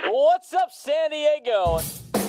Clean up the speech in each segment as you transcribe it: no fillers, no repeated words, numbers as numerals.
What's up, San Diego?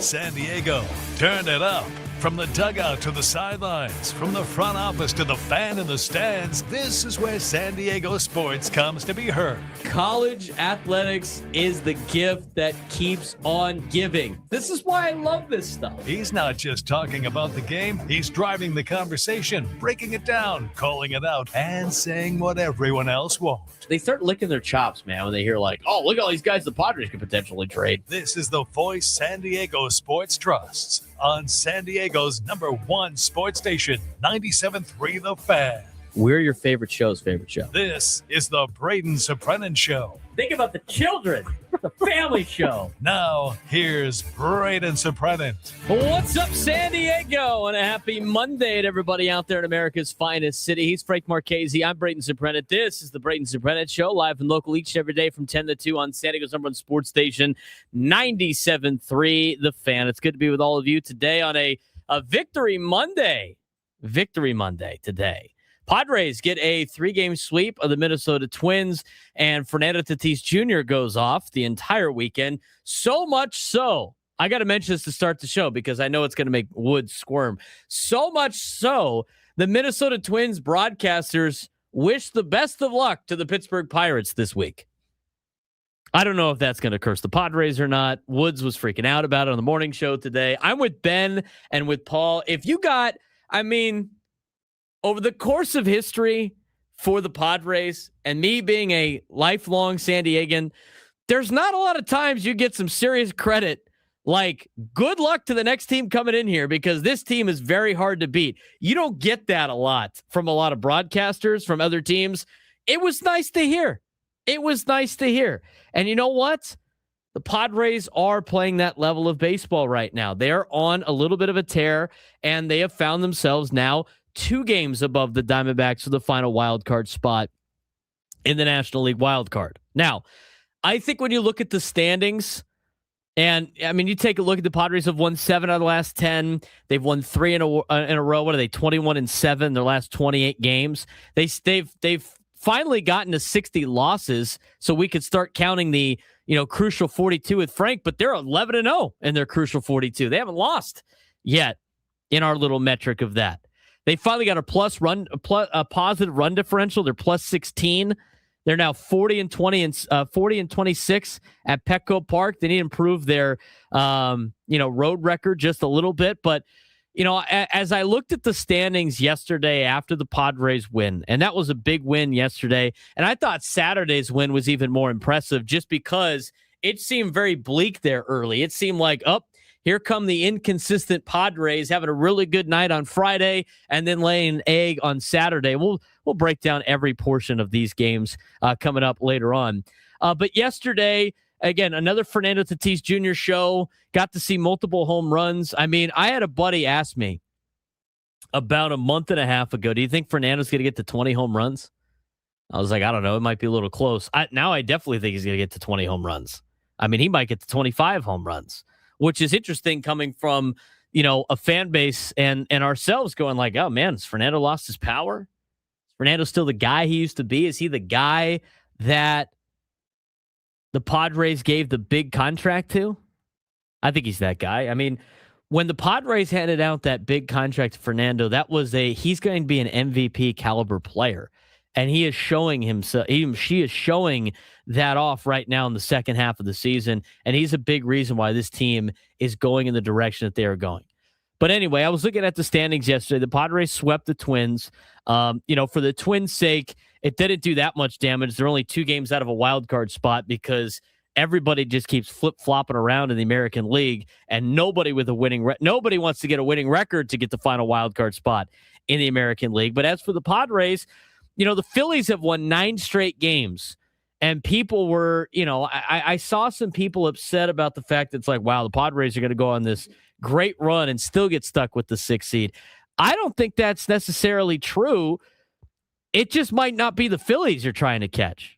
San Diego, turn it up. From the dugout to the sidelines, from the front office to the fan in the stands, this is where San Diego sports comes to be heard. College athletics is the gift that keeps on giving. This is why I love this stuff. He's not just talking about the game, he's driving the conversation, breaking it down, calling it out, and saying what everyone else won't. They start licking their chops, man, when they hear like, oh, look at all these guys the Padres could potentially trade. This is the voice San Diego Sports trusts on San Diego's #1 sports station, 97.3 The Fan. We're your favorite show's favorite show. This is the Braden Surprenant Show. Think about the children, the family show. Now, here's Braden Surprenant. What's up, San Diego? And a happy Monday to everybody out there in America's finest city. He's Frank Marchese. I'm Braden Surprenant. This is the Braden Surprenant Show, live and local each and every day from 10 to 2 on San Diego's #1 sports station, 97.3 The Fan. It's good to be with all of you today on a Victory Monday. Victory Monday today. Padres get a 3-game sweep of the Minnesota Twins, and Fernando Tatis Jr. goes off the entire weekend. So much so, I got to mention this to start the show because I know it's going to make Woods squirm. So much so, the Minnesota Twins broadcasters wish the best of luck to the Pittsburgh Pirates this week. I don't know if that's going to curse the Padres or not. Woods was freaking out about it on the morning show today. I'm with Ben and with Paul. If you got, over the course of history for the Padres and me being a lifelong San Diegan, there's not a lot of times you get some serious credit. Like, good luck to the next team coming in here because this team is very hard to beat. You don't get that a lot from a lot of broadcasters from other teams. It was nice to hear. It was nice to hear. And you know what? The Padres are playing that level of baseball right now. They're on a little bit of a tear, and they have found themselves now 2 games above the Diamondbacks for the final wild card spot in the National League wild card. Now, I think when you look at the standings, and you take a look at the Padres have won 7 out of the last 10. They've won 3 in a row. What are they? 21-7 their last 28 games. They've finally gotten to 60 losses, so we could start counting the crucial 42 with Frank. But they're 11-0 in their crucial 42. They haven't lost yet in our little metric of that. They finally got a positive run differential. They're plus 16. They're now 40-20 and 40-26 at Petco Park. They need to improve their road record just a little bit. But as I looked at the standings yesterday after the Padres win, and that was a big win yesterday, and I thought Saturday's win was even more impressive just because it seemed very bleak there early. It seemed like, here come the inconsistent Padres having a really good night on Friday and then laying an egg on Saturday. We'll break down every portion of these games coming up later on. But yesterday, again, another Fernando Tatis Jr. show. Got to see multiple home runs. I had a buddy ask me about a month and a half ago, do you think Fernando's going to get to 20 home runs? I was like, I don't know. It might be a little close. Now I definitely think he's going to get to 20 home runs. He might get to 25 home runs. Which is interesting coming from, a fan base and ourselves going like, oh, man, has Fernando lost his power? Is Fernando still the guy he used to be? Is he the guy that the Padres gave the big contract to? I think he's that guy. When the Padres handed out that big contract to Fernando, he's going to be an MVP caliber player. And he is showing himself, she is showing that off right now in the second half of the season. And he's a big reason why this team is going in the direction that they are going. But anyway, I was looking at the standings yesterday. The Padres swept the Twins. For the Twins' sake, it didn't do that much damage. They're only 2 games out of a wild card spot because everybody just keeps flip-flopping around in the American League, and nobody with a winning nobody wants to get a winning record to get the final wild card spot in the American League. But as for the Padres, the Phillies have won 9 straight games, and people were, I saw some people upset about the fact that it's like, wow, the Padres are going to go on this great run and still get stuck with the 6th seed. I don't think that's necessarily true. It just might not be the Phillies you're trying to catch.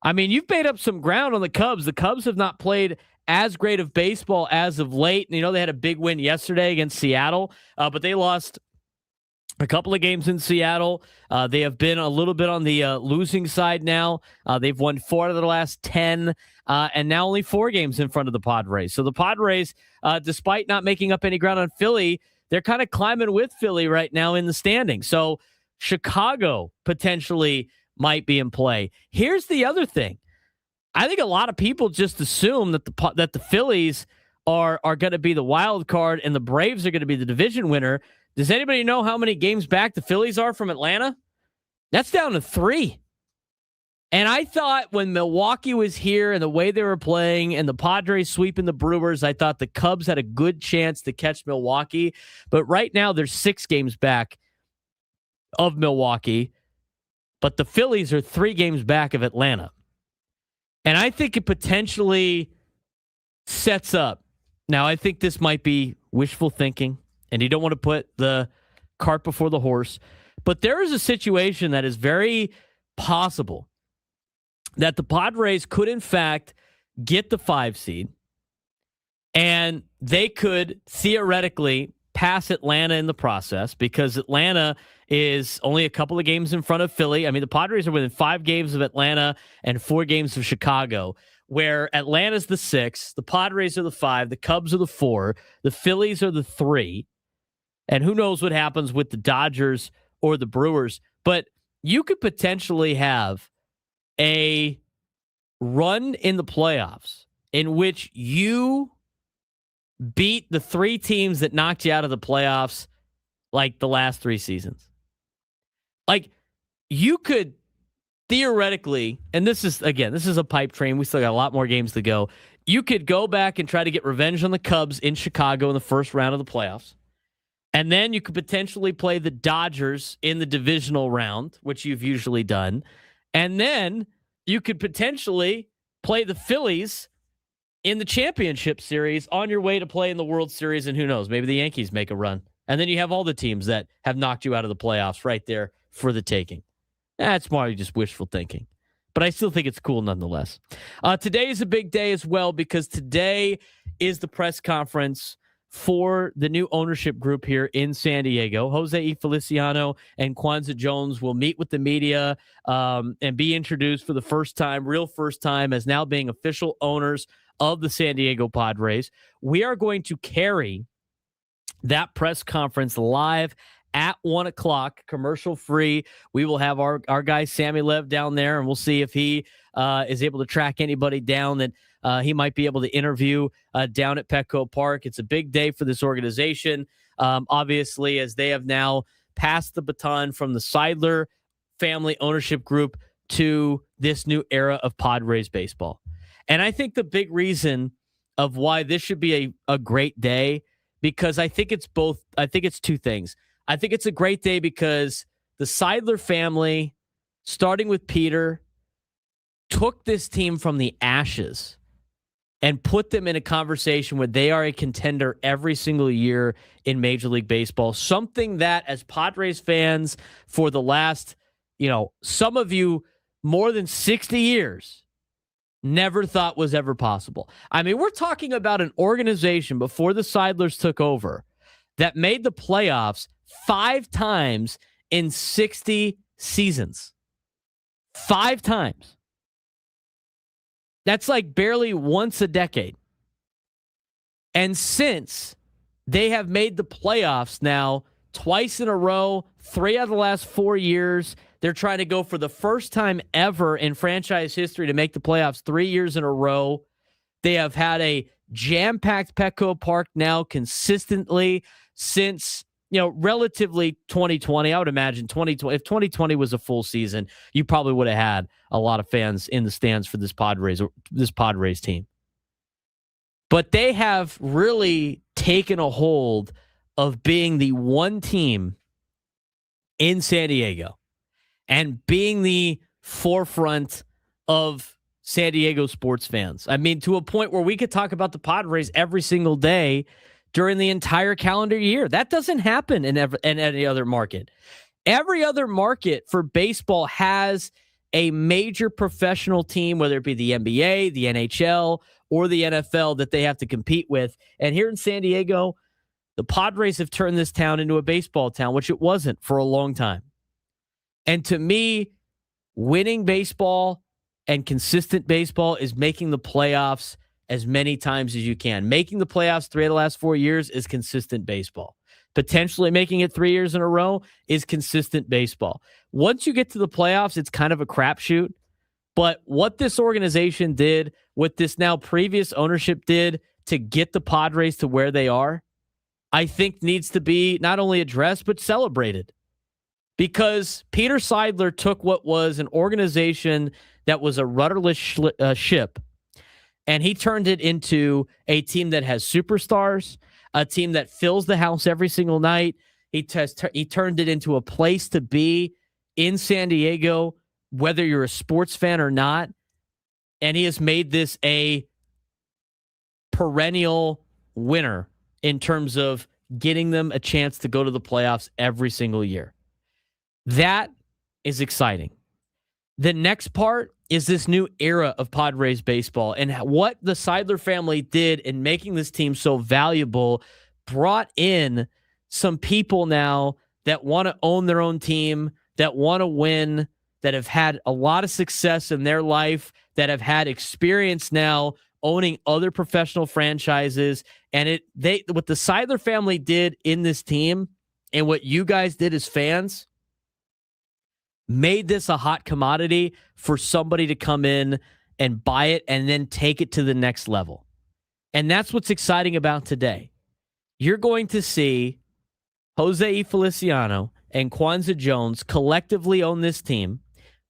You've made up some ground on the Cubs. The Cubs have not played as great of baseball as of late. They had a big win yesterday against Seattle, but they lost a couple of games in Seattle. They have been a little bit on the losing side now. They've won 4 out of the last 10, and now only 4 games in front of the Padres. So the Padres, despite not making up any ground on Philly, they're kind of climbing with Philly right now in the standings. So Chicago potentially might be in play. Here's the other thing. I think a lot of people just assume that the Phillies are going to be the wild card and the Braves are going to be the division winner. Does anybody know how many games back the Phillies are from Atlanta? That's down to 3. And I thought when Milwaukee was here and the way they were playing and the Padres sweeping the Brewers, I thought the Cubs had a good chance to catch Milwaukee. But right now they're 6 games back of Milwaukee. But the Phillies are 3 games back of Atlanta. And I think it potentially sets up. Now, I think this might be wishful thinking. And you don't want to put the cart before the horse. But there is a situation that is very possible that the Padres could, in fact, get the 5 seed. And they could theoretically pass Atlanta in the process because Atlanta is only a couple of games in front of Philly. I mean, the Padres are within 5 games of Atlanta and 4 games of Chicago, where Atlanta's the 6, the Padres are the 5, the Cubs are the 4, the Phillies are the 3. And who knows what happens with the Dodgers or the Brewers. But you could potentially have a run in the playoffs in which you beat the 3 teams that knocked you out of the playoffs like the last 3 seasons. Like, you could theoretically, and this is a pipe train. We still got a lot more games to go. You could go back and try to get revenge on the Cubs in Chicago in the first round of the playoffs. And then you could potentially play the Dodgers in the divisional round, which you've usually done. And then you could potentially play the Phillies in the championship series on your way to play in the World Series. And who knows, maybe the Yankees make a run. And then you have all the teams that have knocked you out of the playoffs right there for the taking. That's more just wishful thinking. But I still think it's cool nonetheless. Today is a big day as well because today is the press conference for the new ownership group here in San Diego. José E. Feliciano and Kwanza Jones will meet with the media and be introduced for the first time, real first time, as now being official owners of the San Diego Padres. We are going to carry that press conference live at 1 o'clock, commercial free. We will have our guy Sammy Lev down there, and we'll see if he is able to track anybody down that he might be able to interview down at Petco Park. It's a big day for this organization, obviously, as they have now passed the baton from the Seidler family ownership group to this new era of Padres baseball. And I think the big reason of why this should be a great day, because I think it's 2 things. I think it's a great day because the Seidler family, starting with Peter, took this team from the ashes and put them in a conversation where they are a contender every single year in Major League Baseball. Something that, as Padres fans for the last, some of you more than 60 years, never thought was ever possible. I mean, we're talking about an organization before the Seidlers took over that made the playoffs 5 times in 60 seasons. 5 times. That's like barely once a decade. And since they have made the playoffs now twice in a row, 3 out of the last 4 years, they're trying to go for the first time ever in franchise history to make the playoffs 3 years in a row. They have had a jam-packed Petco Park now consistently since, relatively 2020. I would imagine 2020. If 2020 was a full season, you probably would have had a lot of fans in the stands for this Padres team. But they have really taken a hold of being the one team in San Diego and being the forefront of San Diego sports fans. I mean, to a point where we could talk about the Padres every single day during the entire calendar year. That doesn't happen in any other market. Every other market for baseball has a major professional team, whether it be the NBA, the NHL, or the NFL, that they have to compete with. And here in San Diego, The Padres have turned this town into a baseball town, which it wasn't for a long time. And to me, winning baseball and consistent baseball is making the playoffs as many times as you can. Making the playoffs 3 of the last 4 years is consistent baseball. Potentially making it 3 years in a row is consistent baseball. Once you get to the playoffs, it's kind of a crapshoot. But what this organization did, what this now previous ownership did to get the Padres to where they are, I think needs to be not only addressed, but celebrated. Because Peter Seidler took what was an organization that was a rudderless ship, and he turned it into a team that has superstars, a team that fills the house every single night. He turned it into a place to be in San Diego, whether you're a sports fan or not. And he has made this a perennial winner in terms of getting them a chance to go to the playoffs every single year. That is exciting. The next part is this new era of Padres baseball, and what the Seidler family did in making this team so valuable brought in some people now that want to own their own team, that want to win, that have had a lot of success in their life, that have had experience now owning other professional franchises. And what the Seidler family did in this team and what you guys did as fans made this a hot commodity for somebody to come in and buy it and then take it to the next level. And that's what's exciting about today. You're going to see José E. Feliciano and Kwanza Jones collectively own this team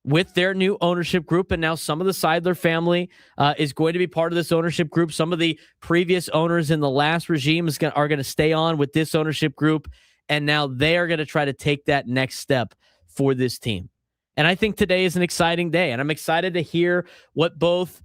with their new ownership group. And now some of the Seidler family is going to be part of this ownership group. Some of the previous owners in the last regime are going to stay on with this ownership group. And now they are going to try to take that next step for this team. And I think today is an exciting day. And I'm excited to hear what both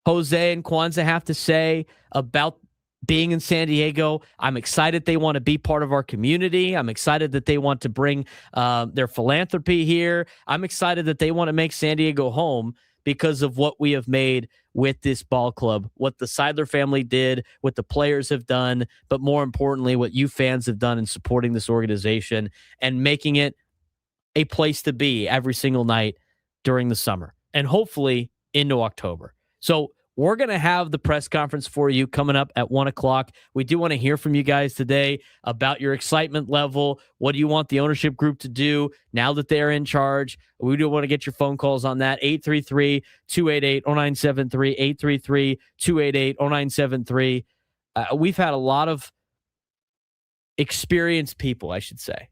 Jose and Kwanza have to say about being in San Diego. I'm excited they want to be part of our community. I'm excited that they want to bring their philanthropy here. I'm excited that they want to make San Diego home because of what we have made with this ball club, what the Seidler family did, what the players have done, but more importantly, what you fans have done in supporting this organization and making it a place to be every single night during the summer and hopefully into October. So we're going to have the press conference for you coming up at 1:00. We do want to hear from you guys today about your excitement level. What do you want the ownership group to do now that they're in charge? We do want to get your phone calls on that. 833-288-0973, 833-288-0973. We've had a lot of experienced people, I should say,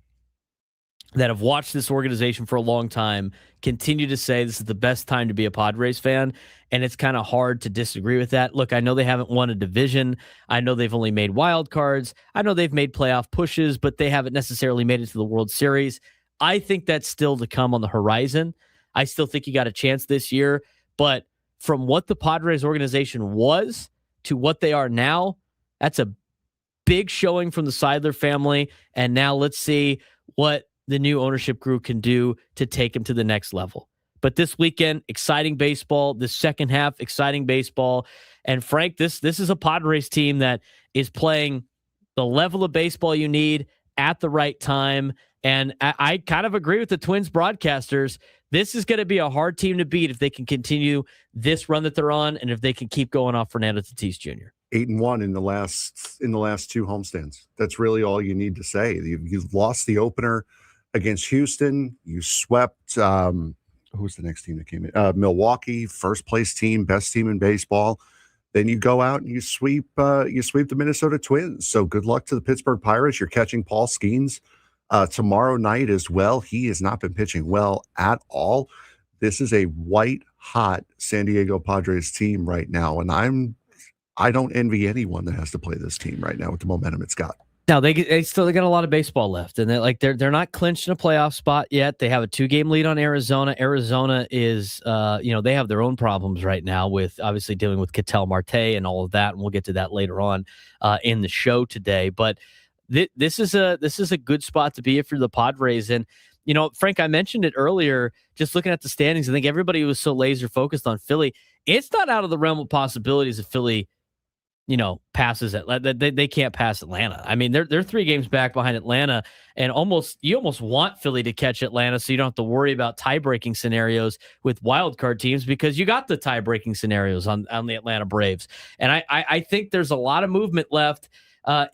that have watched this organization for a long time continue to say this is the best time to be a Padres fan, and it's kind of hard to disagree with that. Look, I know they haven't won a division. I know they've only made wild cards. I know they've made playoff pushes, but they haven't necessarily made it to the World Series. I think that's still to come on the horizon. I still think you got a chance this year, but from what the Padres organization was to what they are now, that's a big showing from the Seidler family, and now let's see what the new ownership group can do to take him to the next level. But this weekend, exciting baseball. This second half, exciting baseball. And Frank, this is a Padres team that is playing the level of baseball you need at the right time. And I kind of agree with the Twins broadcasters. This is going to be a hard team to beat if they can continue this run that they're on, and if they can keep going off Fernando Tatis Jr. 8-1 in the last 2 homestands. That's really all you need to say. You've lost the opener against Houston. You swept who's the next team that came in? Milwaukee, first place team, best team in baseball. Then you go out and you sweep the Minnesota Twins. So good luck to the Pittsburgh Pirates. You're catching Paul Skeens tomorrow night as well. He has not been pitching well at all. This is a white hot San Diego Padres team right now, and I don't envy anyone that has to play this team right now with the momentum it's got. Now they got a lot of baseball left, and they're not clinched in a playoff spot yet. They have a 2-game lead on Arizona. Arizona is they have their own problems right now with obviously dealing with Ketel Marte and all of that, and we'll get to that later on in the show today. But this is a good spot to be if you're the Padres. And Frank, I mentioned it earlier. Just looking at the standings, I think everybody was so laser focused on Philly. It's not out of the realm of possibilities if Philly passes they can't pass Atlanta. I mean, they're 3 games back behind Atlanta, and you almost want Philly to catch Atlanta so you don't have to worry about tie-breaking scenarios with wild card teams, because you got the tie-breaking scenarios on the Atlanta Braves. And I think there's a lot of movement left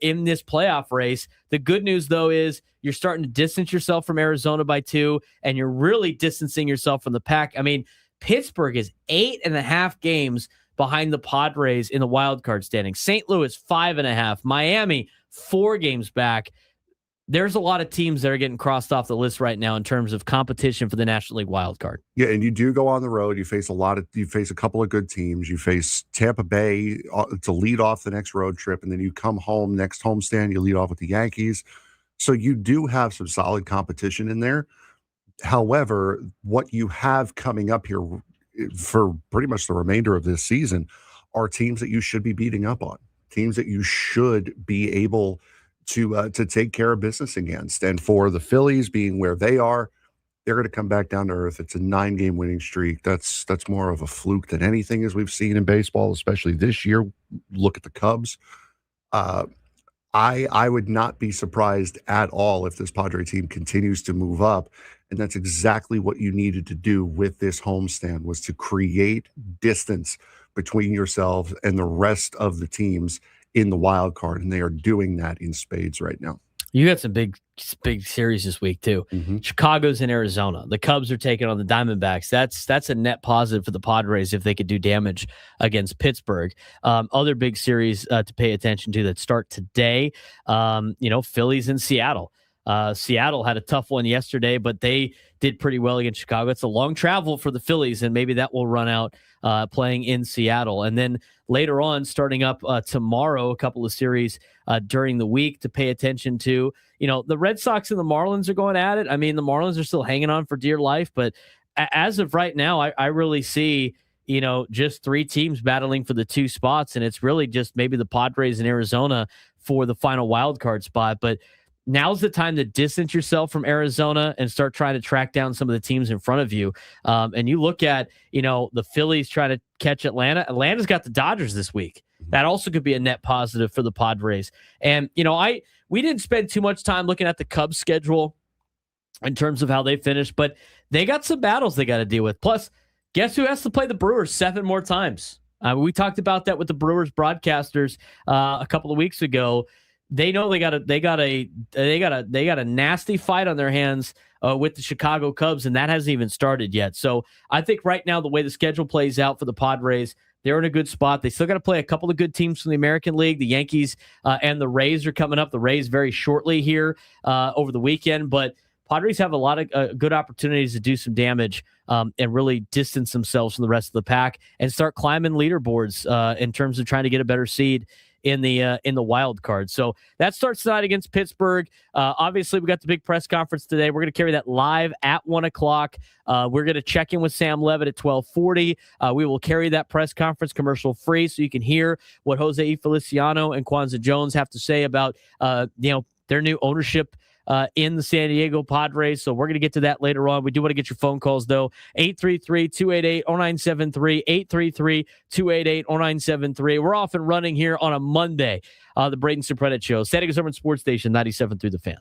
in this playoff race. The good news, though, is you're starting to distance yourself from Arizona by 2, and you're really distancing yourself from the pack. I mean, Pittsburgh is 8.5 games behind the Padres in the wild card standing. St. Louis, 5.5. Miami, 4 games back. There's a lot of teams that are getting crossed off the list right now in terms of competition for the National League wild card. Yeah, and you do go on the road. You face a couple of good teams. You face Tampa Bay to lead off the next road trip, and then you come home next homestand. You lead off with the Yankees. So you do have some solid competition in there. However, what you have coming up here for pretty much the remainder of this season are teams that you should be beating up on, teams that you should be able to take care of business against. And for the Phillies being where they are, they're going to come back down to earth. It's a 9-game winning streak. That's more of a fluke than anything, as we've seen in baseball, especially this year. Look at the Cubs. I would not be surprised at all if this Padre team continues to move up. And that's exactly what you needed to do with this homestand, was to create distance between yourselves and the rest of the teams in the wild card. And they are doing that in spades right now. You got some big series this week, too. Mm-hmm. Chicago's in Arizona. The Cubs are taking on the Diamondbacks. That's a net positive for the Padres if they could do damage against Pittsburgh. Other big series to pay attention to that start today, Phillies in Seattle. Seattle had a tough one yesterday, but they did pretty well against Chicago. It's a long travel for the Phillies, and maybe that will run out playing in Seattle. And then later on, starting up tomorrow, a couple of series during the week to pay attention to. The Red Sox and the Marlins are going at it. I mean, the Marlins are still hanging on for dear life, but as of right now, I really see just 3 teams battling for the 2 spots, and it's really just maybe the Padres in Arizona for the final wild card spot. But now's the time to distance yourself from Arizona and start trying to track down some of the teams in front of you. And you look at, the Phillies trying to catch Atlanta. Atlanta's got the Dodgers this week. That also could be a net positive for the Padres. And, we didn't spend too much time looking at the Cubs schedule in terms of how they finished, but they got some battles they got to deal with. Plus, guess who has to play the Brewers 7 more times? We talked about that with the Brewers broadcasters a couple of weeks ago. They know they got a nasty fight on their hands with the Chicago Cubs, and that hasn't even started yet. So I think right now, the way the schedule plays out for the Padres, they're in a good spot. They still got to play a couple of good teams from the American League. The Yankees and the Rays are coming up. The Rays very shortly here over the weekend, but Padres have a lot of good opportunities to do some damage and really distance themselves from the rest of the pack and start climbing leaderboards in terms of trying to get a better seed in the wild card. So that starts tonight against Pittsburgh. Obviously, we got the big press conference today. We're going to carry that live at 1:00. We're going to check in with Sam Levitt at 12:40. We will carry that press conference commercial free so you can hear what José E, Feliciano and Kwanza Jones have to say about their new ownership in the San Diego Padres. So we're going to get to that later on. We do want to get your phone calls, though. 833-288-0973, 833-288-0973. We're off and running here on a Monday, the Braden Surprenant Show. San Diego's Urban Sports Station, 97 through the Fan.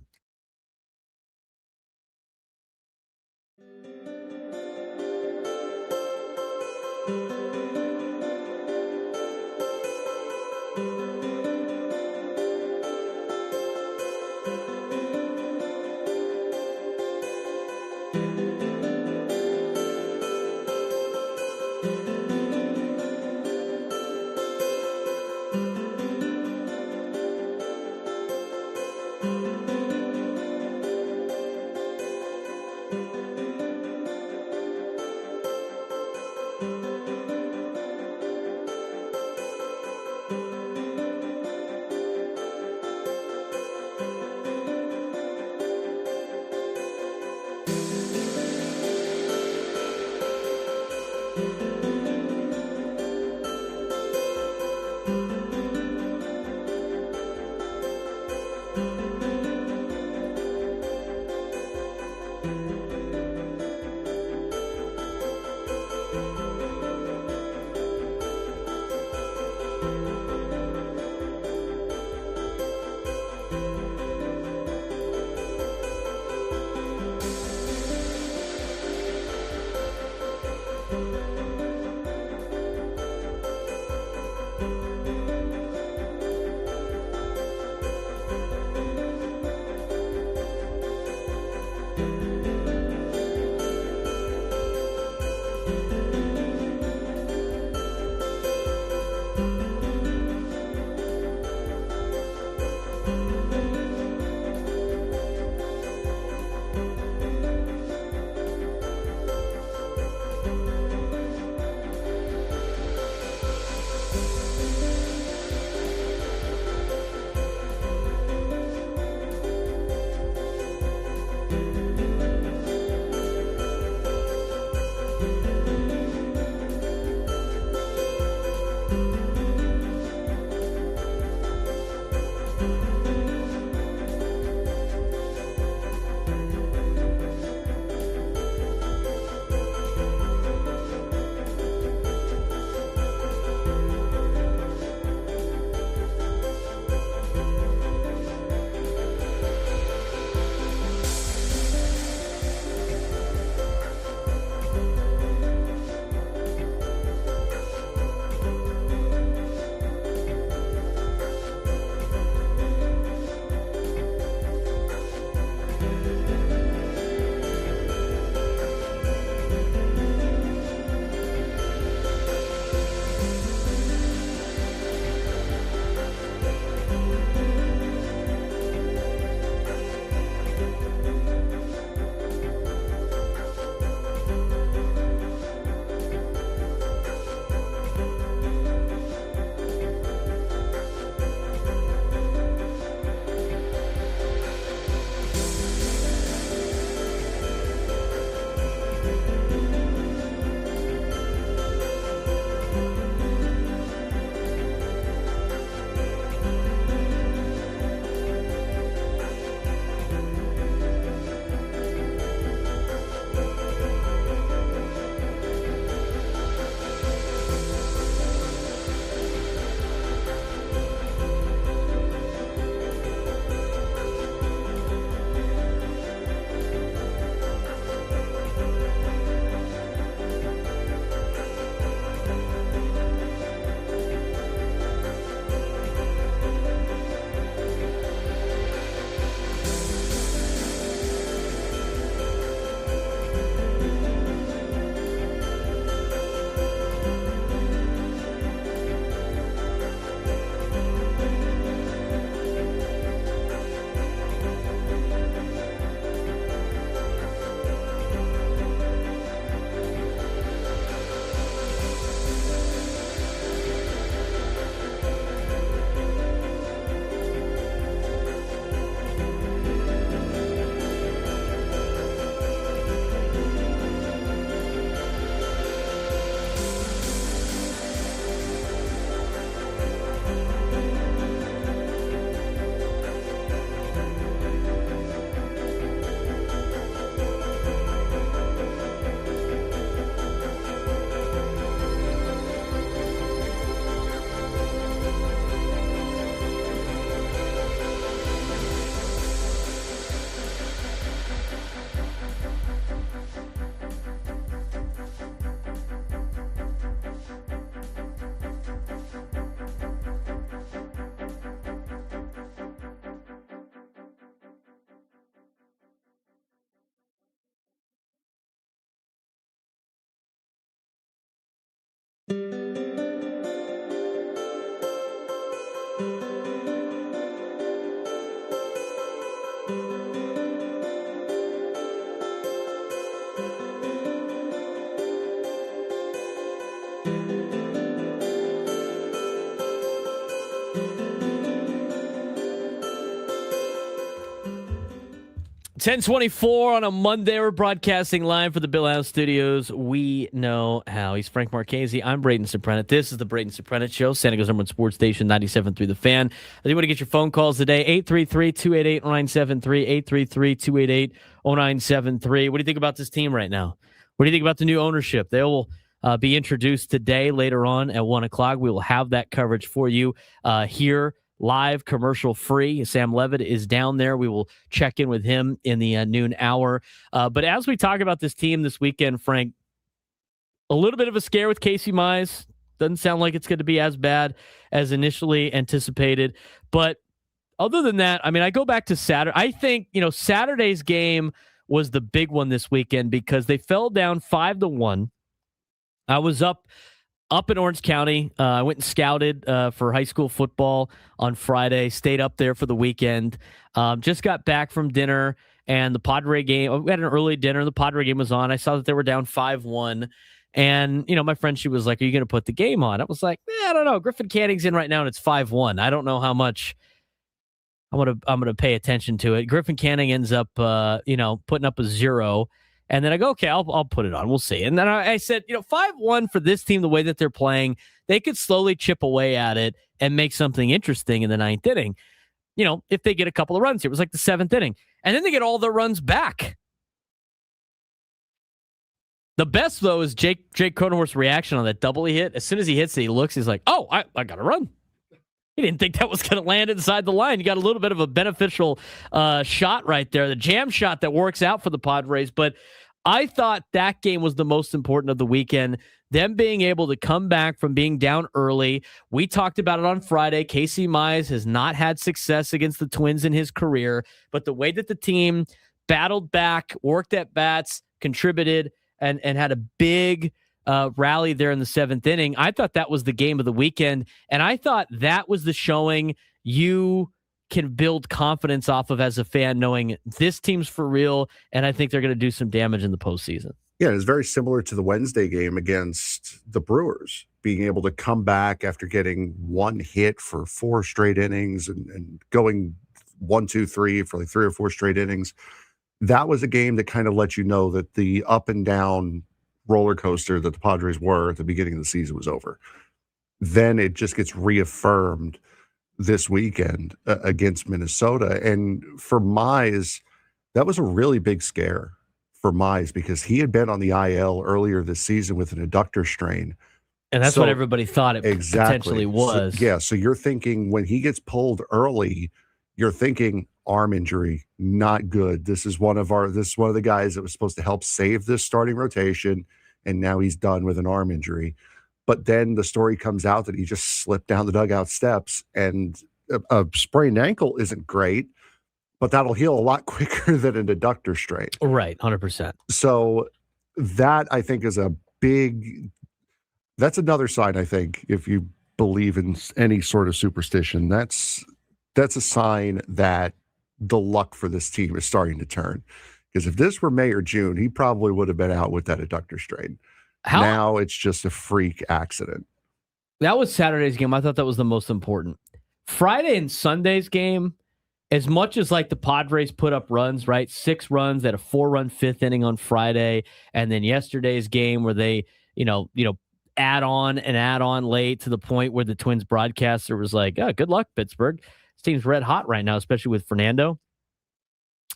10:24 on a Monday. We're broadcasting live for the Bill House Studios. We know how. He's Frank Marchese. I'm Braden Surprenant. This is the Braden Surprenant Show, San Diego's #1 sports station, 97.3 The Fan. I do want to get your phone calls today, 833-288-0973, 833-288-0973. What do you think about this team right now? What do you think about the new ownership? They will be introduced today later on at 1 o'clock. We will have that coverage for you here. Live, commercial free. Sam Levitt is down there. We will check in with him in the noon hour. But as we talk about this team this weekend, Frank, a little bit of a scare with Casey Mize. Doesn't sound like it's going to be as bad as initially anticipated. But other than that, I mean, I go back to Saturday. I think, Saturday's game was the big one this weekend because they fell down 5-1. I was up in Orange County. I went and scouted for high school football on Friday, stayed up there for the weekend, just got back from dinner, and the Padre game, we had an early dinner, the Padre game was on. I saw that they were down 5-1, and, my friend, she was like, are you going to put the game on? I was like, I don't know. Griffin Canning's in right now, and it's 5-1. I don't know how much I'm gonna pay attention to it. Griffin Canning ends up, putting up a 0. And then I go, okay, I'll put it on. We'll see. And then I said, 5-1 for this team, the way that they're playing, they could slowly chip away at it and make something interesting in the 9th inning. If they get a couple of runs here. It was like the 7th inning. And then they get all their runs back. The best, though, is Jake Cronenworth's reaction on that double he hit. As soon as he hits it, he looks, he's like, oh, I got to run. He didn't think that was going to land inside the line. You got a little bit of a beneficial shot right there, the jam shot that works out for the Padres. But I thought that game was the most important of the weekend, them being able to come back from being down early. We talked about it on Friday. Casey Mize has not had success against the Twins in his career, but the way that the team battled back, worked at bats, contributed, and had a big rally there in the 7th inning. I thought that was the game of the weekend, and I thought that was the showing you can build confidence off of as a fan, knowing this team's for real, and I think they're going to do some damage in the postseason. Yeah, it's very similar to the Wednesday game against the Brewers, being able to come back after getting one hit for 4 straight innings and going 1, 2, 3 for like 3 or 4 straight innings. That was a game that kind of let you know that the up and down roller coaster that the Padres were at the beginning of the season was over. Then it just gets reaffirmed this weekend against Minnesota. And for Mize, that was a really big scare for Mize because he had been on the IL earlier this season with an adductor strain. And that's what everybody thought it potentially was. So you're thinking when he gets pulled early, you're thinking arm injury, not good. This is one of the guys that was supposed to help save this starting rotation, and now he's done with an arm injury. But then the story comes out that he just slipped down the dugout steps, and a sprained ankle isn't great, but that'll heal a lot quicker than an adductor strain. Right, 100%. So that, I think, is that's another sign, I think, if you believe in any sort of superstition, that's a sign that the luck for this team is starting to turn. Because if this were May or June, he probably would have been out with that adductor strain. Now it's just a freak accident. That was Saturday's game. I thought that was the most important. Friday and Sunday's game, as much as like the Padres put up runs, right? 6 runs, they had a 4-run 5th inning on Friday. And then yesterday's game where they, add on late to the point where the Twins broadcaster was like, oh, good luck, Pittsburgh. This team's red hot right now, especially with Fernando.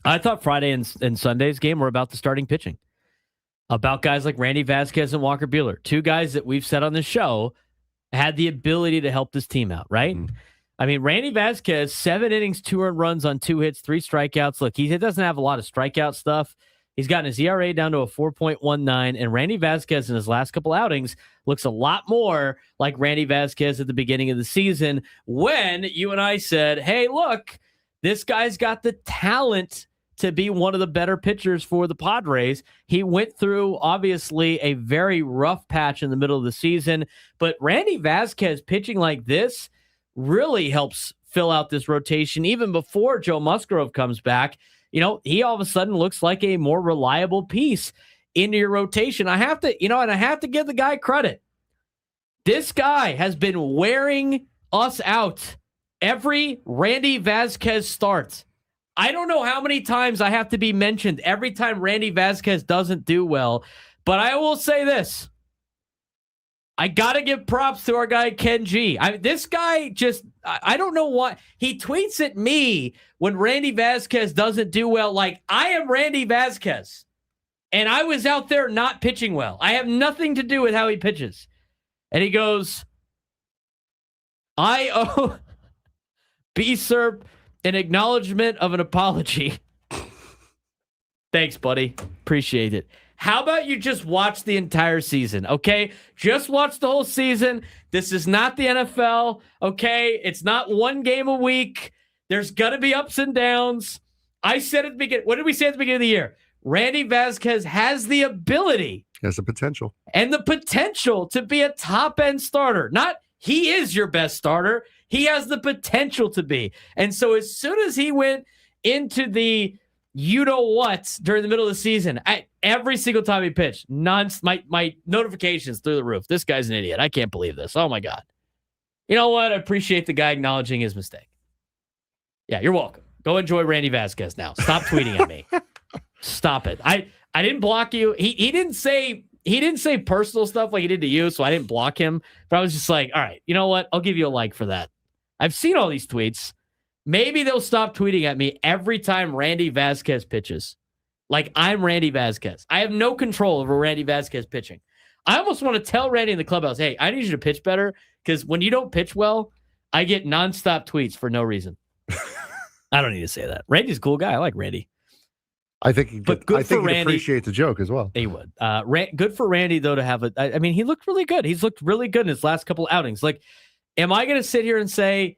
I thought Friday and Sunday's game were about the starting pitching. About guys like Randy Vasquez and Walker Buehler, 2 guys that we've said on the show had the ability to help this team out, right? Mm. I mean, Randy Vasquez, 7 innings, 2 earned runs on 2 hits, 3 strikeouts. Look, he doesn't have a lot of strikeout stuff. He's gotten his ERA down to a 4.19, and Randy Vasquez in his last couple outings looks a lot more like Randy Vasquez at the beginning of the season when you and I said, hey, look, this guy's got the talent to be one of the better pitchers for the Padres. He went through, obviously, a very rough patch in the middle of the season, but Randy Vasquez pitching like this really helps fill out this rotation even before Joe Musgrove comes back. He all of a sudden looks like a more reliable piece into your rotation. I have to, and I have to give the guy credit. This guy has been wearing us out every Randy Vasquez start. I don't know how many times I have to be mentioned every time Randy Vasquez doesn't do well, but I will say this. I got to give props to our guy, Ken G. This guy just, I don't know why. He tweets at me when Randy Vasquez doesn't do well, like, I am Randy Vasquez, and I was out there not pitching well. I have nothing to do with how he pitches. And he goes, I owe B-Serp an acknowledgement of an apology. Thanks, buddy. Appreciate it. How about you just watch the entire season, okay? Just watch the whole season. This is not the NFL, okay? It's not one game a week. There's going to be ups and downs. I said at the beginning, what did we say at the beginning of the year? Randy Vasquez has the ability. Has the potential. And the potential to be a top-end starter. Not he is your best starter. He has the potential to be. And so as soon as he went into the you-know-what during the middle of the season, every single time he pitched, my notifications through the roof. This guy's an idiot. I can't believe this. Oh, my God. You know what? I appreciate the guy acknowledging his mistake. Yeah, you're welcome. Go enjoy Randy Vasquez now. Stop tweeting at me. Stop it. I didn't block you. He didn't say personal stuff like he did to you, so I didn't block him. But I was just like, all right, you know what? I'll give you a like for that. I've seen all these tweets. Maybe they'll stop tweeting at me every time Randy Vasquez pitches. Like I'm Randy Vasquez. I have no control over Randy Vasquez pitching. I almost want to tell Randy in the clubhouse, hey, I need you to pitch better because when you don't pitch well, I get nonstop tweets for no reason. I don't need to say that. Randy's a cool guy. I like Randy. I think he'd appreciate the joke as well. He would. Good for Randy, though, to have a... I mean, he looked really good. He's looked really good in his last couple outings. Like, am I going to sit here and say,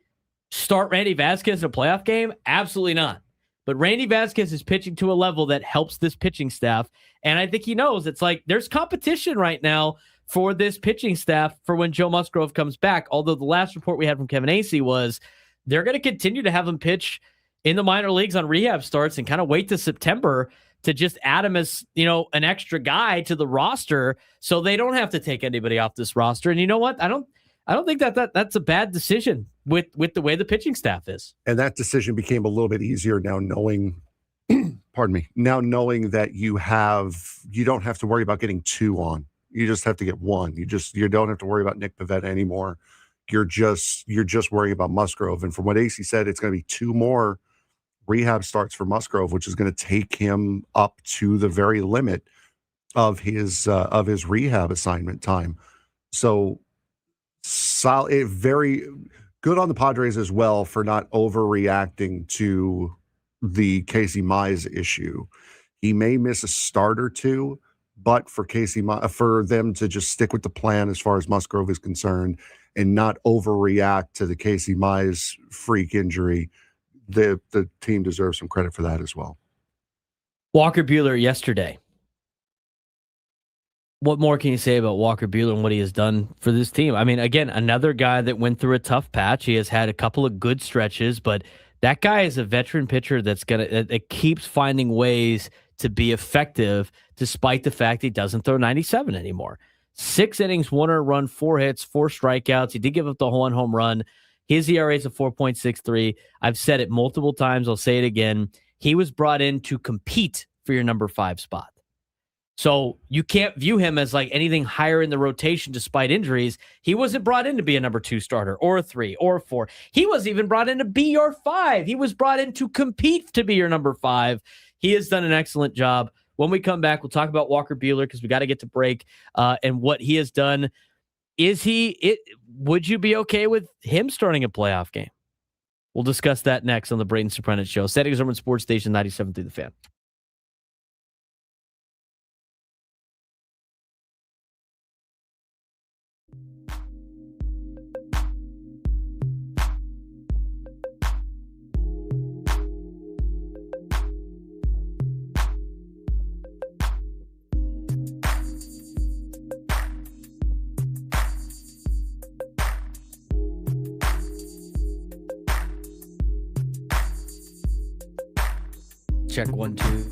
start Randy Vasquez in a playoff game? Absolutely not. But Randy Vasquez is pitching to a level that helps this pitching staff. And I think he knows it's like there's competition right now for this pitching staff for when Joe Musgrove comes back. Although the last report we had from Kevin Acee was they're going to continue to have him pitch in the minor leagues on rehab starts and kind of wait to September to just add him as, you know, an extra guy to the roster so they don't have to take anybody off this roster. And you know what? I don't think that's a bad decision with the way the pitching staff is. And that decision became a little bit easier now knowing, knowing that you don't have to worry about getting two on. You just have to get one. You don't have to worry about Nick Pivetta anymore. You're just worrying about Musgrove. And from what Acee said, it's going to be two more rehab starts for Musgrove, which is going to take him up to the very limit of his rehab assignment time. So solid, very good on the Padres as well for not overreacting to the Casey Mize issue. He may miss a start or two, but for for them to just stick with the plan as far as Musgrove is concerned and not overreact to the Casey Mize freak injury, the team deserves some credit for that as well. Walker Buehler yesterday. What more can you say about Walker Buehler and what he has done for this team? I mean, again, another guy that went through a tough patch. He has had a couple of good stretches, but that guy is a veteran pitcher that keeps finding ways to be effective despite the fact he doesn't throw 97 anymore. 6 innings, 1 earned run, 4 hits, 4 strikeouts. He did give up the one home run. His ERA is a 4.63. I've said it multiple times. I'll say it again. He was brought in to compete for your number 5 spot. So you can't view him as like anything higher in the rotation despite injuries. He wasn't brought in to be a number 2 starter or a 3 or a 4. He wasn't even brought in to be your 5. He was brought in to compete to be your number 5. He has done an excellent job. When we come back, we'll talk about Walker Buehler because we got to get to break and what he has done. Would you be okay with him starting a playoff game? We'll discuss that next on the Braden Surprenant Show. San Diego Urban Sports Station 97 through the Fan. Check 1, 2.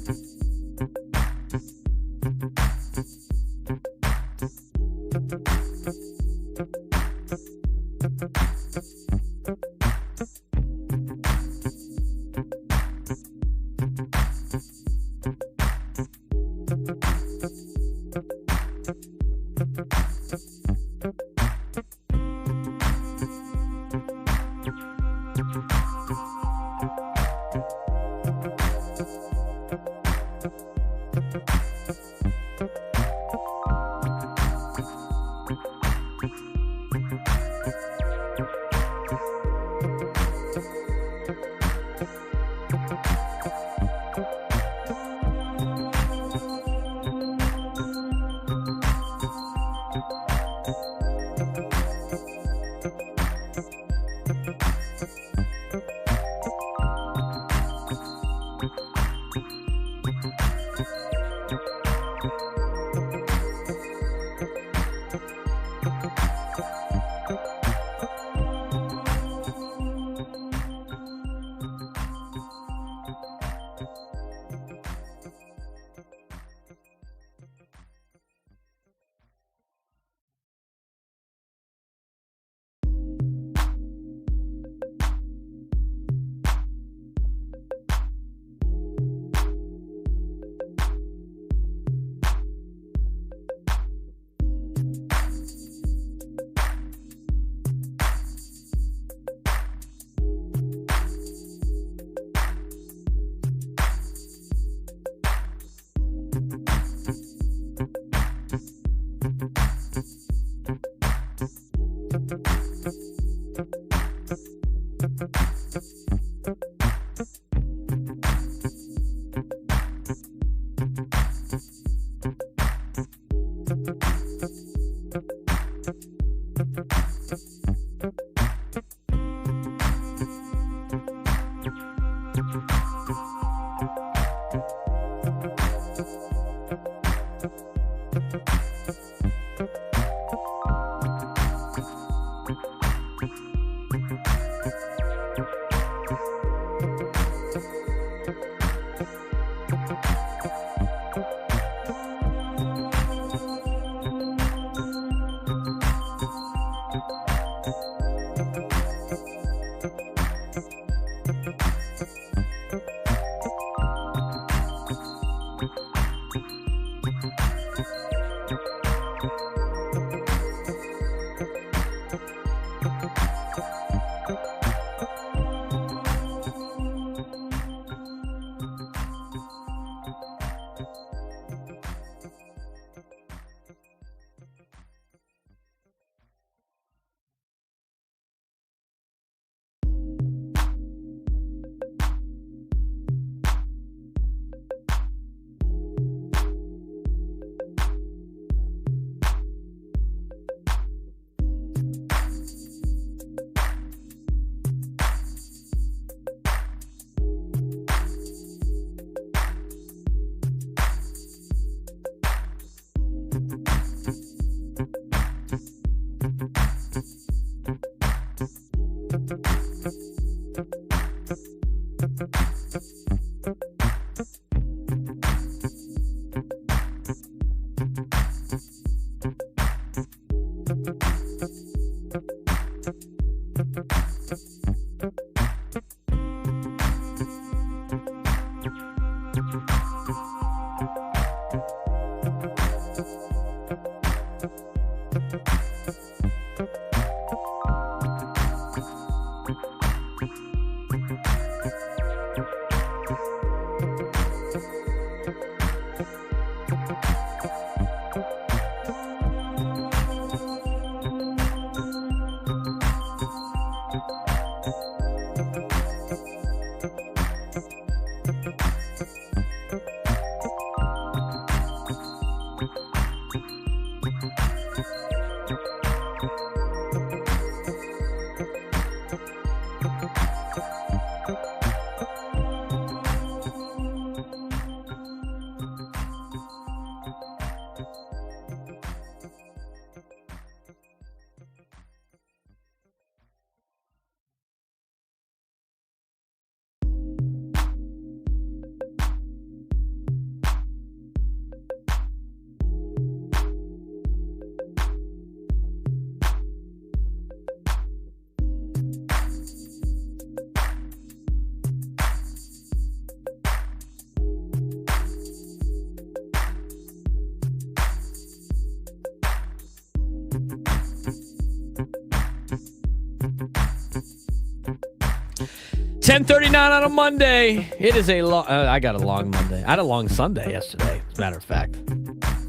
10:39 on a Monday. It is a long. I got a long Monday. I had a long Sunday yesterday. As a matter of fact,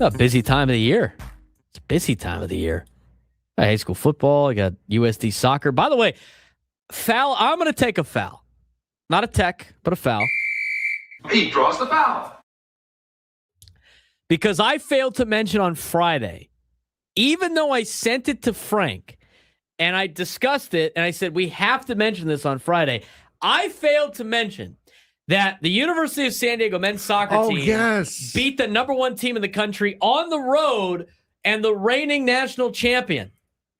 a busy time of the year. It's a busy time of the year. I got high school football. I got USD soccer. By the way, foul. I'm going to take a foul, not a tech, but a foul. He draws the foul Because I failed to mention on Friday, even though I sent it to Frank and I discussed it and I said, we have to mention this on Friday. I failed to mention that the University of San Diego men's soccer team beat the number one team in the country on the road and the reigning national champion.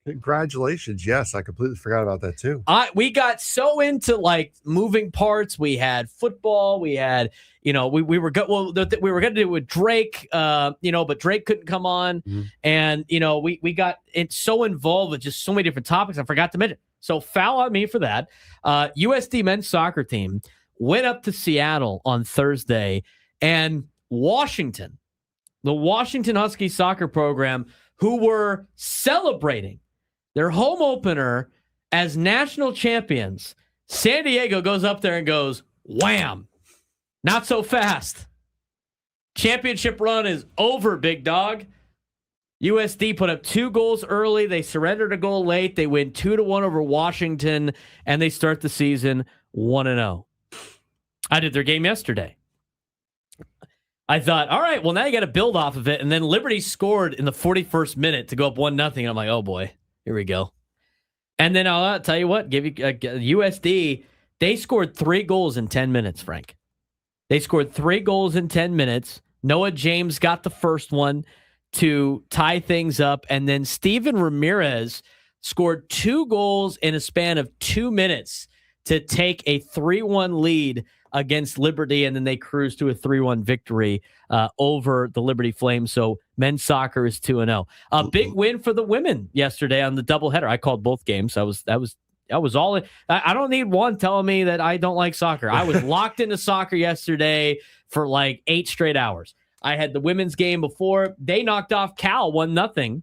Congratulations. Yes, I completely forgot about that too. We got so into like moving parts. We had football. We had, we were going to do it with Drake, but Drake couldn't come on. Mm-hmm. And, we got so involved with just so many different topics. I forgot to mention. So foul on me for that. USD men's soccer team went up to Seattle on Thursday, and the Washington Huskies soccer program, who were celebrating their home opener as national champions, San Diego goes up there and goes, wham, not so fast. Championship run is over, big dog. USD put up 2 goals early. They surrendered a goal late. They win 2-1 over Washington, and they start the season 1-0. I did their game yesterday. I thought, all right, well, now you got to build off of it. And then Liberty scored in the 41st minute to go up 1-0. And I'm like, oh, boy, here we go. And then I'll tell you what, give you USD, they scored 3 goals in 10 minutes, Frank. They scored 3 goals in 10 minutes. Noah James got the first one to tie things up. And then Steven Ramirez scored 2 goals in a span of 2 minutes to take a 3-1 lead against Liberty. And then they cruised to a 3-1 victory over the Liberty Flames. So men's soccer is 2-0. A big win for the women yesterday on the doubleheader. I called both games. I was all in. I don't need one telling me that I don't like soccer. I was locked into soccer yesterday for like 8 straight hours. I had the women's game before. They knocked off Cal 1-0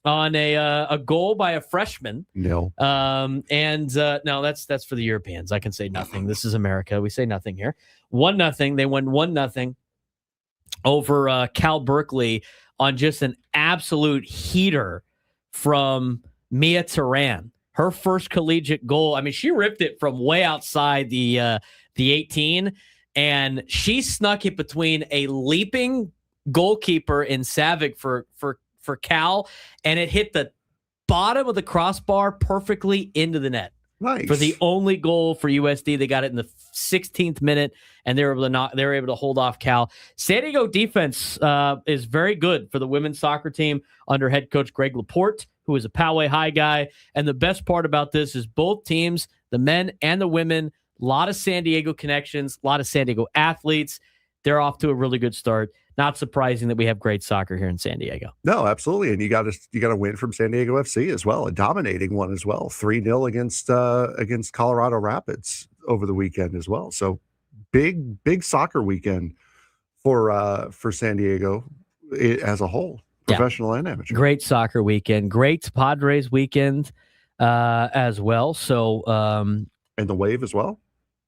on a goal by a freshman. No. No, that's for the Europeans. I can say nothing. This is America. We say nothing here. 1-0. They won 1-0 over Cal Berkeley on just an absolute heater from Mia Turan. Her first collegiate goal. I mean, she ripped it from way outside the 18. And she snuck it between a leaping goalkeeper in Savic for Cal, and it hit the bottom of the crossbar perfectly into the net. Nice. For the only goal for USD. They got it in the 16th minute, and they were able to hold off Cal. San Diego defense is very good for the women's soccer team under head coach Greg Laporte, who is a Poway High guy. And the best part about this is both teams, the men and the women, a lot of San Diego connections, a lot of San Diego athletes. They're off to a really good start. Not surprising that we have great soccer here in San Diego. No, absolutely. And you got to win from San Diego FC as well, a dominating one as well. 3-0 against Colorado Rapids over the weekend as well. So big soccer weekend for San Diego as a whole, professional and amateur. Great soccer weekend. Great Padres weekend as well. So and the Wave as well.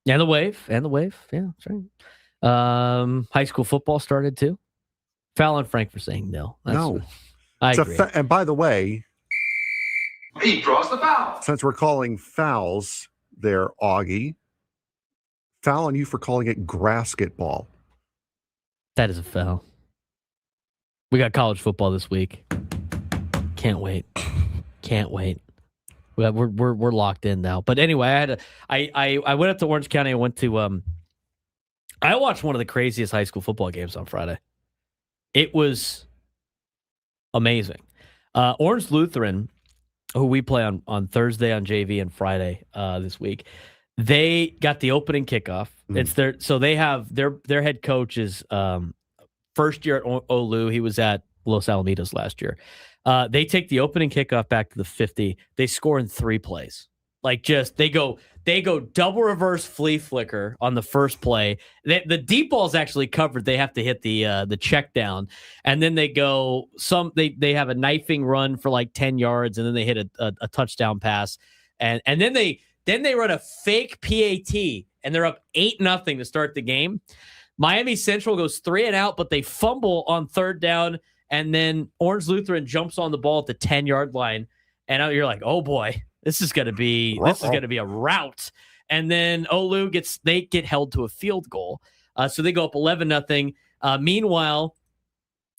Yeah, the Wave. Yeah, that's right. High school football started too. Foul on Frank for saying no. I agree. And by the way, he draws the foul. Since we're calling fouls there, Augie, foul on you for calling it grasketball. That is a foul. We got college football this week. Can't wait. We're locked in now. But anyway, I went up to Orange County. I went to I watched one of the craziest high school football games on Friday. It was amazing. Orange Lutheran, who we play on Thursday on JV and Friday this week, they got the opening kickoff. Mm-hmm. They have their head coach is first year at Olu. He was at Los Alamitos last year. They take the opening kickoff back to the 50. They score in 3 plays. They go double reverse flea flicker on the first play. The deep ball is actually covered. They have to hit the check down, and then they go they have a knifing run for like 10 yards, and then they hit a touchdown pass, and then they run a fake PAT and they're up 8-0 to start the game. Miami Central goes 3 and out, but they fumble on third down, and then Orange Lutheran jumps on the ball at the 10-yard line, and you're like, oh boy, this is going to be a rout. And then Olu they get held to a field goal, so they go up 11-0. Meanwhile,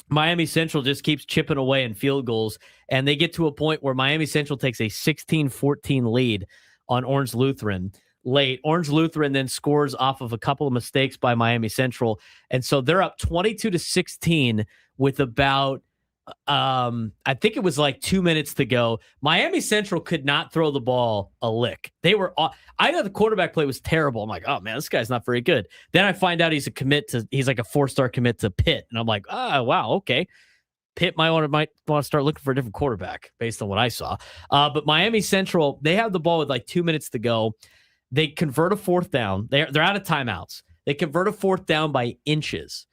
Miami Central just keeps chipping away in field goals, and they get to a point where Miami Central takes a 16-14 lead on Orange Lutheran late. Orange Lutheran then scores off of a couple of mistakes by Miami Central, and so they're up 22-16 with about I think it was like 2 minutes to go. Miami Central could not throw the ball a lick. I know the quarterback play was terrible. I'm like, oh man, this guy's not very good. Then I find out he's like a 4-star commit to Pitt. And I'm like, oh, wow, okay. Pitt might want to start looking for a different quarterback based on what I saw. But Miami Central, they have the ball with like 2 minutes to go. They convert a fourth down. They're out of timeouts. They convert a fourth down by inches.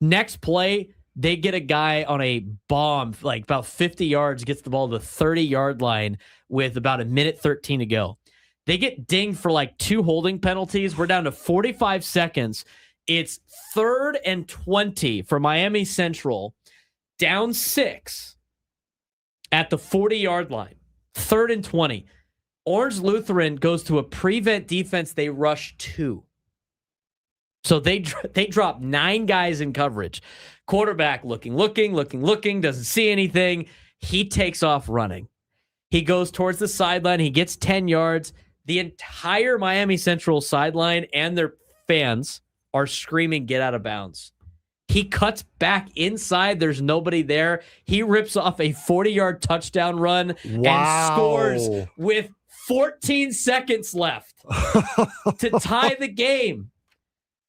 Next play, they get a guy on a bomb, like about 50 yards, gets the ball to the 30-yard line with about 1:13 to go. They get dinged for like 2 holding penalties. We're down to 45 seconds. It's 3rd and 20 for Miami Central, down 6 at the 40-yard line. 3rd and 20. Orange Lutheran goes to a prevent defense. They rush 2. So they drop 9 guys in coverage. Quarterback looking, doesn't see anything. He takes off running. He goes towards the sideline. He gets 10 yards. The entire Miami Central sideline and their fans are screaming, get out of bounds. He cuts back inside. There's nobody there. He rips off a 40-yard touchdown run and scores with 14 seconds left to tie the game.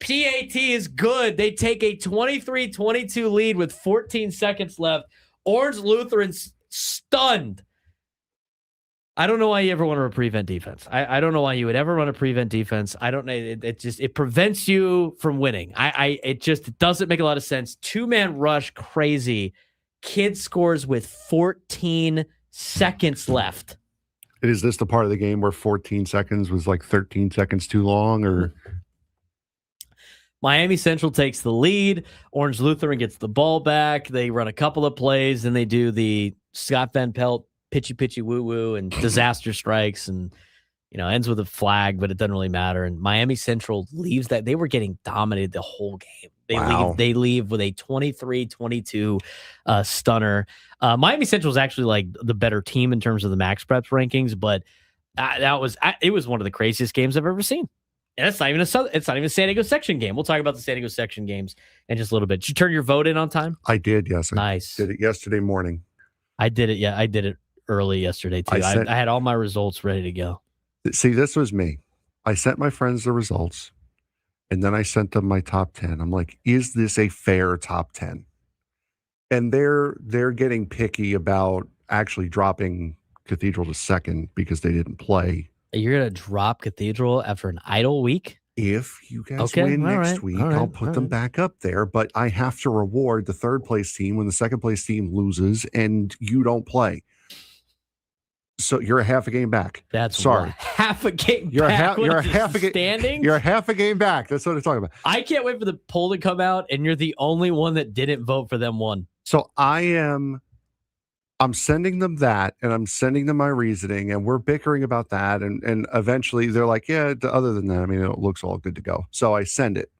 PAT is good. They take a 23-22 lead with 14 seconds left. Orange Lutheran's stunned. I don't know why you ever want to prevent defense. I don't know why you would ever run a prevent defense. I don't know. It prevents you from winning. It doesn't make a lot of sense. 2-man rush, crazy. Kid scores with 14 seconds left. Is this the part of the game where 14 seconds was like 13 seconds too long, or? Miami Central takes the lead. Orange Lutheran gets the ball back. They run a couple of plays, and they do the Scott Van Pelt pitchy woo woo and disaster strikes, and ends with a flag, but it doesn't really matter. And Miami Central leaves that. They were getting dominated the whole game. They leave with a 23-22 stunner. Miami Central is actually like the better team in terms of the Max Preps rankings, but it was one of the craziest games I've ever seen. And it's not even a San Diego section game. We'll talk about the San Diego section games in just a little bit. Did you turn your vote in on time? I did, yes. Nice. I did it yesterday morning. I did it. Yeah, I did it early yesterday too. I had all my results ready to go. See, this was me. I sent my friends the results, and then I sent them my top 10. I'm like, is this a fair top 10? And they're getting picky about actually dropping Cathedral to second because they didn't play. You're going to drop Cathedral after an idle week? If you guys win next week, I'll put them back up there. But I have to reward the 3rd place team when the 2nd place team loses and you don't play. So you're a half a game back. That's sorry. Half a game you're back. You're a half a game standing. You're a half a game back. That's what I'm talking about. I can't wait for the poll to come out, and you're the only one that didn't vote for them one. So I'm sending them that, and I'm sending them my reasoning, and we're bickering about that. And eventually they're like, yeah, other than that, I mean, it looks all good to go. So I send it.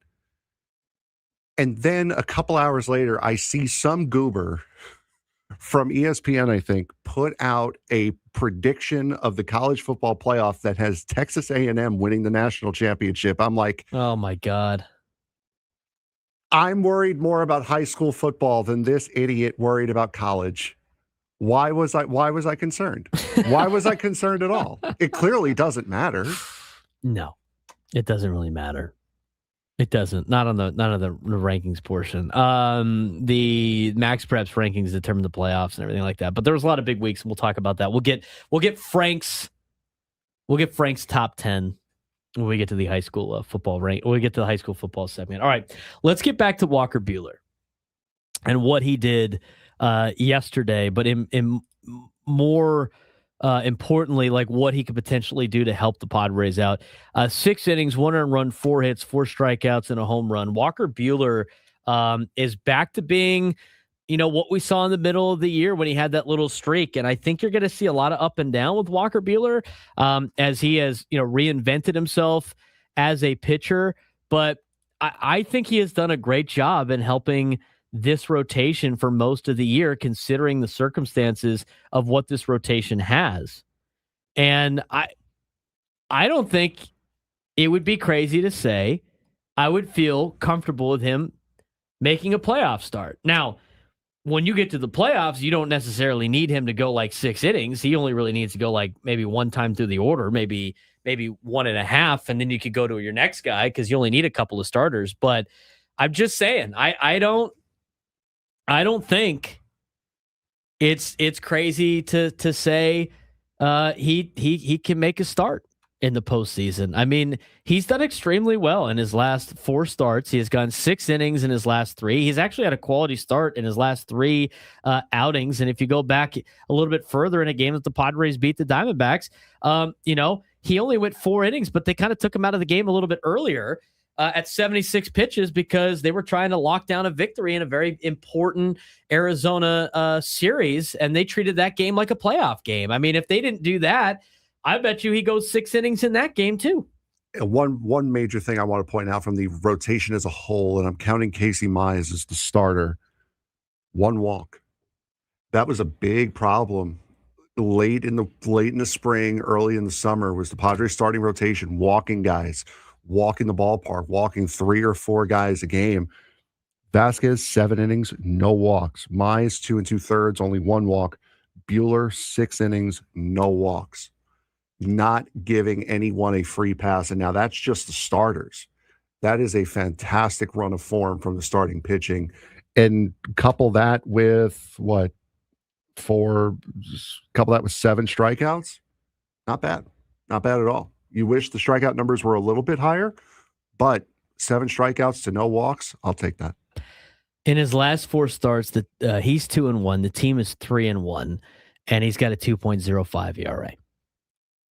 And then a couple hours later, I see some goober from ESPN, I think, put out a prediction of the college football playoff that has Texas A&M winning the national championship. I'm like, oh my God. I'm worried more about high school football than this idiot worried about college. Why was I concerned? Why was I concerned at all? It clearly doesn't matter. No, it doesn't really matter. It doesn't. Not on the rankings portion. The Max Preps rankings determine the playoffs and everything like that. But there was a lot of big weeks, and we'll talk about that. We'll get Frank's top 10 when we get to the high school football rank. When we get to the high school football segment. All right, let's get back to Walker Buehler and what he did yesterday, but in more importantly, like what he could potentially do to help the Padres out. 6 innings, 1 earned run, 4 hits, 4 strikeouts, and a home run. Walker Buehler is back to being, what we saw in the middle of the year when he had that little streak. And I think you're going to see a lot of up and down with Walker Buehler as he has, reinvented himself as a pitcher. But I think he has done a great job in helping this rotation for most of the year, considering the circumstances of what this rotation has. And I don't think it would be crazy to say I would feel comfortable with him making a playoff start. Now, when you get to the playoffs, you don't necessarily need him to go like 6 innings. He only really needs to go like maybe one time through the order, maybe 1.5, and then you could go to your next guy because you only need a couple of starters. But I'm just saying, I don't think it's crazy to say he can make a start in the postseason. I mean, he's done extremely well in his last 4 starts. He has gone 6 innings in his last 3. He's actually had a quality start in his last 3 outings. And if you go back a little bit further in a game that the Padres beat the Diamondbacks, he only went 4 innings, but they kind of took him out of the game a little bit earlier at 76 pitches because they were trying to lock down a victory in a very important Arizona series, and they treated that game like a playoff game. I mean, if they didn't do that, I bet you he goes 6 innings in that game too. One major thing I want to point out from the rotation as a whole, and I'm counting Casey Mize as the starter, 1 walk. That was a big problem late in the spring, early in the summer, was the Padres starting rotation, walking guys, walking the ballpark, walking 3 or 4 guys a game. Vasquez, 7 innings, no walks. Mize, 2 2/3, only 1 walk. Buehler, 6 innings, no walks. Not giving anyone a free pass. And now that's just the starters. That is a fantastic run of form from the starting pitching. And couple that with couple that with 7 strikeouts. Not bad. Not bad at all. You wish the strikeout numbers were a little bit higher, but 7 strikeouts to no walks, I'll take that. In his last 4 starts, he's 2-1. The team is 3-1, and he's got a 2.05 ERA.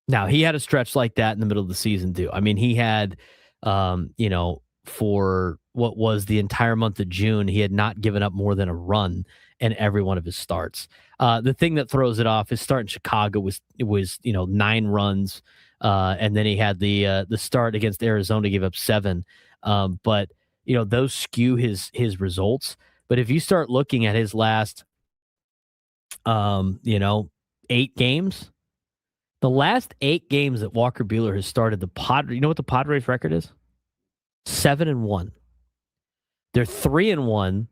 Now, he had a stretch like that in the middle of the season, too. I mean, he had, for what was the entire month of June, he had not given up more than a run in every one of his starts. The thing that throws it off, his start in Chicago was 9 runs, and then he had the start against Arizona, gave up 7. But those skew his results. But if you start looking at his last, 8 games. The last 8 games that Walker Buehler has started, the Padres, you know what the Padres record is? 7-1. They're 3-1,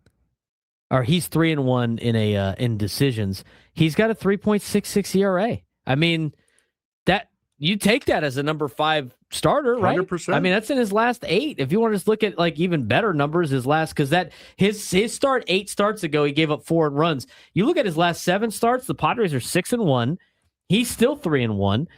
or he's 3-1 in decisions. He's got a 3.66 ERA. I mean, that you take that as a number 5 starter, right? 100%. I mean, that's in his last 8. If you want to just look at like even better numbers, because that his start 8 starts ago, he gave up 4 runs. You look at his last 7 starts, the Padres are 6-1. He's still 3-1,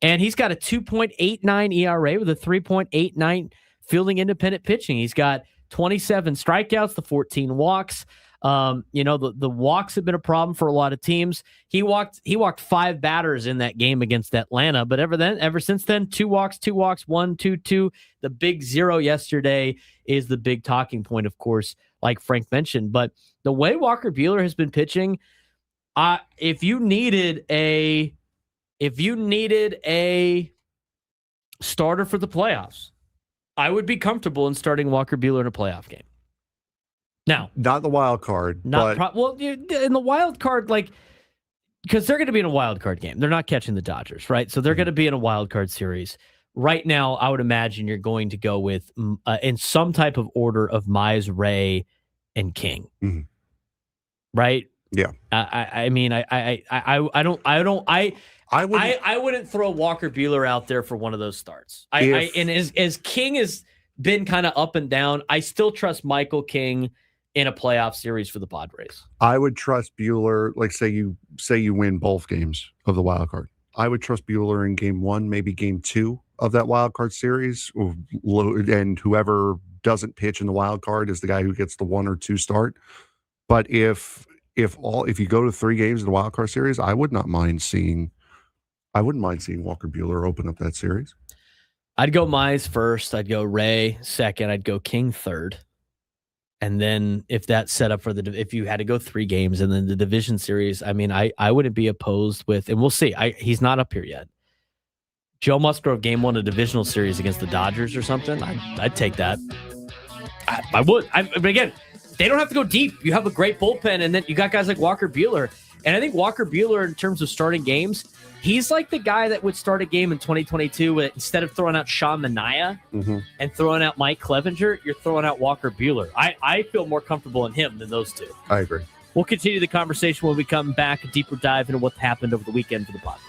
and he's got a 2.89 ERA with a 3.89 fielding independent pitching. He's got 27 strikeouts, the 14 walks. The walks have been a problem for a lot of teams. He walked 5 batters in that game against Atlanta, but ever since then, 2 walks, 1, 2, 2. The big 0 yesterday is the big talking point, of course, like Frank mentioned. But the way Walker Buehler has been pitching, if you needed a starter for the playoffs, I would be comfortable in starting Walker Buehler in a playoff game. Now, not the wild card, in the wild card, because they're going to be in a wild card game. They're not catching the Dodgers, right? So they're going to be in a wild card series. Right now, I would imagine you're going to go with in some type of order of Mize, Ray, and King, right? Yeah. I wouldn't throw Walker Buehler out there for one of those starts. And as King has been kind of up and down, I still trust Michael King in a playoff series for the Padres. I would trust Buehler, like say you win both games of the wild card. I would trust Buehler in game 1, maybe game 2 of that wild card series, and whoever doesn't pitch in the wild card is the guy who gets the 1 or 2 start. But if you go to 3 games in the wild card series, I would not mind seeing I wouldn't mind seeing Walker Buehler open up that series. I'd go Mize first. I'd go Ray second. I'd go King third. And then if that's set up for if you had to go 3 games and then the division series, I mean, I wouldn't be opposed with, and we'll see. He's not up here yet. Joe Musgrove game 1 a divisional series against the Dodgers or something. I'd take that. I would. But again, they don't have to go deep. You have a great bullpen, and then you got guys like Walker Buehler. And I think Walker Buehler, in terms of starting games, he's like the guy that would start a game in 2022 with, instead of throwing out Sean Manaea and throwing out Mike Clevenger, you're throwing out Walker Buehler. I feel more comfortable in him than those two. I agree. We'll continue the conversation when we come back, a deeper dive into what happened over the weekend for the Padres.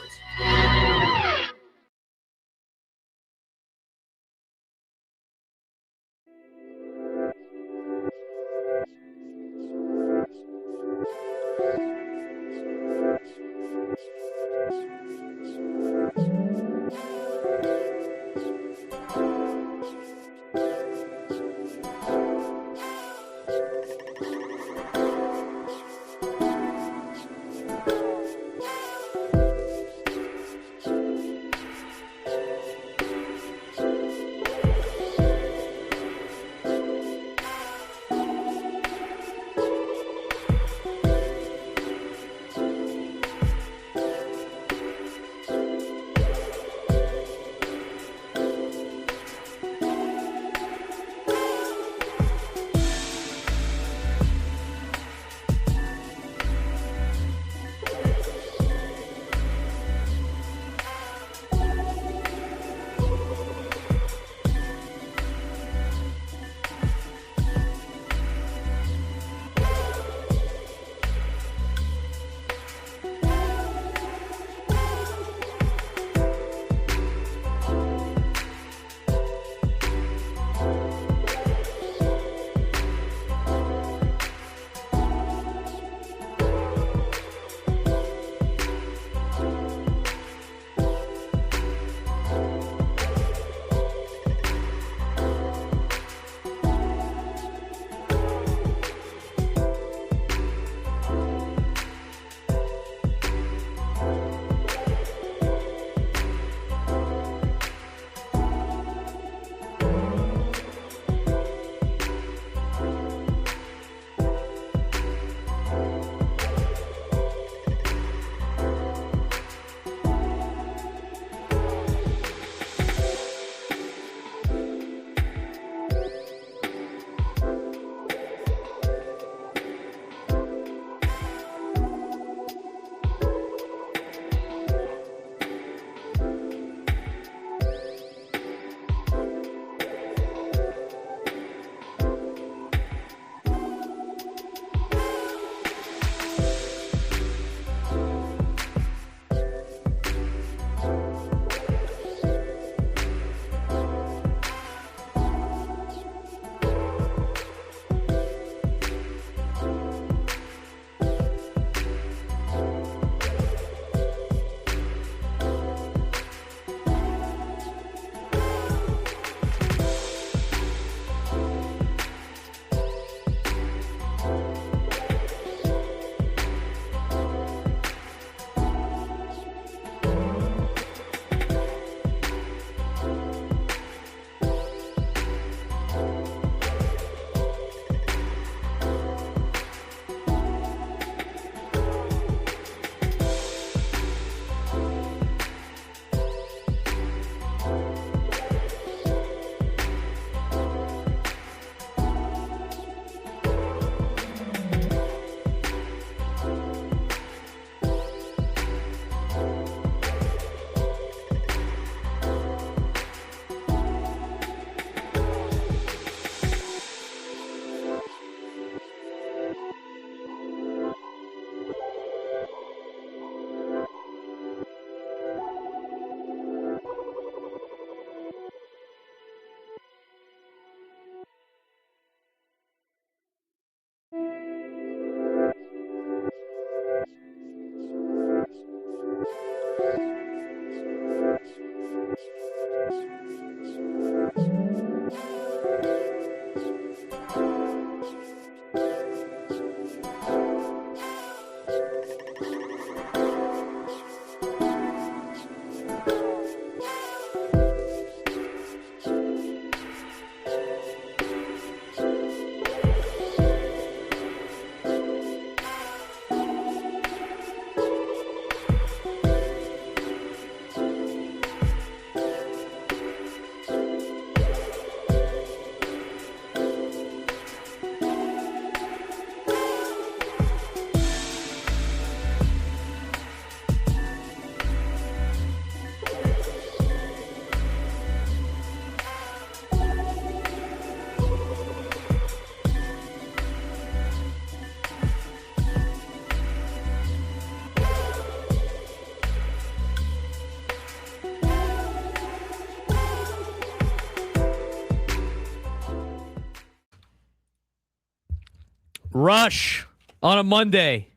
Rush on a Monday.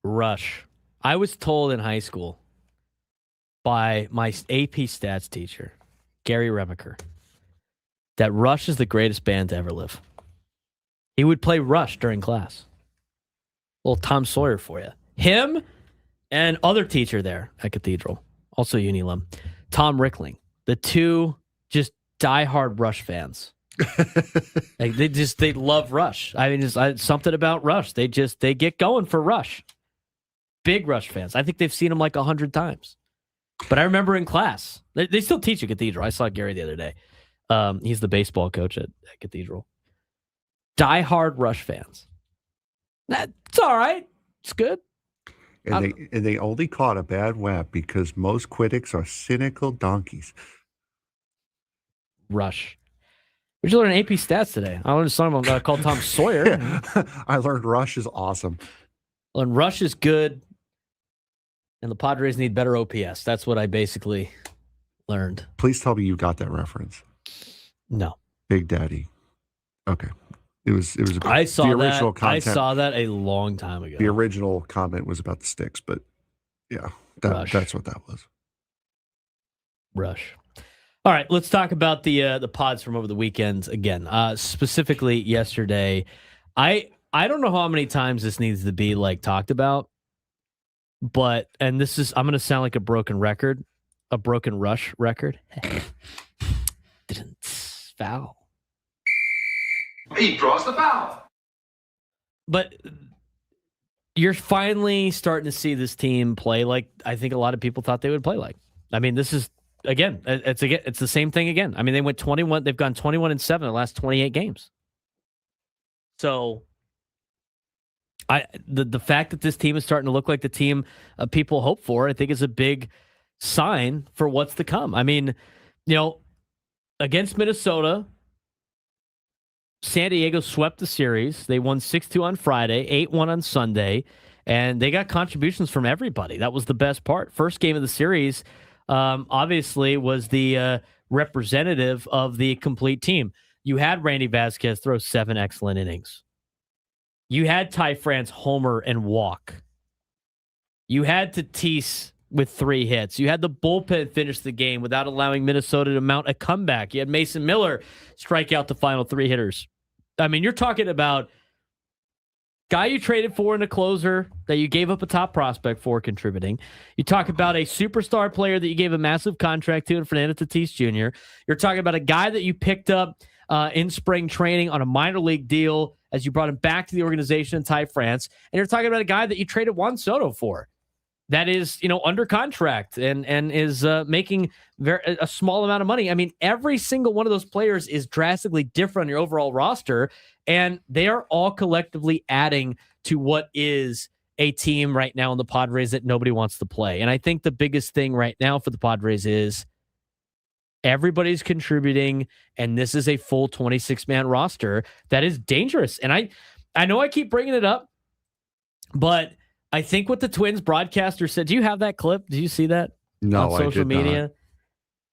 Rush. I was told in high school by my AP stats teacher, Gary Remacher, that Rush is the greatest band to ever live. He would play Rush during class. Little Tom Sawyer for you. Him and other teacher there at Cathedral, also Unilum, Tom Rickling. The two just diehard Rush fans. Like they love Rush. I mean, just something about Rush. They get going for Rush. Big Rush fans. I think they've seen him like 100 times. But I remember in class, they still teach at Cathedral. I saw Gary the other day. He's the baseball coach at Cathedral. Diehard Rush fans. That's all right. It's good. And they only caught a bad whap because most critics are cynical donkeys. Rush. We should learn AP stats today. I learned something called Tom Sawyer. I learned Rush is awesome. And Rush is good. And the Padres need better OPS. That's what I basically learned. Please tell me you got that reference. No. Big Daddy. Okay. It was about I saw the original that. content. I saw that a long time ago. The original comment was about the sticks, but yeah, that's what that was. Rush. All right, let's talk about the pods from over the weekend again. Specifically yesterday. I don't know how many times this needs to be like talked about, but I'm going to sound like a broken record, a broken Rush record. Didn't foul. He draws the foul. But you're finally starting to see this team play like I think a lot of people thought they would play like. I mean, this is it's the same thing again. I mean, they've gone 21-7 in the last 28 games. So the fact that this team is starting to look like the team people hope for, I think is a big sign for what's to come. I mean, against Minnesota, San Diego swept the series. They won 6-2 on Friday, 8-1 on Sunday, and they got contributions from everybody. That was the best part. First game of the series, obviously, was the representative of the complete team. You had Randy Vasquez throw 7 excellent innings. You had Ty France homer and walk. You had Tatis with 3 hits. You had the bullpen finish the game without allowing Minnesota to mount a comeback. You had Mason Miller strike out the final 3 hitters. I mean, you're talking about guy you traded for in a closer that you gave up a top prospect for contributing. You talk about a superstar player that you gave a massive contract to in Fernando Tatis Jr. You're talking about a guy that you picked up in spring training on a minor league deal as you brought him back to the organization, Ty France. And you're talking about a guy that you traded Juan Soto for. That is, under contract and is making a small amount of money. I mean, every single one of those players is drastically different on your overall roster, and they are all collectively adding to what is a team right now in the Padres that nobody wants to play. And I think the biggest thing right now for the Padres is everybody's contributing, and this is a full 26-man roster that is dangerous. And I know I keep bringing it up, but I think what the Twins broadcaster said, do you have that clip? Did you see that? No, on social media? Not.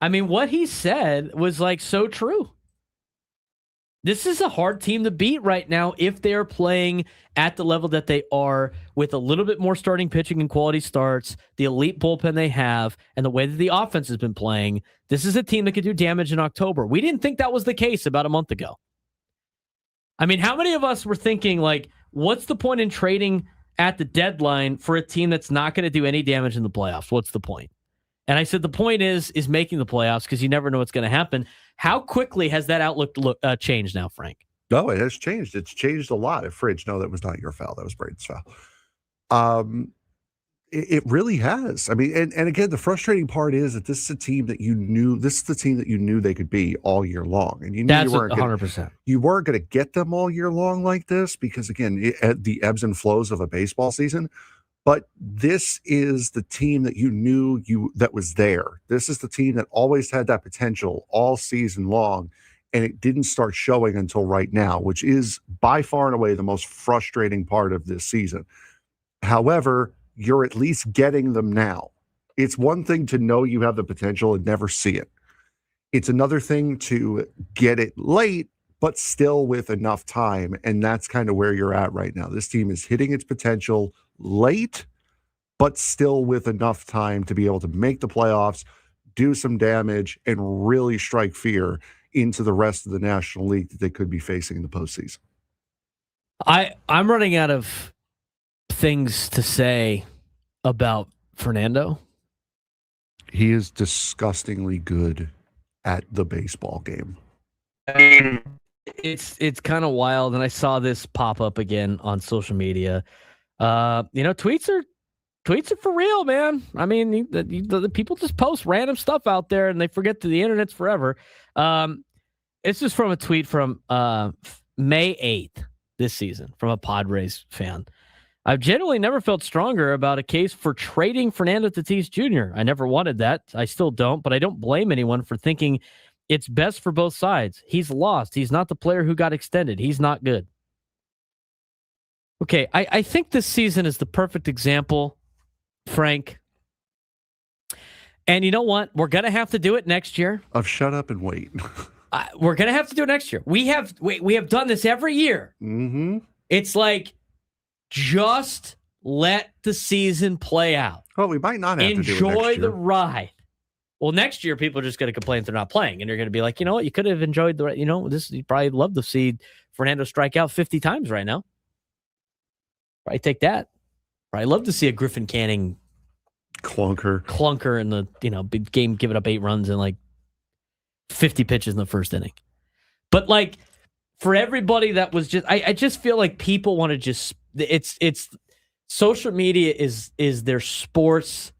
I mean, what he said was like so true. This is a hard team to beat right now if they're playing at the level that they are with a little bit more starting pitching and quality starts, the elite bullpen they have, and the way that the offense has been playing. This is a team that could do damage in October. We didn't think that was the case about a month ago. I mean, how many of us were thinking, like, what's the point in trading at the deadline for a team that's not going to do any damage in the playoffs? What's the point? And I said the point is making the playoffs because you never know what's going to happen. How quickly has that outlook changed now, Frank? No, it has changed. It's changed a lot. At Fridge, no, that was not your foul. That was Braden's foul. It really has. I mean, and again, the frustrating part is that this is a team that you knew. This is the team that you knew they could be all year long, and you knew That's you weren't 100%. You weren't going to get them all year long like this because, again, the ebbs and flows of a baseball season. But this is the team that you knew that was there. This is the team that always had that potential all season long, and it didn't start showing until right now, which is by far and away the most frustrating part of this season. However, you're at least getting them now. It's one thing to know you have the potential and never see it. It's another thing to get it late but still with enough time. And that's kind of where you're at right now. This team is hitting its potential late, but still with enough time to be able to make the playoffs, do some damage, and really strike fear into the rest of the National League that they could be facing in the postseason. I'm running out of things to say about Fernando. He is disgustingly good at the baseball game. I mean, it's kind of wild, and I saw this pop up again on social media. Tweets are for real, man. I mean, the people just post random stuff out there, and they forget that the internet's forever. It's just from a tweet from May 8th this season from a Padres fan. I've generally never felt stronger about a case for trading Fernando Tatis Jr. I never wanted that. I still don't, but I don't blame anyone for thinking it's best for both sides. He's lost. He's not the player who got extended. He's not good. Okay, I think this season is the perfect example, Frank. And you know what? We're going to have to do it next year. Of shut up and wait. We're going to have to do it next year. We have done this every year. Mm-hmm. It's like, just let the season play out. Well, we might not have to do it next year. Enjoy the ride. Well, next year, people are just going to complain they're not playing. And you're going to be like, you know what? You could have enjoyed you probably love to see Fernando strike out 50 times right now. Probably take that. Probably love to see a Griffin Canning clunker in the big game, giving up 8 runs and like 50 pitches in the first inning. But like for everybody that was just, I just feel like people want to just, it's social media is their sports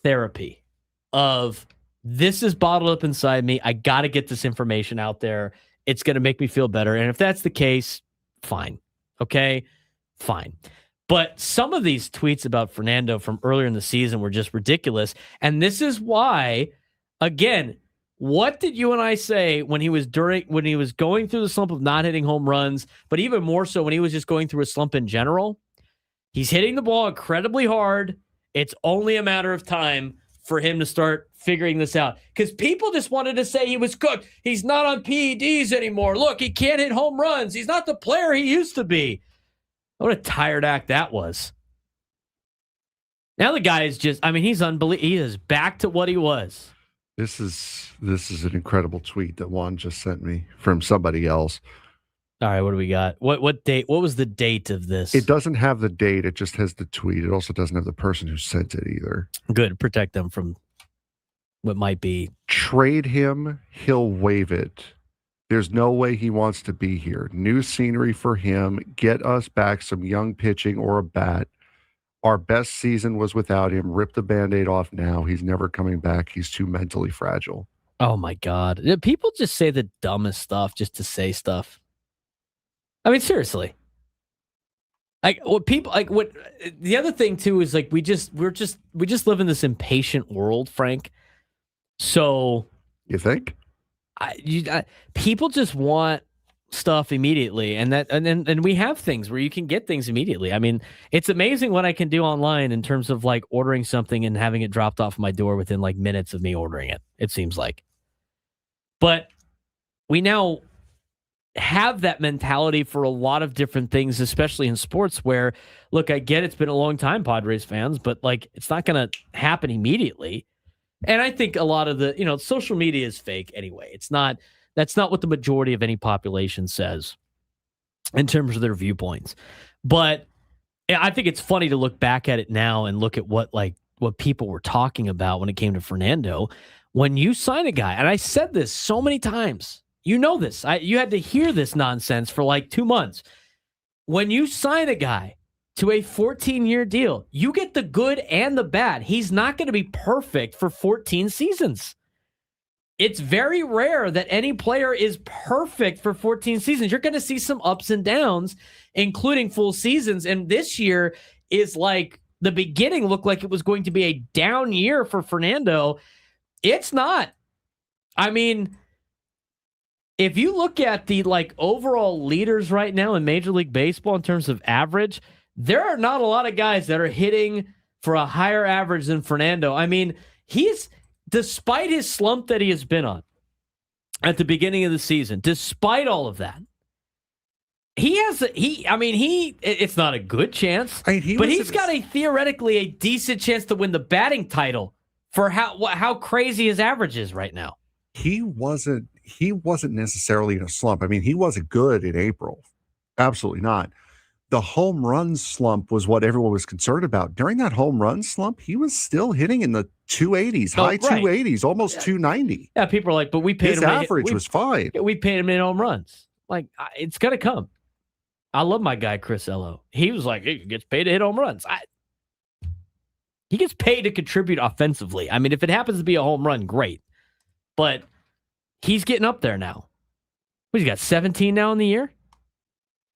therapy of this is bottled up inside me. I got to get this information out there. It's going to make me feel better. And if that's the case, fine. Okay, fine. But some of these tweets about Fernando from earlier in the season were just ridiculous. And this is why, again, what did you and I say when he was going through the slump of not hitting home runs, but even more so when he was just going through a slump in general? He's hitting the ball incredibly hard. It's only a matter of time for him to start figuring this out. Because people just wanted to say he was cooked. He's not on PEDs anymore. Look, he can't hit home runs. He's not the player he used to be. What a tired act that was. Now the guy is just, he's unbelievable. He is back to what he was. This is an incredible tweet that Juan just sent me from somebody else. All right, what do we got? What date? What was the date of this? It doesn't have the date. It just has the tweet. It also doesn't have the person who sent it either. Good. Protect them from what might be. Trade him. He'll waive it. There's no way he wants to be here. New scenery for him. Get us back some young pitching or a bat. Our best season was without him. Rip the Band-Aid off now. He's never coming back. He's too mentally fragile. Oh, my God. People just say the dumbest stuff just to say stuff. Seriously. The other thing, too, is like we just live in this impatient world, Frank. So. You think? People just want stuff immediately, and we have things where you can get things immediately. It's amazing what I can do online in terms of like ordering something and having it dropped off my door within like minutes of me ordering it. It seems like, but we now have that mentality for a lot of different things, especially in sports. Where, look, I get it's been a long time, Padres fans, but like it's not going to happen immediately. And I think a lot of the social media is fake anyway. That's not what the majority of any population says in terms of their viewpoints. But I think it's funny to look back at it now and look at what people were talking about when it came to Fernando. When you sign a guy, and I said this so many times, you know this. You had to hear this nonsense for like 2 months. When you sign a guy to a 14-year deal, you get the good and the bad. He's not going to be perfect for 14 seasons. It's very rare that any player is perfect for 14 seasons. You're going to see some ups and downs, including full seasons. And this year is like the beginning looked like it was going to be a down year for Fernando. It's not. If you look at the like overall leaders right now in Major League Baseball in terms of average, there are not a lot of guys that are hitting for a higher average than Fernando. He's, despite his slump that he has been on at the beginning of the season, despite all of that, It's not a good chance, but he's got theoretically a decent chance to win the batting title for how crazy his average is right now. He wasn't necessarily in a slump. I mean, he wasn't good in April. Absolutely not. The home run slump was what everyone was concerned about. During that home run slump, he was still hitting in the 280s, high 280s, almost 290. Yeah, people are like, but we paid him. His average was fine. We paid him in home runs. Like, it's going to come. I love my guy, Chris Ello. He was like, he gets paid to hit home runs. He gets paid to contribute offensively. I mean, if it happens to be a home run, great. But he's getting up there now. He's got 17 now in the year?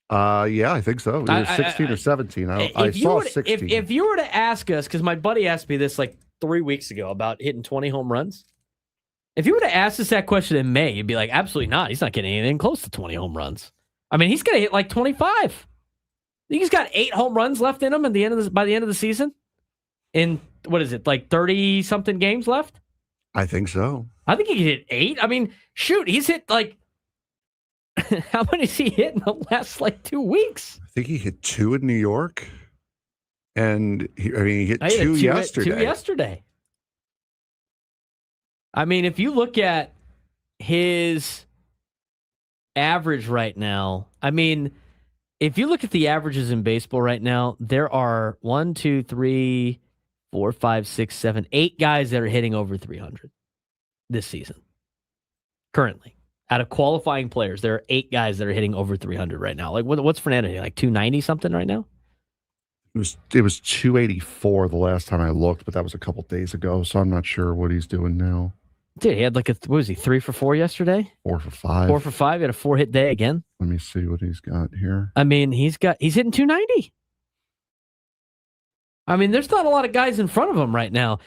Yeah, I think so. Either 16 or 17. I saw 16. If you were to ask us, because my buddy asked me this like 3 weeks ago about hitting 20 home runs. If you were to ask us that question in May, you'd be like, absolutely not. He's not getting anything close to 20 home runs. I mean, he's going to hit like 25. I think he's got 8 home runs left in him by the end of the season. In, what is it, like 30-something games left? I think so. I think he could hit 8. I mean, shoot, he's hit like, how many has he hit in the last like 2 weeks? I think he hit 2 in New York. And he hit 2 yesterday. 2 yesterday. I mean, if you look at his average right now, I mean, if you look at the averages in baseball right now, there are 1, 2, 3, 4, 5, 6, 7, 8 guys that are hitting over 300 this season. Currently. Out of qualifying players, there are 8 guys that are hitting over 300 right now. Like, what's Fernando hitting? Like 290 something right now? It was 284 the last time I looked, but that was a couple days ago, so I'm not sure what he's doing now. Dude, he had like what was he, 3 for 4 yesterday? 4 for 5. 4 for 5. He had a 4-hit day again. Let me see what he's got here. I mean, he's hitting 290. I mean, there's not a lot of guys in front of him right now.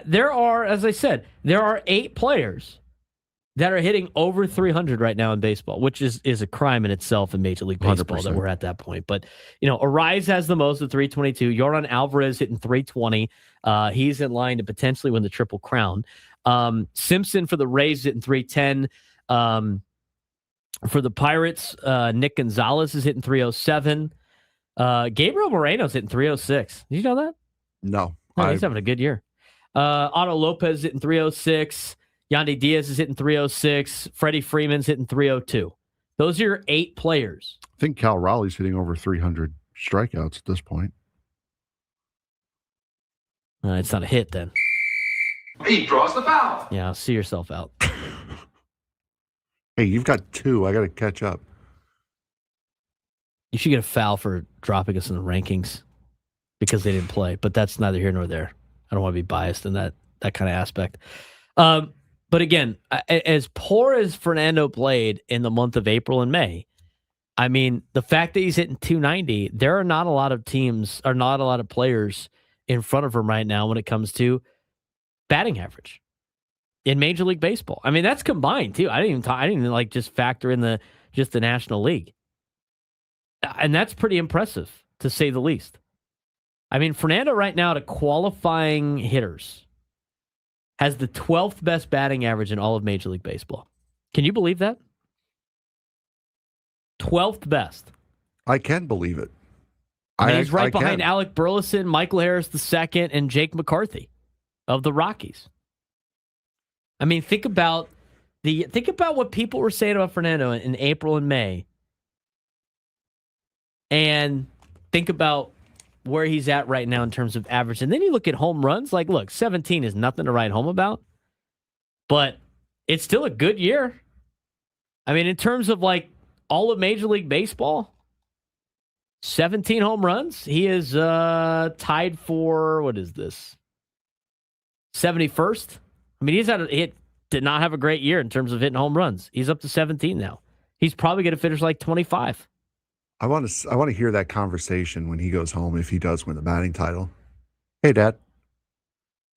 There are, as I said, 8 players that are hitting over 300 right now in baseball, which is a crime in itself in Major League Baseball 100%. That we're at that point. But, Arise has the most at 322. Yordan Alvarez hitting 320. He's in line to potentially win the Triple Crown. Simpson for the Rays hitting 310. For the Pirates, Nick Gonzalez is hitting 307. Gabriel Moreno's hitting 306. Did you know that? No. He's having a good year. Otto Lopez hitting 306. Yandy Diaz is hitting 306. Freddie Freeman's hitting 302. Those are your 8 players. I think Cal Raleigh's hitting over 300 strikeouts at this point. It's not a hit then. He draws the foul. Yeah, see yourself out. Hey, you've got 2. I got to catch up. You should get a foul for dropping us in the rankings because they didn't play, but that's neither here nor there. I don't want to be biased in that kind of aspect. But again, as poor as Fernando played in the month of April and May, I mean, the fact that he's hitting 290, there are not a lot of teams or not a lot of players in front of him right now when it comes to batting average in Major League Baseball. I mean, that's combined too. I didn't even like just factor in the National League. And that's pretty impressive to say the least. I mean, Fernando right now to qualifying hitters has the 12th best batting average in all of Major League Baseball. Can you believe that? 12th best. I can believe it. I mean, he's right behind Alec Burleson, Michael Harris II, and Jake McCarthy of the Rockies. I mean, think about what people were saying about Fernando in April and May, and think about where he's at right now in terms of average. And then you look at home runs. Like, look, 17 is nothing to write home about, but it's still a good year. I mean, in terms of like all of Major League Baseball, 17 home runs. He is tied for, what is this? 71st. I mean, did not have a great year in terms of hitting home runs. He's up to 17 now. He's probably going to finish like 25. I want to hear that conversation when he goes home if he does win the batting title. Hey, Dad.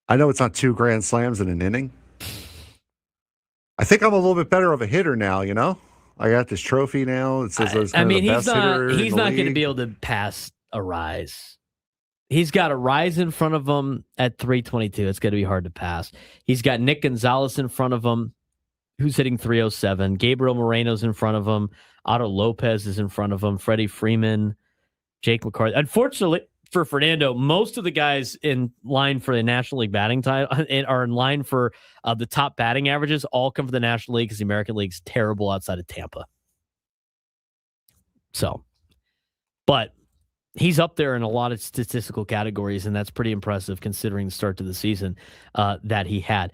I know it's not 2 grand slams in an inning. I think I'm a little bit better of a hitter now, you know? I got this trophy now. It says he's not going to be able to pass a Rise. He's got a Rise in front of him at 322. It's going to be hard to pass. He's got Nick Gonzalez in front of him. who's hitting 307. Gabriel Moreno's in front of him. Otto Lopez is in front of him. Freddie Freeman, Jake McCarthy. Unfortunately for Fernando, most of the guys in line for the National League batting title are in line for the top batting averages. All come from the National League because the American League's terrible outside of Tampa. So, but he's up there in a lot of statistical categories, and that's pretty impressive considering the start to the season that he had.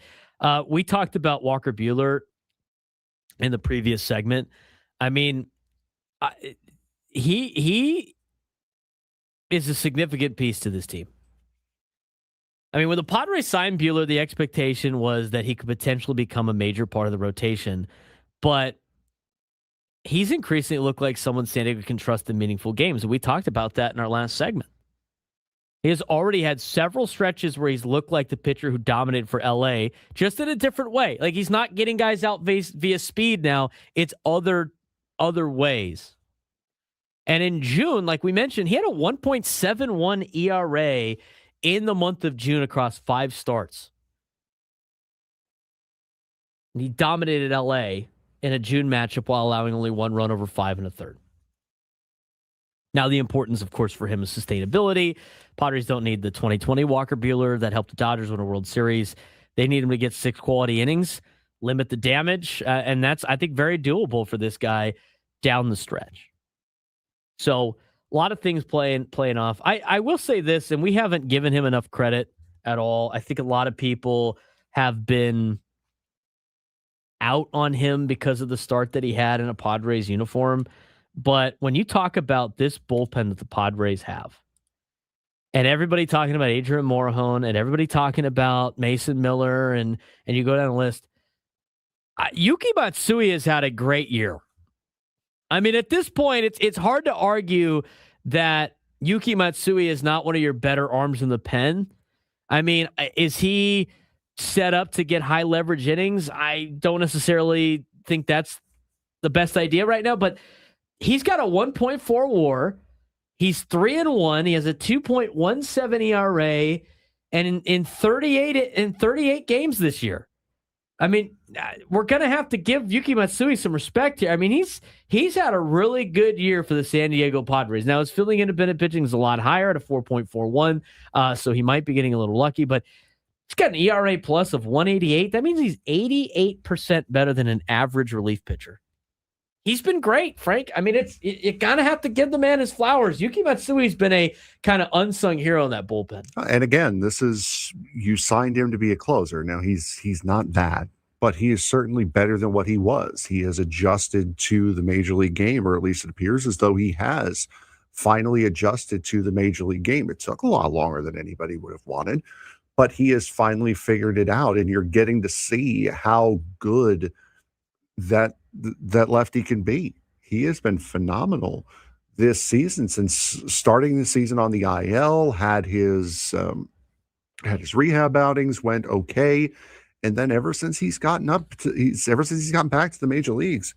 We talked about Walker Buehler in the previous segment. I mean, he is a significant piece to this team. I mean, when the Padres signed Buehler, the expectation was that he could potentially become a major part of the rotation, but he's increasingly looked like someone San Diego can trust in meaningful games. And we talked about that in our last segment. He has already had several stretches where he's looked like the pitcher who dominated for LA, just in a different way. Like, he's not getting guys out via speed now. It's other ways. And in June, like we mentioned, he had a 1.71 ERA in the month of June across 5 starts. And he dominated LA in a June matchup while allowing only 1 run over 5 1/3. Now, the importance, of course, for him is sustainability. Padres don't need the 2020 Walker Buehler that helped the Dodgers win a World Series. They need him to get 6 quality innings, limit the damage, and that's, I think, very doable for this guy down the stretch. So a lot of things playing off. I will say this, and we haven't given him enough credit at all. I think a lot of people have been out on him because of the start that he had in a Padres uniform. But when you talk about this bullpen that the Padres have, and everybody talking about Adrian Morejon, and everybody talking about Mason Miller, and you go down the list, Yuki Matsui has had a great year. I mean, at this point, it's hard to argue that Yuki Matsui is not one of your better arms in the pen. I mean, is he set up to get high leverage innings? I don't necessarily think that's the best idea right now, but he's got a 1.4 WAR. He's 3-1. He has a 2.17 ERA, and in 38 games this year. I mean, we're going to have to give Yuki Matsui some respect here. I mean, he's had a really good year for the San Diego Padres. Now, his fielding independent pitching is a lot higher at a 4.41, so he might be getting a little lucky, but he's got an ERA plus of 188. That means he's 88% better than an average relief pitcher. He's been great, Frank. I mean, you kind of have to give the man his flowers. Yuki Matsui's been a kind of unsung hero in that bullpen. And again, you signed him to be a closer. Now he's not bad, but he is certainly better than what he was. He has adjusted to the major league game, or at least it appears as though he has finally adjusted to the major league game. It took a lot longer than anybody would have wanted, but he has finally figured it out, and you're getting to see how good that lefty can be. He has been phenomenal this season, since starting the season on the IL, had his rehab outings, went okay, and then ever since he's gotten back to the major leagues,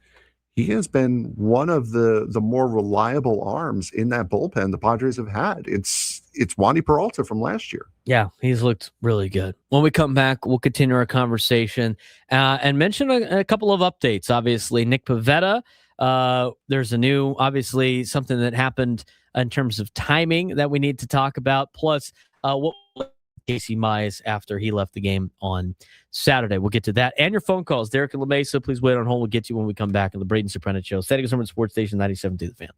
he has been one of the more reliable arms in that bullpen the Padres have had. It's Wandy Peralta from last year. Yeah, he's looked really good. When we come back, we'll continue our conversation and mention a couple of updates. Obviously, Nick Pivetta, there's obviously something that happened in terms of timing that we need to talk about. Plus, what Casey Mize after he left the game on Saturday. We'll get to that. And your phone calls. Derek and LeMesa, please wait on hold. We'll get to you when we come back on the Braden Surprenant Show. San Diego Sports Station 97.2 The Fan.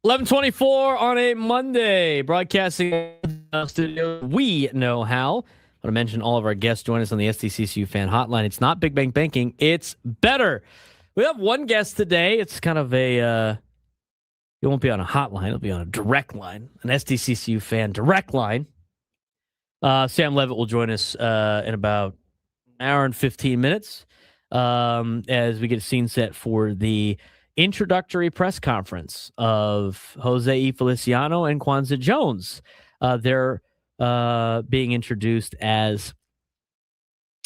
11:24 on a Monday, broadcasting studio. We know how. I want to mention all of our guests join us on the SDCCU fan hotline. It's not Big Bang Banking. It's better. We have one guest today. It's kind of a, it won't be on a hotline. It'll be on a direct line, an SDCCU fan direct line. Sam Levitt will join us in about an hour and 15 minutes as we get a scene set for the introductory press conference of José E. Feliciano and Kwanza Jones. They're being introduced as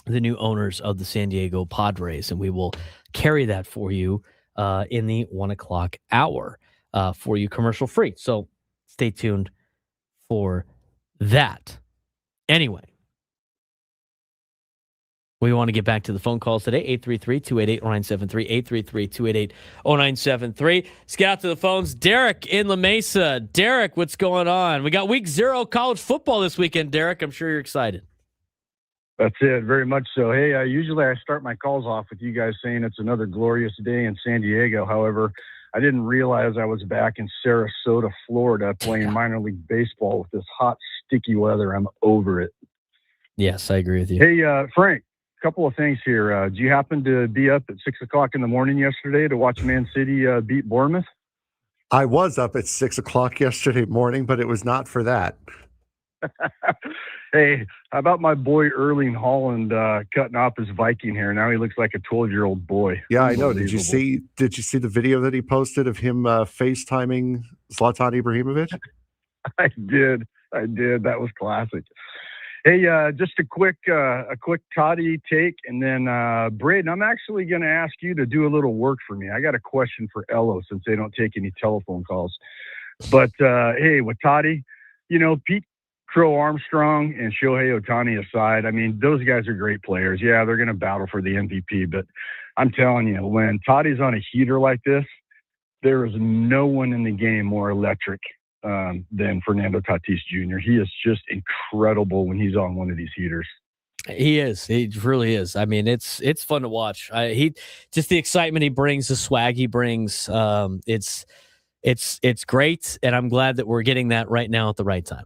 the new owners of the San Diego Padres, and we will carry that for you in the 1 o'clock hour for you commercial free. So stay tuned for that. Anyway, We want to get back to the phone calls today, 833-288-0973, 833-288-0973. Let's get out to the phones. Derek in La Mesa. Derek, what's going on? We got week 0 college football this weekend, Derek. I'm sure you're excited. That's it, very much so. Hey, usually I start my calls off with you guys saying it's another glorious day in San Diego. However, I didn't realize I was back in Sarasota, Florida, playing minor league baseball with this hot, sticky weather. I'm over it. Yes, I agree with you. Hey, Frank. Couple of things here. Do you happen to be up at 6 o'clock in the morning yesterday to watch Man City beat Bournemouth? I was up at 6 o'clock yesterday morning, but it was not for that. Hey, how about my boy Erling Haaland cutting off his Viking hair? Now he looks like a 12-year-old boy. Yeah, I know. Did you see the video that he posted of him FaceTiming Zlatan Ibrahimovic? I did. That was classic. Hey, just a quick Toddy take, and then Braden, I'm actually going to ask you to do a little work for me. I got a question for Ello since they don't take any telephone calls. But hey, with Toddy, Pete Crow Armstrong and Shohei Ohtani aside, I mean, those guys are great players. Yeah, they're going to battle for the MVP, but I'm telling you, when Toddy's on a heater like this, there is no one in the game more electric than Fernando Tatis Jr. He is just incredible when he's on one of these heaters. He is. He really is. I mean, it's fun to watch. He just the excitement he brings, the swag he brings. It's great, and I'm glad that we're getting that right now at the right time.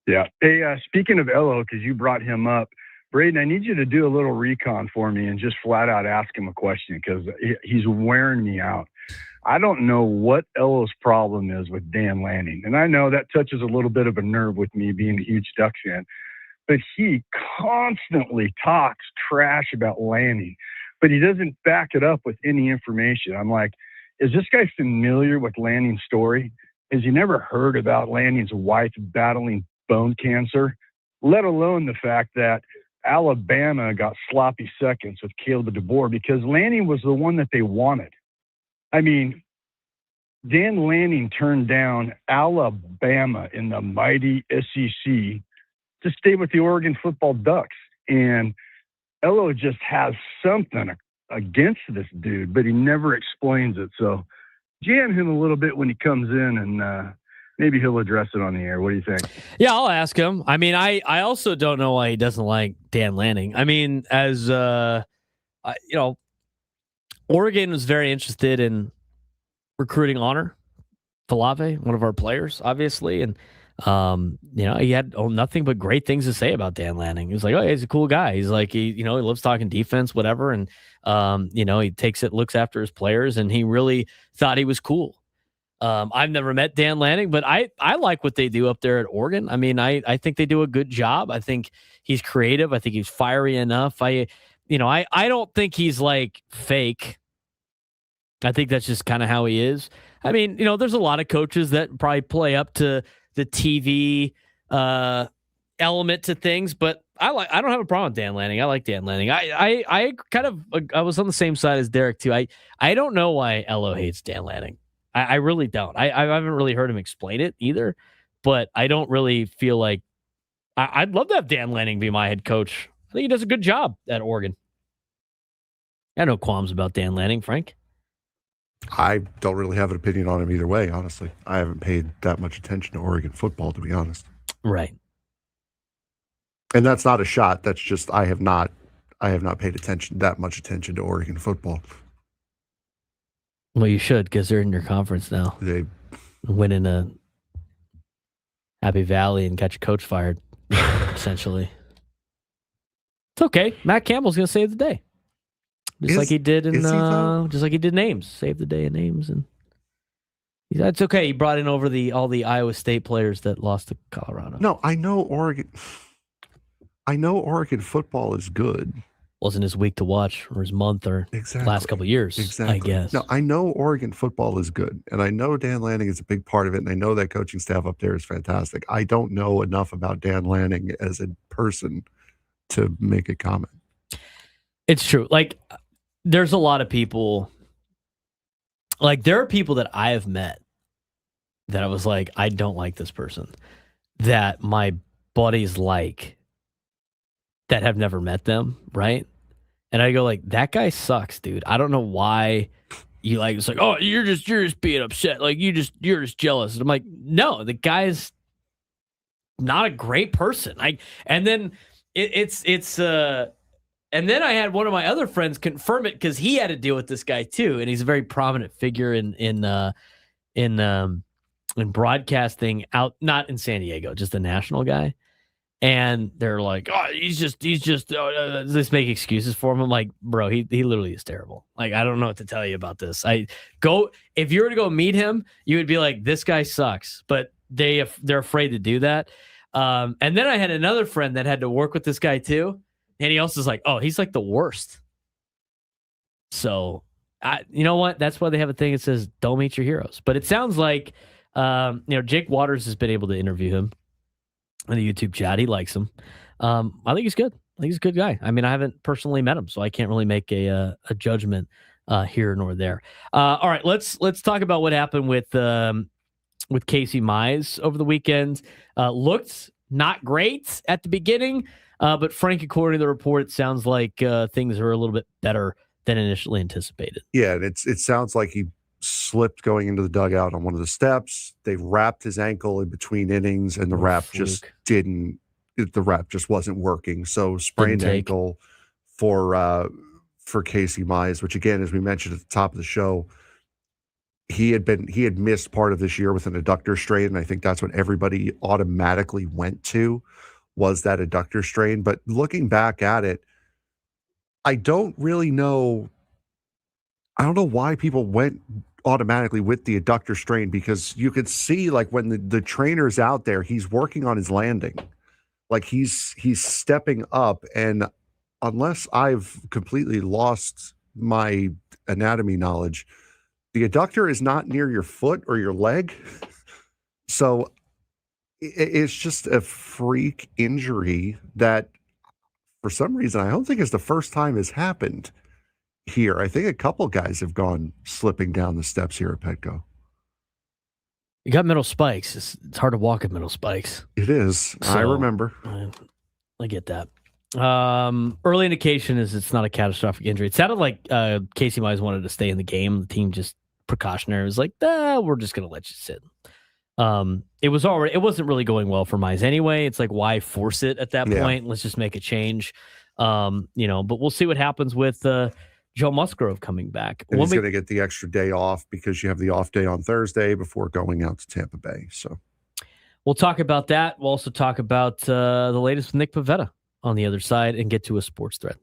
Yeah. Hey, speaking of Ello, because you brought him up, Braden, I need you to do a little recon for me and just flat out ask him a question because he's wearing me out. I don't know what Ello's problem is with Dan Lanning. And I know that touches a little bit of a nerve with me being a huge Ducks fan, but he constantly talks trash about Lanning, but he doesn't back it up with any information. I'm like, is this guy familiar with Lanning's story? Has he never heard about Lanning's wife battling bone cancer, let alone the fact that Alabama got sloppy seconds with Caleb DeBoer because Lanning was the one that they wanted. I mean, Dan Lanning turned down Alabama in the mighty SEC to stay with the Oregon football Ducks. And Ello just has something against this dude, but he never explains it. So jam him a little bit when he comes in and maybe he'll address it on the air. What do you think? Yeah, I'll ask him. I mean, I also don't know why he doesn't like Dan Lanning. I mean, as Oregon was very interested in recruiting Honor Falave, one of our players, obviously. And, he had nothing but great things to say about Dan Lanning. He was like, oh, he's a cool guy. He's like, he loves talking defense, whatever. And, he looks after his players, and he really thought he was cool. I've never met Dan Lanning, but I like what they do up there at Oregon. I mean, I think they do a good job. I think he's creative. I think he's fiery enough. I don't think he's like fake. I think that's just kind of how he is. I mean, there's a lot of coaches that probably play up to the TV element to things, but I don't have a problem with Dan Lanning. I like Dan Lanning. I was on the same side as Derek too. I don't know why Ello hates Dan Lanning. I really don't. I haven't really heard him explain it either, but I don't really feel like I'd love to have Dan Lanning be my head coach. I think he does a good job at Oregon. I have no qualms about Dan Lanning, Frank. I don't really have an opinion on him either way, honestly. I haven't paid that much attention to Oregon football, to be honest. Right. And that's not a shot. That's just I have not paid that much attention to Oregon football. Well, you should, because they're in your conference now. They win in a Happy Valley and got your coach fired, essentially. It's okay. Matt Campbell's going to save the day. Like he did in just like he did names. Save the day in names, and that's okay. He brought in over all the Iowa State players that lost to Colorado. No, I know Oregon football is good. Wasn't his week to watch or his month or last couple of years, exactly. I guess. No, I know Oregon football is good, and I know Dan Lanning is a big part of it, and I know that coaching staff up there is fantastic. I don't know enough about Dan Lanning as a person to make a comment. It's true. Like, there's a lot of people, like there are people that I have met that I was like, I don't like this person, that my buddies like. that have never met them, right? And I go like, that guy sucks, dude. I don't know why you like. It's like, oh, you're just being upset. Like you're just jealous. And I'm like, no, the guy's not a great person. And then and then I had one of my other friends confirm it because he had to deal with this guy too, and he's a very prominent figure in broadcasting out, not in San Diego, just a national guy. And they're like, oh, he's just let's make excuses for him. I'm like, bro, he literally is terrible. Like, I don't know what to tell you about this. If you were to go meet him, you would be like, this guy sucks. But they're afraid to do that. And then I had another friend that had to work with this guy too. And he also is like, oh, he's like the worst. So, you know what? That's why they have a thing that says, don't meet your heroes. But it sounds like, Jake Waters has been able to interview him in the YouTube chat. He likes him. I think he's good. I think he's a good guy. I mean, I haven't personally met him, so I can't really make a judgment here nor there. All right, let's talk about what happened with Casey Mize over the weekend. Looked not great at the beginning, but Frank, according to the report, it sounds like things are a little bit better than initially anticipated. Yeah, and it sounds like he slipped going into the dugout on one of the steps. They wrapped his ankle in between innings, and the wrap just wasn't working. So sprained ankle for Casey Mize, which again, as we mentioned at the top of the show, he had missed part of this year with an adductor strain, and I think that's what everybody automatically went to, was that adductor strain. But looking back at it, I don't know why people went automatically with the adductor strain, because you could see, like, when the trainer's out there, he's working on his landing. Like he's stepping up, and unless I've completely lost my anatomy knowledge, the adductor is not near your foot or your leg. So it's just a freak injury that for some reason I don't think it's the first time has happened here. I think a couple guys have gone slipping down the steps here at Petco. You got middle spikes. It's hard to walk at middle spikes. It is. So, I remember. I get that. Early indication is it's not a catastrophic injury. It sounded like Casey Mize wanted to stay in the game. The team just precautionary was like, we're just going to let you sit. It wasn't really going well for Mize anyway. It's like, why force it at that point? Let's just make a change. But we'll see what happens with Joe Musgrove coming back. And he's going to get the extra day off because you have the off day on Thursday before going out to Tampa Bay. So we'll talk about that. We'll also talk about the latest with Nick Pivetta on the other side and get to a sports thread.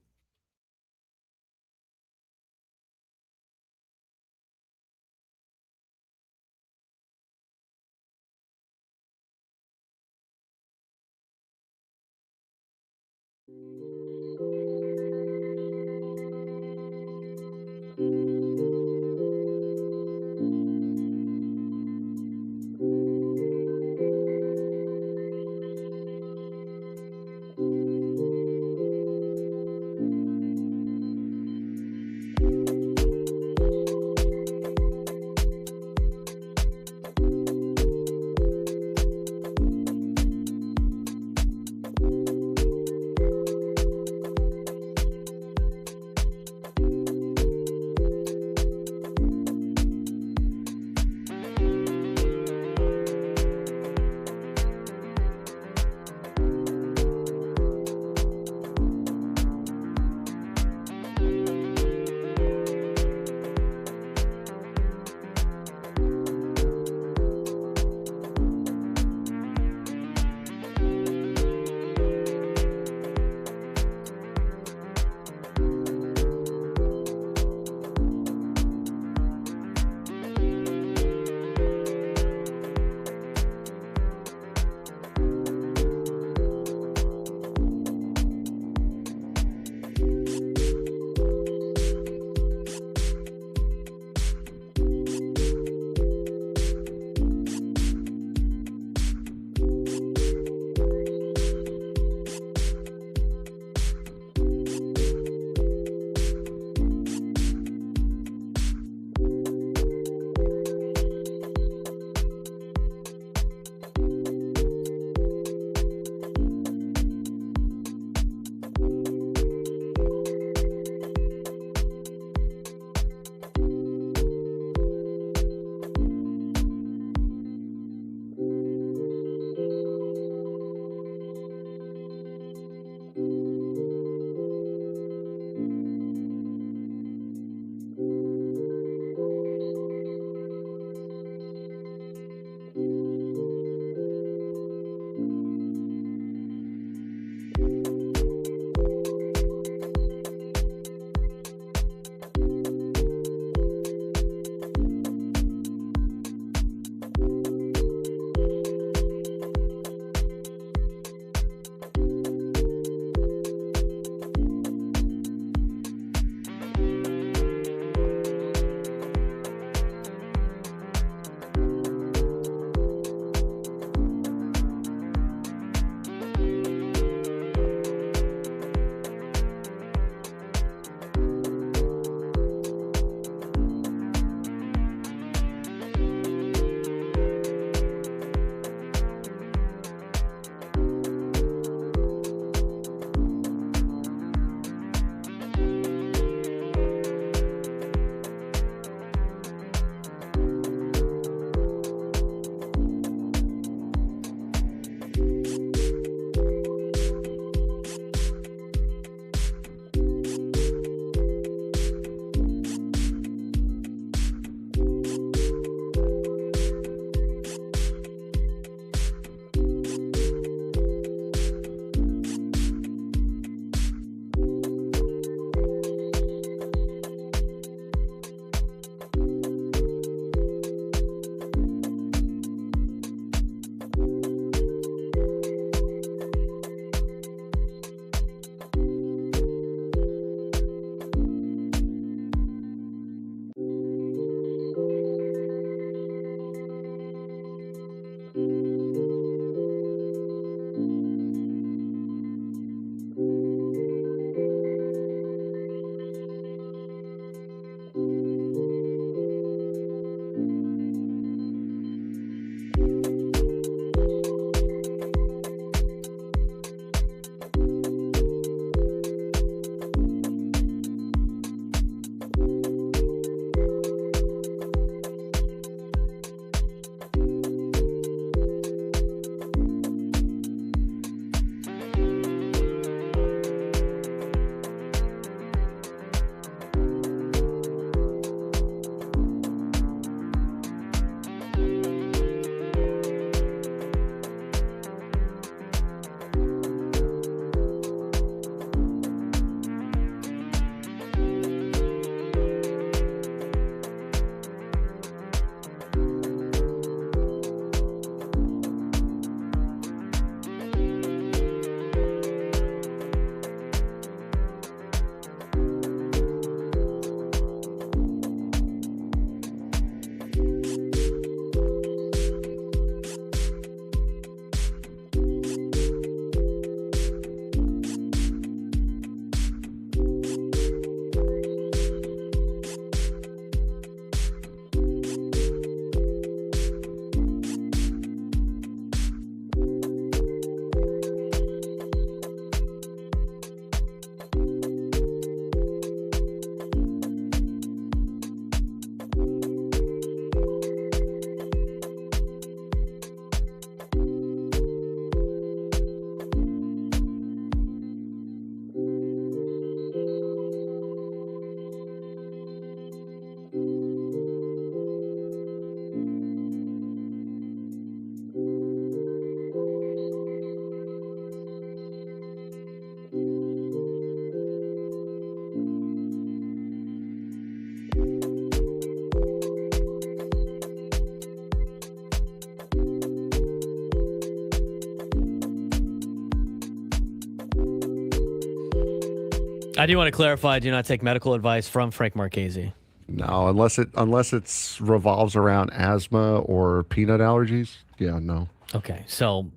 I do want to clarify, do not take medical advice from Frank Marchese. No, unless it's revolves around asthma or peanut allergies. Yeah, no. Okay, so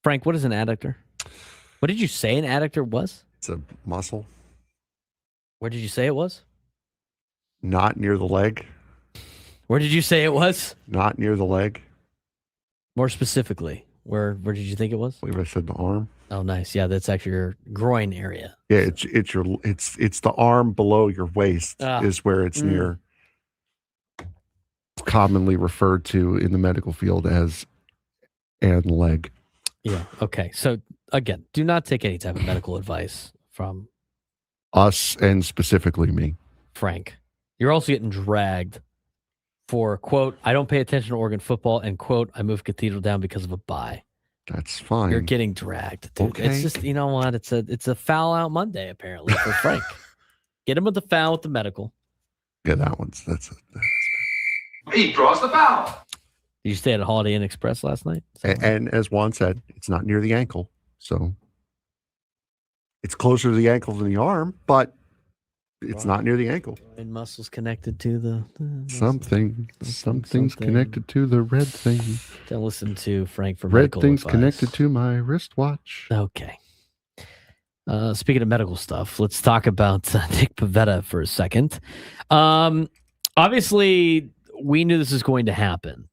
Frank, what is an adductor? What did you say an adductor was? It's a muscle. Where did you say it was? Not near the leg. Where did you say it was? Not near the leg. More specifically, where did you think it was? I believe I said the arm. Oh, nice. Yeah, that's actually your groin area. Yeah, it's the arm below your waist is where it's near. It's commonly referred to in the medical field as and leg. Yeah. Okay. So again, do not take any type of medical advice from us and specifically me. Frank. You're also getting dragged for, quote, I don't pay attention to Oregon football, and, quote, I moved Cathedral down because of a bye. That's fine. You're getting dragged, dude. Okay. It's just, you know what? It's a foul out Monday, apparently, for Frank. Get him with the foul with the medical. Yeah, that's He draws the foul. Did you stay at a Holiday Inn Express last night? and as Juan said, it's not near the ankle. So it's closer to the ankle than the arm, but it's not near the ankle. And muscles connected to the Something's connected to the red thing. Don't listen to Frank for red medical thing's advice. connected to my wristwatch. Okay. Speaking of medical stuff, let's talk about Nick Pivetta for a second. Obviously, we knew this was going to happen,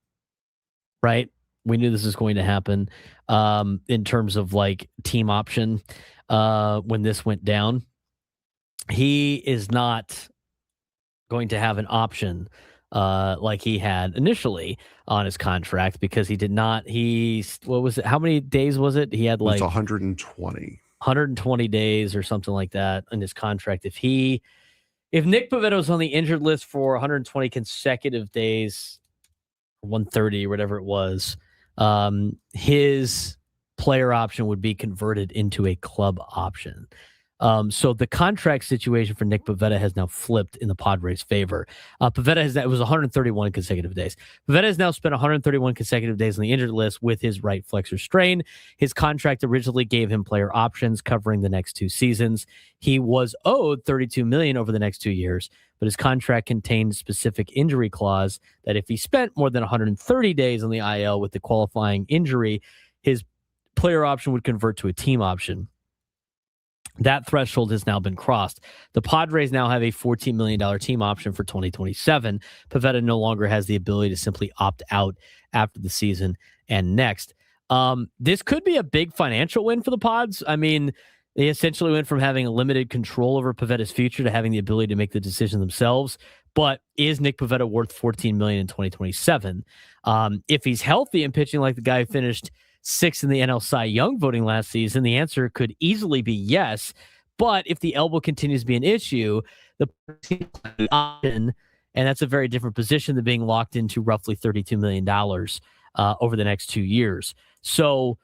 right? We knew this was going to happen in terms of like team option when this went down. He is not going to have an option like he had initially on his contract because he did not. What was it? How many days was it? He had like 120 days or something like that in his contract. If Nick Pivetta was on the injured list for 120 consecutive days, 130 or whatever it was, his player option would be converted into a club option. So the contract situation for Nick Pivetta has now flipped in the Padres' favor. It was 131 consecutive days. Pivetta has now spent 131 consecutive days on the injured list with his right flexor strain. His contract originally gave him player options covering the next 2 seasons. He was owed $32 million over the next 2 years, but his contract contained a specific injury clause that if he spent more than 130 days on the IL with the qualifying injury, his player option would convert to a team option. That threshold has now been crossed. The Padres now have a $14 million team option for 2027. Pivetta no longer has the ability to simply opt out after the season and next. This could be a big financial win for the Pods. I mean, they essentially went from having limited control over Pivetta's future to having the ability to make the decision themselves. But is Nick Pivetta worth $14 million in 2027? If he's healthy and pitching like the guy who finished 6th in the NL Cy Young voting last season, the answer could easily be yes. But if the elbow continues to be an issue, the option, and that's a very different position than being locked into roughly $32 million over the next 2 years. So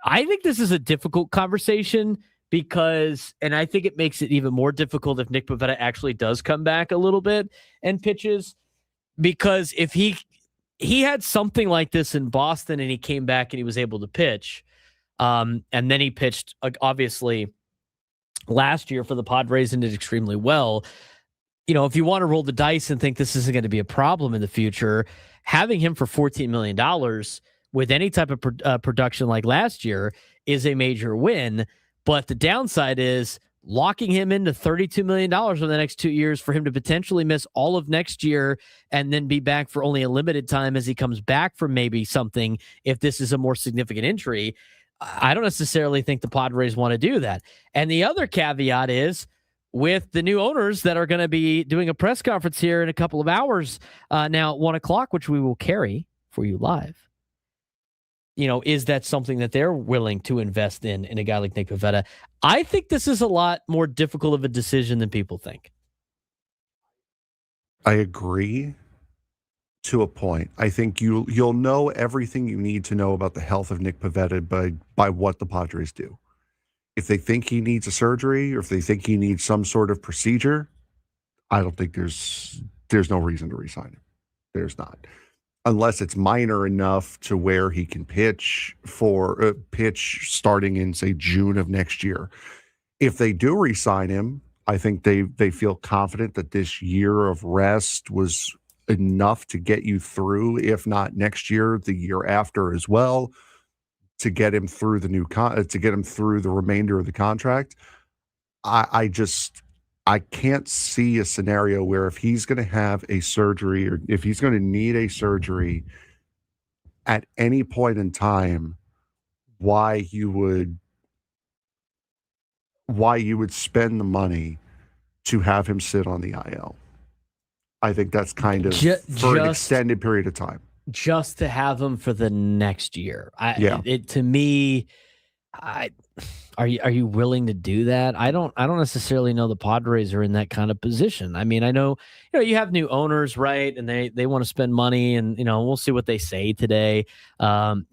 I think this is a difficult conversation because, and I think it makes it even more difficult if Nick Pivetta actually does come back a little bit and pitches, because if he had something like this in Boston and he came back and he was able to pitch. And then he pitched, obviously, last year for the Padres and did extremely well. You know, if you want to roll the dice and think this isn't going to be a problem in the future, having him for $14 million with any type of production like last year is a major win. But the downside is locking him into $32 million over the next 2 years for him to potentially miss all of next year and then be back for only a limited time as he comes back from maybe something, if this is a more significant injury. I don't necessarily think the Padres want to do that. And the other caveat is with the new owners that are going to be doing a press conference here in a couple of hours now at 1:00, which we will carry for you live. You know, is that something that they're willing to invest in a guy like Nick Pivetta? I think this is a lot more difficult of a decision than people think. I agree to a point. I think you'll know everything you need to know about the health of Nick Pivetta by what the Padres do. If they think he needs a surgery or if they think he needs some sort of procedure, I don't think there's no reason to re-sign him. There's not. Unless it's minor enough to where he can pitch starting in, say, June of next year. If they do re-sign him, I think they feel confident that this year of rest was enough to get you through, if not next year, the year after as well, to get him through to get him through the remainder of the contract. I can't see a scenario where if he's going to have a surgery or if he's going to need a surgery at any point in time, why you would spend the money to have him sit on the IL. I think that's kind of for an extended period of time. Just to have him for the next year. To me, are you willing to do that? I don't necessarily know the Padres are in that kind of position. I mean, I know, you have new owners, right? And they want to spend money, and we'll see what they say today, at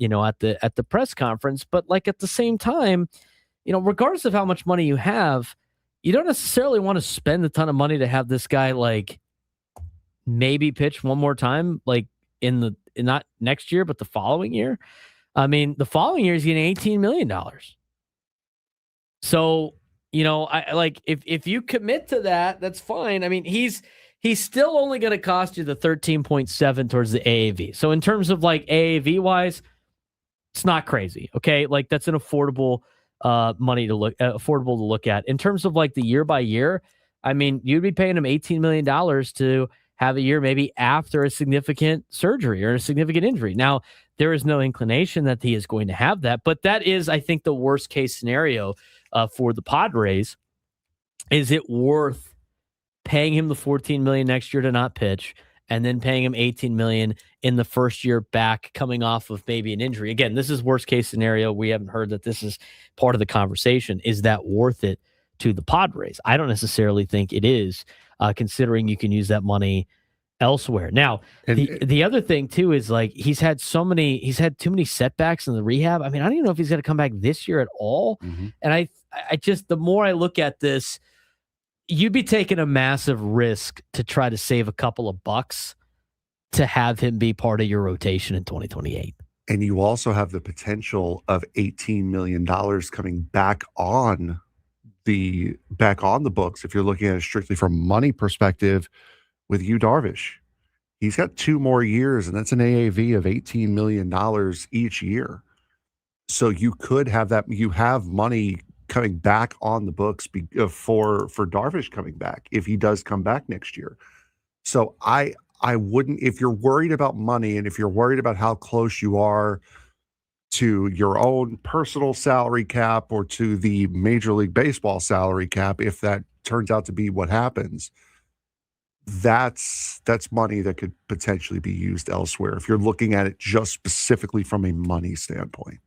the press conference. But like at the same time, regardless of how much money you have, you don't necessarily want to spend a ton of money to have this guy like maybe pitch one more time, like not next year, but the following year. I mean, the following year is getting $18 million. So, I like if you commit to that, that's fine. I mean, he's still only going to cost you the 13.7 towards the AAV. So in terms of like AAV wise, it's not crazy. Okay. Like that's an affordable affordable to look at. In terms of like the year by year, I mean, you'd be paying him $18 million to have a year maybe after a significant surgery or a significant injury. Now, there is no inclination that he is going to have that, but that is, I think, the worst case scenario for the Padres. Is it worth paying him the $14 million next year to not pitch, and then paying him $18 million in the first year back, coming off of maybe an injury? Again, this is worst case scenario. We haven't heard that this is part of the conversation. Is that worth it to the Padres? I don't necessarily think it is, considering you can use that money elsewhere. Now, the other thing too is like he's had too many setbacks in the rehab. I mean, I don't even know if he's going to come back this year at all. Mm-hmm. And I just, the more I look at this, you'd be taking a massive risk to try to save a couple of bucks to have him be part of your rotation in 2028. And you also have the potential of $18 million coming back on the books, if you're looking at it strictly from a money perspective, with Yu Darvish. He's got 2 more years, and that's an AAV of $18 million each year. So you could have that. You have money coming back on the books for Darvish coming back if he does come back next year. So I wouldn't, if you're worried about money and if you're worried about how close you are to your own personal salary cap or to the Major League Baseball salary cap, if that turns out to be what happens, that's money that could potentially be used elsewhere if you're looking at it just specifically from a money standpoint.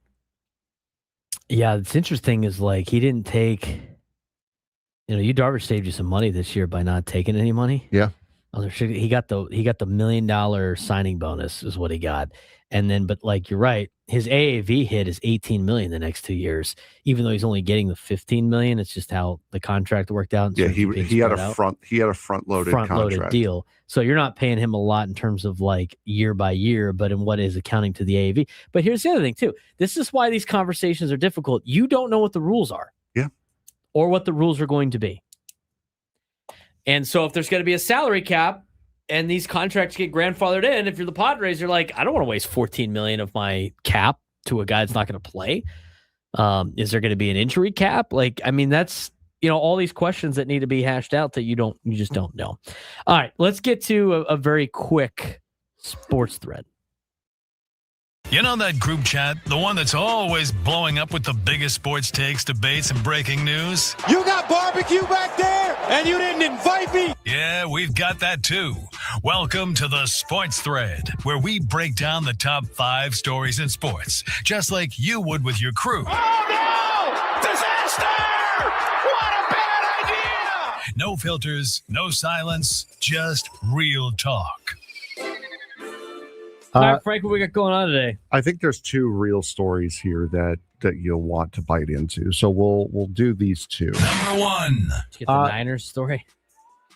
Yeah, it's interesting is like he didn't take, Yu Darvish saved you some money this year by not taking any money. Yeah. He got the $1 million signing bonus is what he got. And then, but like you're right, his AAV hit is $18 million the next 2 years, even though he's only getting the $15 million. It's just how the contract worked out. Yeah, he had a front loaded deal. So you're not paying him a lot in terms of like year by year, but in what is accounting to the AAV. But here's the other thing too. This is why these conversations are difficult. You don't know what the rules are. Yeah. Or what the rules are going to be. And so if there's going to be a salary cap and these contracts get grandfathered in, if you're the Padres, you're like, I don't want to waste $14 million of my cap to a guy that's not going to play. Is there going to be an injury cap? Like, I mean, that's, all these questions that need to be hashed out that you just don't know. All right, let's get to a very quick sports thread. You know that group chat? The one that's always blowing up with the biggest sports takes, debates, and breaking news? You got barbecue back there, and you didn't invite me? Yeah, we've got that too. Welcome to the Sports Thread, where we break down the top 5 stories in sports, just like you would with your crew. Oh, no! Disaster! What a bad idea! No filters, no silence, just real talk. All right, Frank, what we got going on today? I think there's 2 real stories here that you'll want to bite into. So we'll do these 2. Number 1. Did you get the Niners story?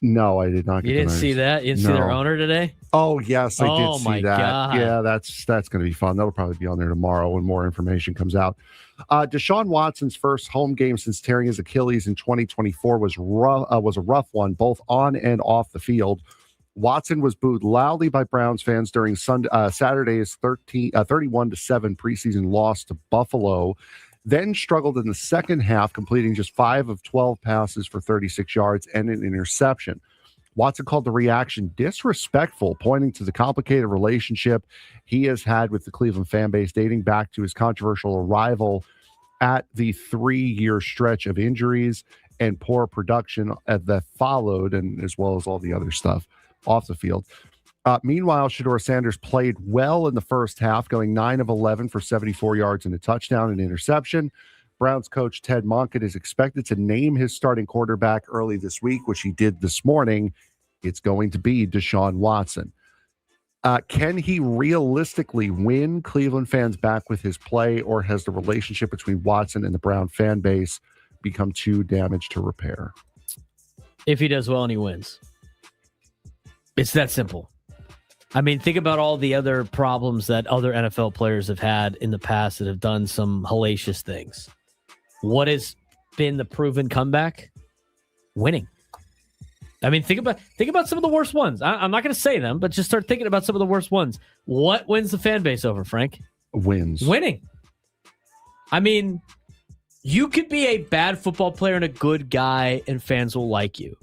No, I did not. You didn't see that? You didn't see their owner today? Oh, yes, I did see that. God. Yeah, that's going to be fun. That'll probably be on there tomorrow when more information comes out. Deshaun Watson's first home game since tearing his Achilles in 2024 was a rough one, both on and off the field. Watson was booed loudly by Browns fans during Saturday's 31-7 preseason loss to Buffalo, then struggled in the second half, completing just 5 of 12 passes for 36 yards and an interception. Watson called the reaction disrespectful, pointing to the complicated relationship he has had with the Cleveland fan base dating back to his controversial arrival at the 3-year stretch of injuries and poor production that followed, and as well as all the other stuff off the field. Meanwhile, Shedeur Sanders played well in the first half, going 9 of 11 for 74 yards and a touchdown and interception. Browns coach Ted Monkett is expected to name his starting quarterback early this week, which he did this morning. It's going to be Deshaun Watson. Can he realistically win Cleveland fans back with his play, or has the relationship between Watson and the Brown fan base become too damaged to repair? If he does well and he wins. It's that simple. I mean, think about all the other problems that other NFL players have had in the past that have done some hellacious things. What has been the proven comeback? Winning. I mean, think about some of the worst ones. I'm not going to say them, but just start thinking about some of the worst ones. What wins the fan base over, Frank? Wins. Winning. I mean, you could be a bad football player and a good guy, and fans will like you.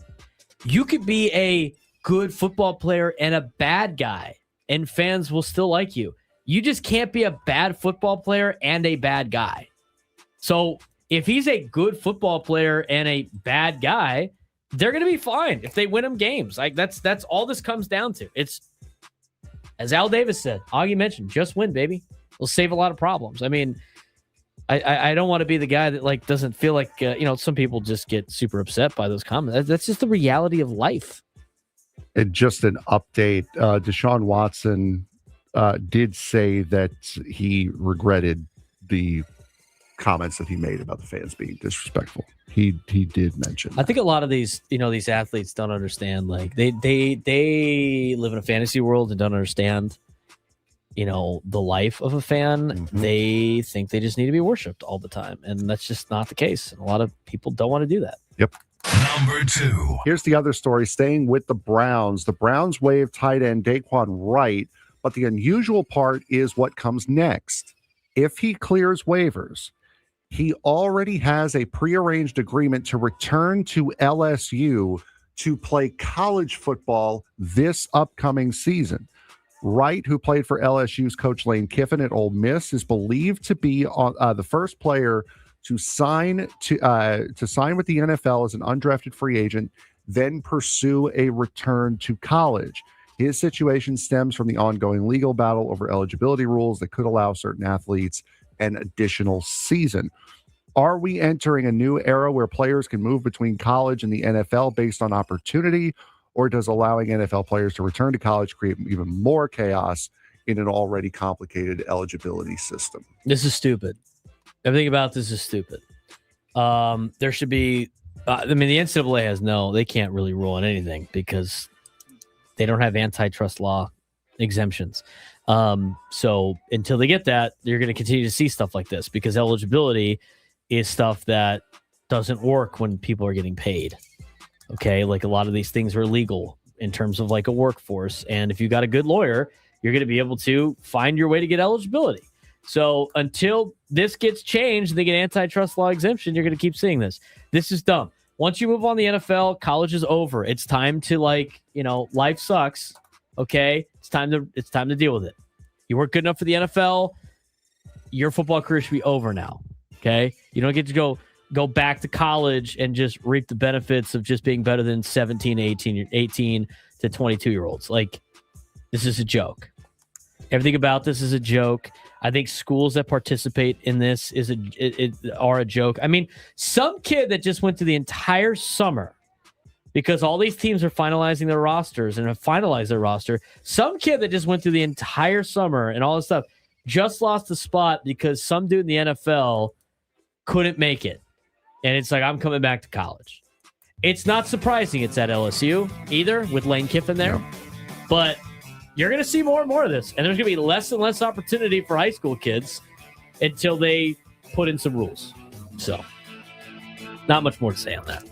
You could be a good football player and a bad guy, and fans will still like you. You just can't be a bad football player and a bad guy. So if he's a good football player and a bad guy, they're going to be fine if they win them games. Like that's all this comes down to. It's, as Al Davis said, Augie mentioned, just win, baby. It'll save a lot of problems. I mean, I don't want to be the guy that like doesn't feel like some people just get super upset by those comments. That's just the reality of life. And just an update, Deshaun Watson did say that he regretted the comments that he made about the fans being disrespectful. He did mention that. I think a lot of these athletes don't understand. Like they live in a fantasy world and don't understand, the life of a fan. Mm-hmm. They think they just need to be worshipped all the time, and that's just not the case. And a lot of people don't want to do that. Yep. Number 2. Here's the other story. Staying with the Browns. The Browns waived tight end Daquan Wright, but the unusual part is what comes next. If he clears waivers, he already has a prearranged agreement to return to LSU to play college football this upcoming season. Wright, who played for LSU's coach Lane Kiffin at Ole Miss, is believed to be the first player to sign with the NFL as an undrafted free agent, then pursue a return to college. His situation stems from the ongoing legal battle over eligibility rules that could allow certain athletes an additional season. Are we entering a new era where players can move between college and the NFL based on opportunity, or does allowing NFL players to return to college create even more chaos in an already complicated eligibility system? This is stupid. Everything about this is stupid. There should be, the NCAA they can't really rule on anything because they don't have antitrust law exemptions. So until they get that, you're going to continue to see stuff like this because eligibility is stuff that doesn't work when people are getting paid. Okay. Like a lot of these things are legal in terms of like a workforce. And if you got a good lawyer, you're going to be able to find your way to get eligibility. So until this gets changed, they get antitrust law exemption, you're going to keep seeing this. This is dumb. Once you move on the NFL, college is over. It's time to life sucks. Okay. It's time to deal with it. You weren't good enough for the NFL. Your football career should be over now. Okay. You don't get to go back to college and just reap the benefits of just being better than 17, 18 to 22-year-olds. Like, this is a joke. Everything about this is a joke. I think schools that participate in this are a joke. I mean, some kid that just went through the entire summer because all these teams are finalizing their rosters and have finalized their roster. Some kid that just went through the entire summer and all this stuff just lost a spot because some dude in the NFL couldn't make it. And it's like, I'm coming back to college. It's not surprising it's at LSU either with Lane Kiffin there. Yeah. But you're going to see more and more of this. And there's going to be less and less opportunity for high school kids until they put in some rules. So, not much more to say on that.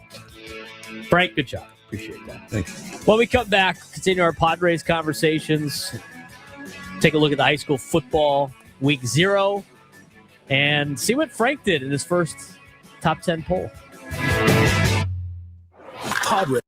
Frank, good job. Appreciate that. Thanks. When we come back, continue our Padres conversations, take a look at the high school football week 0, and see what Frank did in his first top 10 poll. Padres.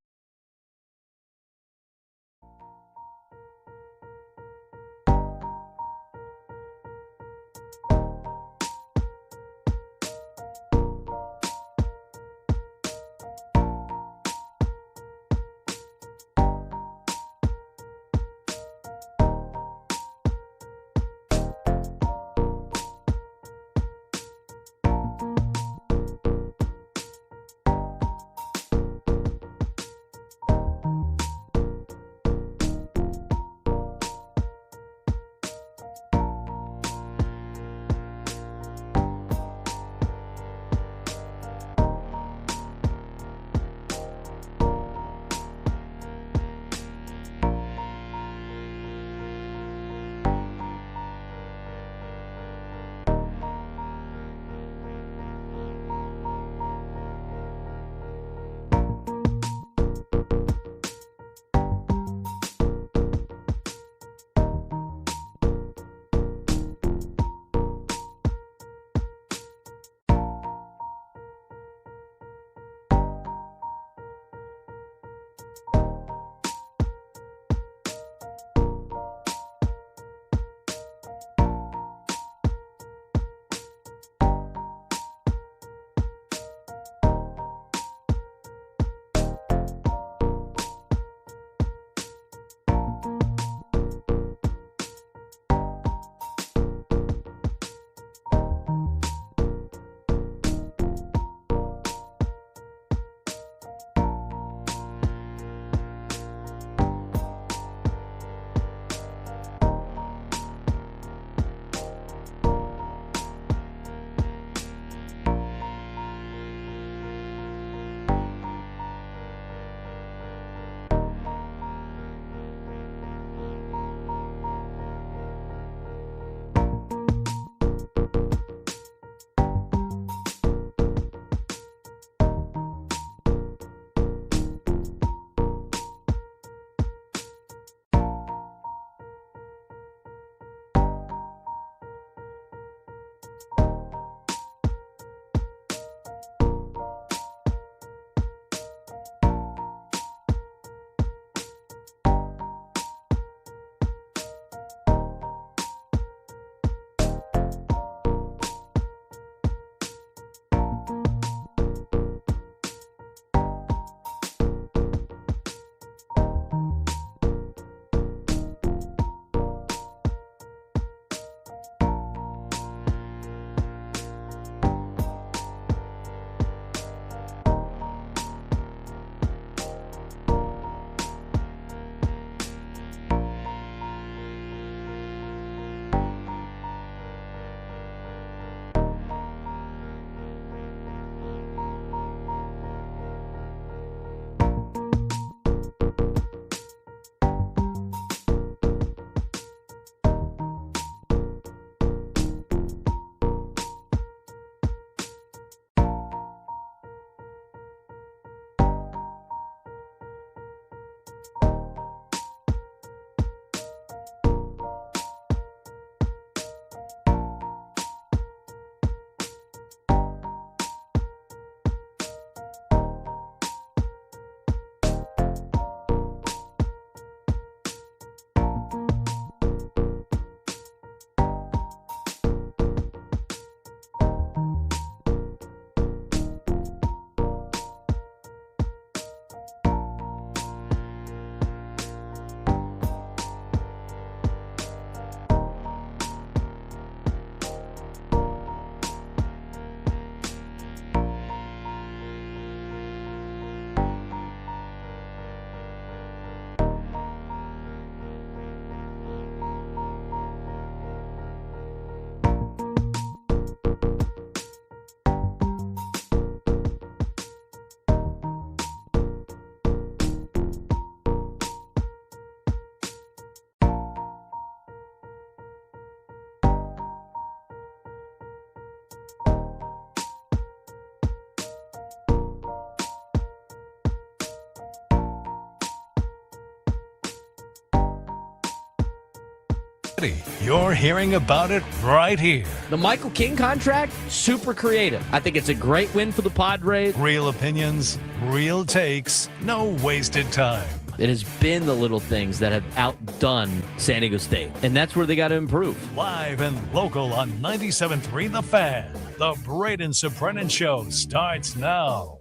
You're hearing about it right here. The Michael King contract, super creative. I think it's a great win for the Padres. Real opinions, real takes, no wasted time. It has been the little things that have outdone San Diego State, and that's where they got to improve. Live and local on 97.3 The Fan. The Braden Surprenant Show starts now.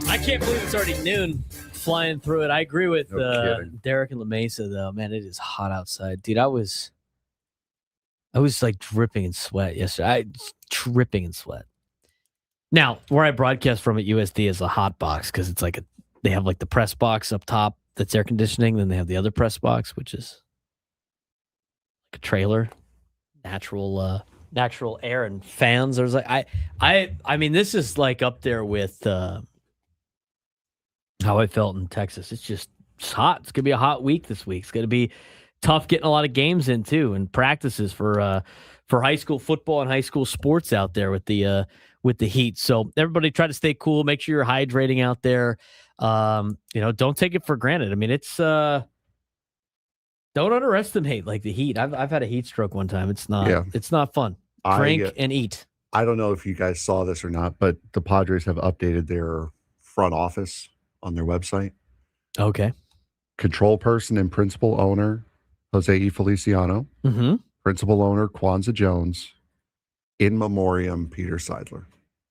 I can't believe it's already noon. Flying through it. I agree with Derek and La Mesa, though. Man, it is hot outside, dude. I was like dripping in sweat yesterday. Dripping in sweat. Now, where I broadcast from at USD is a hot box because it's like they have like the press box up top that's air conditioning. Then they have the other press box, which is like a trailer, natural air and fans. There's like I mean, this is like up there with how I felt in Texas. It's hot. It's gonna be a hot week this week. It's gonna be tough getting a lot of games in too and practices for high school football and high school sports out there with the heat. So everybody try to stay cool. Make sure you're hydrating out there. Don't take it for granted. I mean, it's don't underestimate like the heat. I've had a heat stroke one time. It's not fun. Drink and eat. I don't know if you guys saw this or not, but the Padres have updated their front office on their website. Okay. Control person and principal owner, José E. Feliciano. Mm-hmm. Principal owner, Kwanza Jones. In memoriam, Peter Seidler.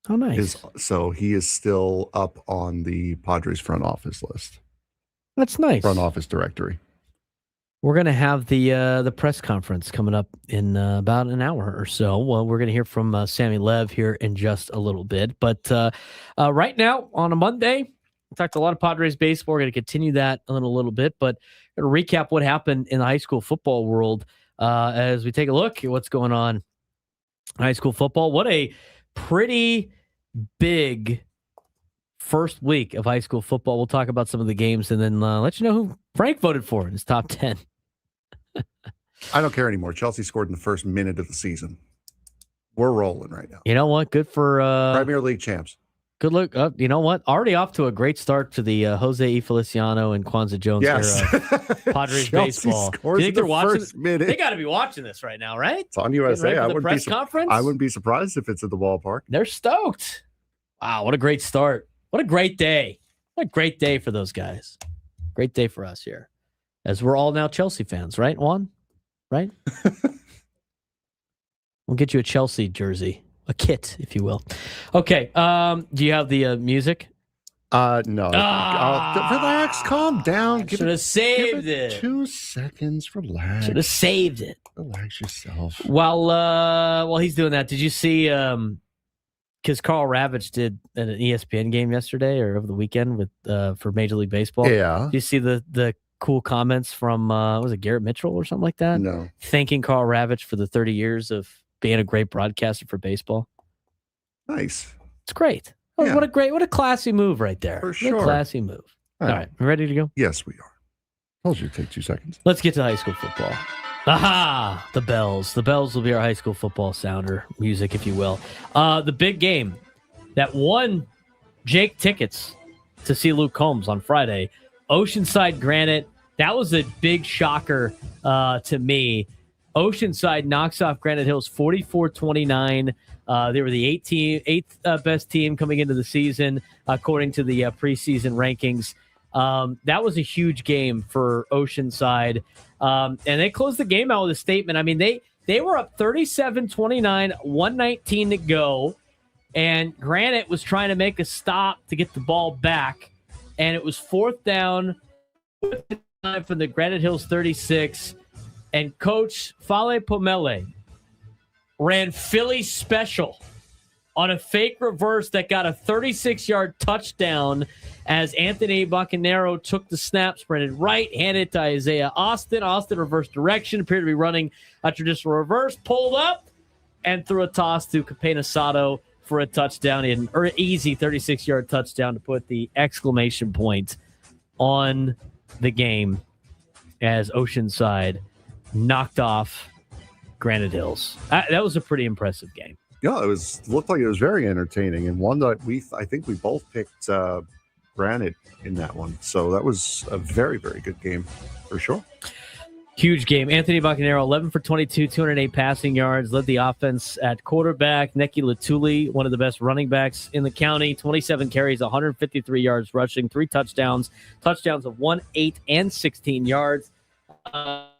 Oh, nice. So he is still up on the Padres front office list. That's nice. Front office directory. We're going to have the press conference coming up in about an hour or so. Well, we're going to hear from Sammy Lev here in just a little bit. But right now, on a Monday, we talked a lot of Padres baseball. We're going to continue that in a little bit, but going to recap what happened in the high school football world as we take a look at what's going on in high school football. What a pretty big first week of high school football. We'll talk about some of the games and then let you know who Frank voted for in his top 10. I don't care anymore. Chelsea scored in the first minute of the season. We're rolling right now. You know what? Good for Premier League champs. Good look. You know what? Already off to a great start to the José E. Feliciano and Kwanza Jones era Padres baseball. Do you think they're watching? They got to be watching this right now, right? It's on USA. I wouldn't be surprised if it's at the ballpark. They're stoked. Wow, what a great start. What a great day. What a great day for those guys. Great day for us here. As we're all now Chelsea fans, right, Juan? Right? We'll get you a Chelsea jersey. A kit, if you will. Okay. Do you have the music? No. Relax. Calm down. Should have saved it. 2 seconds. Relax. Should have saved it. Relax yourself. While he's doing that, did you see? Because Carl Ravitch did an ESPN game yesterday or over the weekend with for Major League Baseball. Yeah. Did you see the cool comments from was it Garrett Mitchell or something like that? No. Thanking Carl Ravitch for the 30 years of being a great broadcaster for baseball. Nice. It's great. Oh, yeah. What a classy move right there. For sure. What a classy move. All right. We ready to go? Yes, we are. Told you to take 2 seconds. Let's get to high school football. Aha! The bells. The bells will be our high school football sounder music, if you will. The big game that won Jake tickets to see Luke Combs on Friday. Oceanside Granite. That was a big shocker to me. Oceanside knocks off Granite Hills 44-29. They were the eighth best team coming into the season, according to the preseason rankings. That was a huge game for Oceanside. And they closed the game out with a statement. I mean, they were up 37-29, 119 to go. And Granite was trying to make a stop to get the ball back. And it was 4th down from the Granite Hills 36. And Coach Fale Pomele ran Philly special on a fake reverse that got a 36-yard touchdown as Anthony Bacanero took the snap, sprinted right, handed it to Isaiah Austin. Austin reversed direction, appeared to be running a traditional reverse, pulled up, and threw a toss to Capena Sato for a touchdown. He had an easy 36-yard touchdown to put the exclamation point on the game as Oceanside knocked off Granite Hills. That was a pretty impressive game. Yeah, looked like it was very entertaining, and one that I think we both picked Granite in that one. So that was a very, very good game for sure. Huge game. Anthony Buccanero, 11 for 22, 208 passing yards, led the offense at quarterback. Neki Latuli, one of the best running backs in the county, 27 carries, 153 yards rushing, 3 touchdowns of 1, 8, and 16 yards.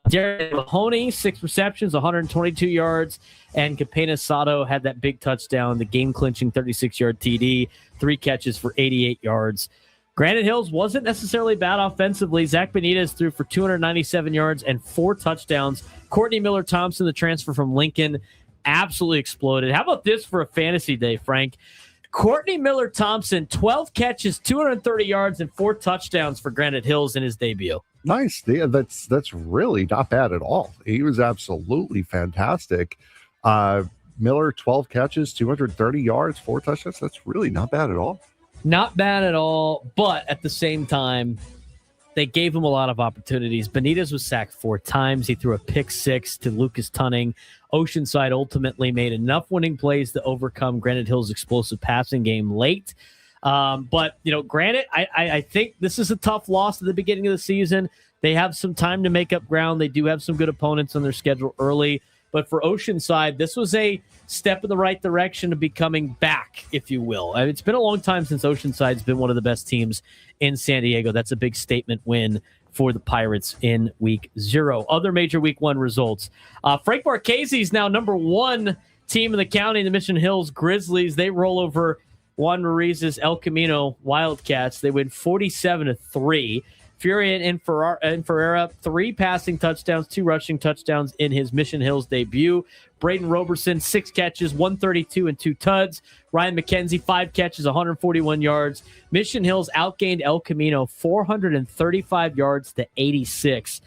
Jared Mahoney, 6 receptions, 122 yards, and Capena Sato had that big touchdown, the game-clinching 36-yard TD, 3 catches for 88 yards. Granite Hills wasn't necessarily bad offensively. Zach Benitez threw for 297 yards and 4 touchdowns. Courtney Miller-Thompson, the transfer from Lincoln, absolutely exploded. How about this for a fantasy day, Frank? Courtney Miller-Thompson, 12 catches, 230 yards, and 4 touchdowns for Granite Hills in his debut. Nice. Yeah, that's really not bad at all. He was absolutely fantastic. Miller, 12 catches, 230 yards, 4 touchdowns. That's really not bad at all. Not bad at all, but at the same time, they gave him a lot of opportunities. Benitez was sacked 4 times. He threw a pick 6 to Lucas Tunning. Oceanside ultimately made enough winning plays to overcome Granite Hill's explosive passing game late. But, Granite, I think this is a tough loss at the beginning of the season. They have some time to make up ground. They do have some good opponents on their schedule early. But for Oceanside, this was a step in the right direction of becoming back, if you will. I mean, it's been a long time since Oceanside's been one of the best teams in San Diego. That's a big statement win for the Pirates in Week 0. Other major Week 1 results. Frank Marchese is now number 1 team in the county, the Mission Hills Grizzlies. They roll over Juan Ruiz's El Camino Wildcats. They win 47-3. Fury and Ferreira, 3 passing touchdowns, 2 rushing touchdowns in his Mission Hills debut. Braden Roberson, 6 catches, 132 and 2 tuds. Ryan McKenzie, 5 catches, 141 yards. Mission Hills outgained El Camino 435 yards to 86.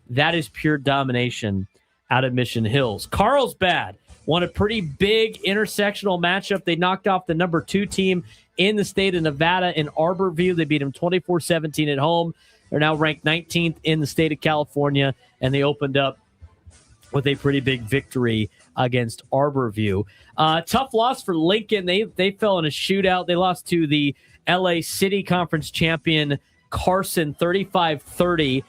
That is pure domination out of Mission Hills. Carlsbad won a pretty big intersectional matchup. They knocked off the number 2 team in the state of Nevada in Arborview. They beat them 24-17 at home. They're now ranked 19th in the state of California, and they opened up with a pretty big victory against Arborview. Tough loss for Lincoln. They fell in a shootout. They lost to the LA City Conference champion Carson 35-30.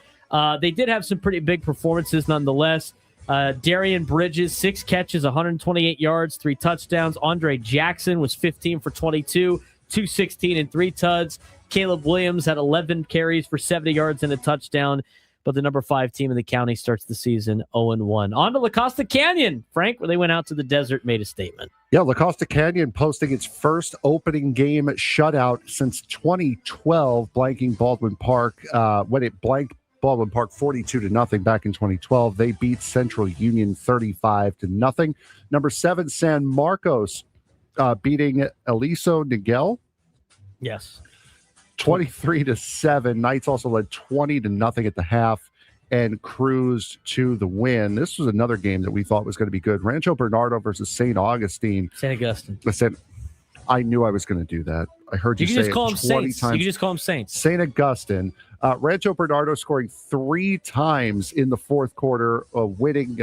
They did have some pretty big performances nonetheless. Darian Bridges, 6 catches, 128 yards, 3 touchdowns. Andre Jackson was 15 for 22, 216 and 3 tuds. Caleb Williams had 11 carries for 70 yards and a touchdown, but the number 5 team in the county starts the season 0-1. On to La Costa Canyon, Frank, where they went out to the desert, made a statement. Yeah, La Costa Canyon posting its first opening game shutout since 2012, blanking Baldwin Park. When it blanked Baldwin Park 42-0 back in 2012, they beat Central Union 35-0. Number 7, San Marcos beating Aliso Niguel. Yes. 23-7. Knights also led 20-0 at the half and cruised to the win. This was another game that we thought was going to be good. Rancho Bernardo versus St. Augustine. St. Augustine. Listen, I knew I was going to do that. I heard you say it 20 Saints. times. You can just call them Saints. St. Augustine. Rancho Bernardo scoring 3 times in the fourth quarter, winning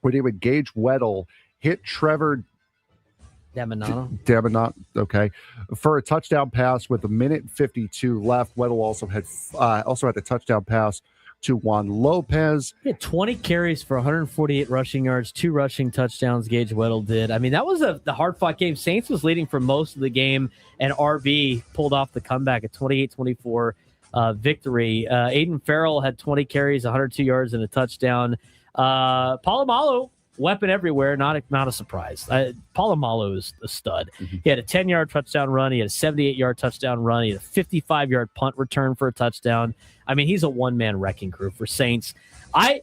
with Gage Weddle, hit Trevor Daminato, okay, for a touchdown pass with 1:52 left. Weddle also had a touchdown pass to Juan Lopez. He had 20 carries for 148 rushing yards, 2 rushing touchdowns. Gage Weddle did. I mean, that was the hard-fought game. Saints was leading for most of the game, and RB pulled off the comeback, a 28-24 victory. Aiden Farrell had 20 carries, 102 yards, and a touchdown. Palomalo, weapon everywhere, not a surprise. Palomalo is a stud. Mm-hmm. He had a 10-yard touchdown run. He had a 78-yard touchdown run. He had a 55-yard punt return for a touchdown. I mean, he's a one-man wrecking crew for Saints. I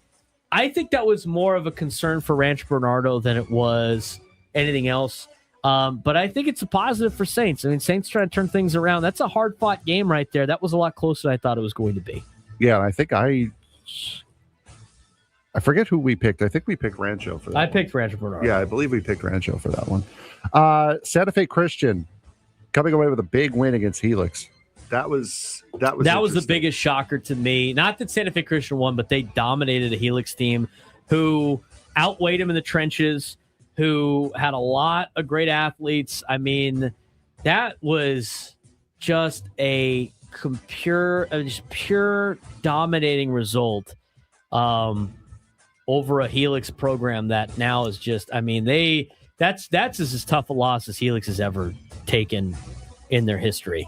think that was more of a concern for Rancho Bernardo than it was anything else. But I think it's a positive for Saints. I mean, Saints trying to turn things around. That's a hard-fought game right there. That was a lot closer than I thought it was going to be. Yeah, I think I forget who we picked. I think we picked Rancho for that one. Picked Rancho Bernardo. Yeah, I believe we picked Rancho for that one. Santa Fe Christian coming away with a big win against Helix. That was the biggest shocker to me. Not that Santa Fe Christian won, but they dominated a Helix team who outweighed them in the trenches, who had a lot of great athletes. I mean, that was just a pure dominating result over a Helix program that now is just, I mean, that's as tough a loss as Helix has ever taken in their history,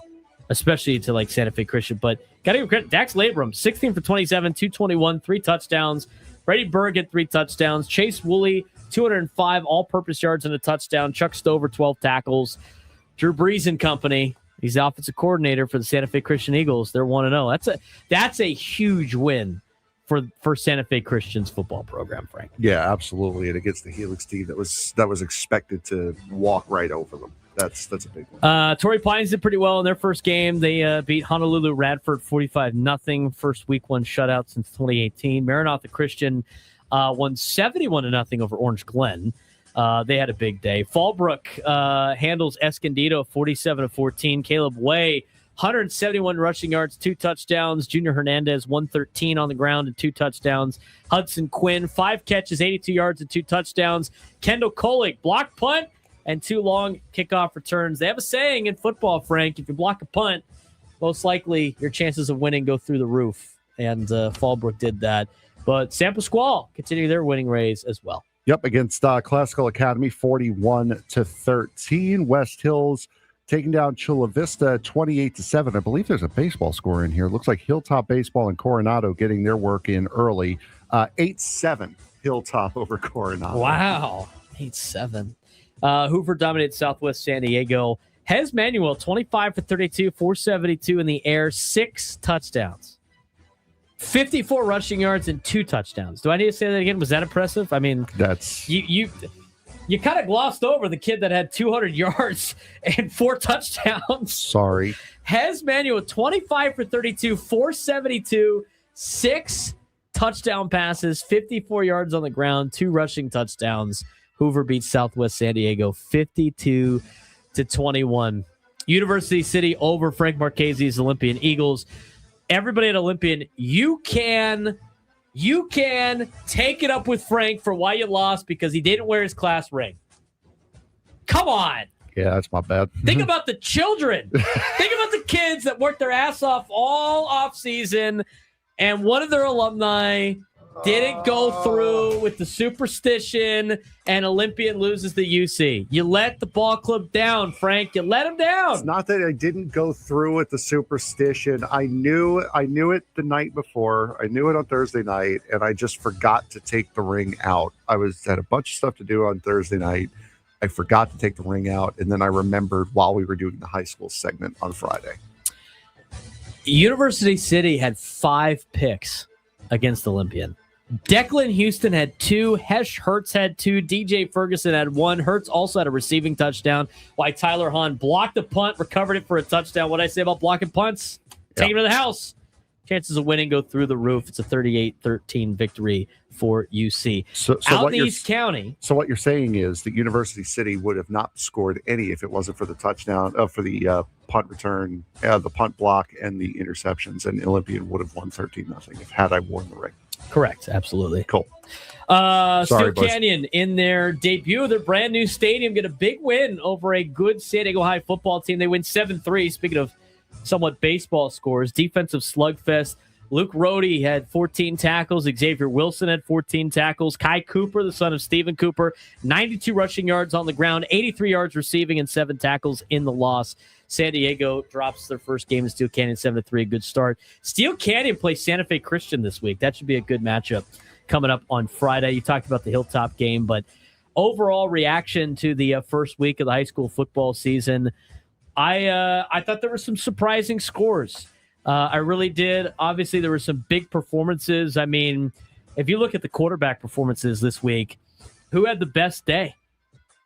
especially to like Santa Fe Christian. But got to give credit, Dax Labrum, 16 for 27, 221, 3 touchdowns. Brady Berg had 3 touchdowns. Chase Woolley, 205 all-purpose yards and a touchdown. Chuck Stover, 12 tackles. Drew Brees and company, he's the offensive coordinator for the Santa Fe Christian Eagles. They're 1-0. That's a huge win for Santa Fe Christian's football program, Frank. Yeah, absolutely. And against the Helix team that was expected to walk right over them. That's a big one. Torrey Pines did pretty well in their first game. They beat Honolulu Radford 45-0. First week one shutout since 2018. Maranatha Christian won 71-0 over Orange Glen. They had a big day. Fallbrook handles Escondido 47-14. Caleb Way, 171 rushing yards, 2 touchdowns. Junior Hernandez, 113 on the ground and 2 touchdowns. Hudson Quinn, 5 catches, 82 yards and 2 touchdowns. Kendall Kolick, block punt and 2 long kickoff returns. They have a saying in football, Frank, if you block a punt, most likely your chances of winning go through the roof. And Fallbrook did that. But San Pasquale continue their winning ways as well. Yep, against Classical Academy, 41-13. West Hills taking down Chula Vista, 28-7. I believe there's a baseball score in here. Looks like Hilltop Baseball and Coronado getting their work in early. 8-7 Hilltop over Coronado. Wow, 8-7. Hoover dominated Southwest San Diego. Hez Manuel, 25 for 32, 472 in the air, 6 touchdowns. 54 rushing yards and 2 touchdowns. Do I need to say that again? Was that impressive? I mean, that's you kind of glossed over the kid that had 200 yards and 4 touchdowns. Sorry. Hez Manuel, 25 for 32, 472, 6 touchdown passes, 54 yards on the ground, 2 rushing touchdowns. Hoover beats Southwest San Diego 52-21. University City over Frank Marchese's Olympian Eagles. Everybody at Olympian, you can take it up with Frank for why you lost because he didn't wear his class ring. Come on. Yeah, that's my bad. Think about the children. Think about the kids that worked their ass off all off season, and one of their alumni didn't go through with the superstition, and Olympian loses the UC. You let the ball club down, Frank. You let him down. It's not that I didn't go through with the superstition. I knew it the night before. I knew it on Thursday night, and I just forgot to take the ring out. I had a bunch of stuff to do on Thursday night. I forgot to take the ring out, and then I remembered while we were doing the high school segment on Friday. University City had 5 picks against Olympian. Declan Houston had 2. Hesh Hertz had 2. DJ Ferguson had 1. Hertz also had a receiving touchdown. While Tyler Hahn blocked a punt, recovered it for a touchdown. What did I say about blocking punts? Take him to the house. Chances of winning go through the roof. It's a 38-13 victory for UC. So Out in East County. So what you're saying is that University City would have not scored any if it wasn't for the touchdown, for the punt return, the punt block, and the interceptions, and Olympian would have won 13-0 had I worn the ring. Correct. Absolutely. Cool. Steel Canyon in their debut of their brand new stadium get a big win over a good San Diego High football team. They win 7-3. Speaking of somewhat baseball scores, defensive slugfest. Luke Rohde had 14 tackles. Xavier Wilson had 14 tackles. Kai Cooper, the son of Stephen Cooper, 92 rushing yards on the ground, 83 yards receiving, and 7 tackles in the loss. San Diego drops their first game in Steel Canyon 7-3. A good start. Steel Canyon plays Santa Fe Christian this week. That should be a good matchup coming up on Friday. You talked about the Hilltop game, but overall reaction to the first week of the high school football season, I thought there were some surprising scores. I really did. Obviously, there were some big performances. I mean, if you look at the quarterback performances this week, who had the best day?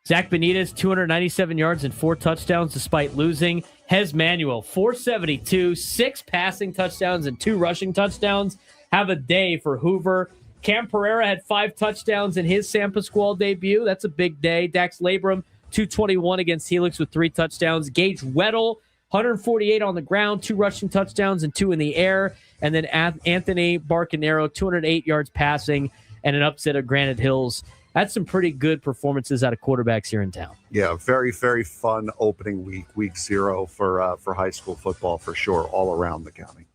Zach Benitez, 297 yards and 4 touchdowns despite losing. Hez Manuel, 472, 6 passing touchdowns and 2 rushing touchdowns. Have a day for Hoover. Cam Pereira had 5 touchdowns in his San Pasquale debut. That's a big day. Dax Labrum, 221 against Helix with 3 touchdowns. Gage Weddle, 148 on the ground, 2 rushing touchdowns and 2 in the air. And then Anthony Barcanero, 208 yards passing and an upset of Granite Hills. That's some pretty good performances out of quarterbacks here in town. Yeah, very, very fun opening week 0 for high school football for sure, all around the county.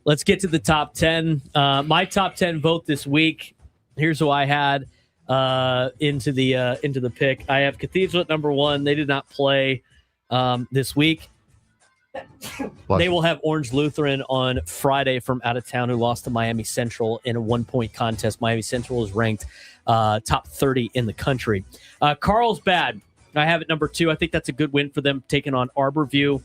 Let's get to the top 10. My top 10 vote this week. Here's who I had into the pick. I have Cathedral at number 1. They did not play this week. They will have Orange Lutheran on Friday from out of town, who lost to Miami Central in a 1-point contest. Miami Central is ranked top 30 in the country. Carlsbad, I have at number 2. I think that's a good win for them, taking on Arborview.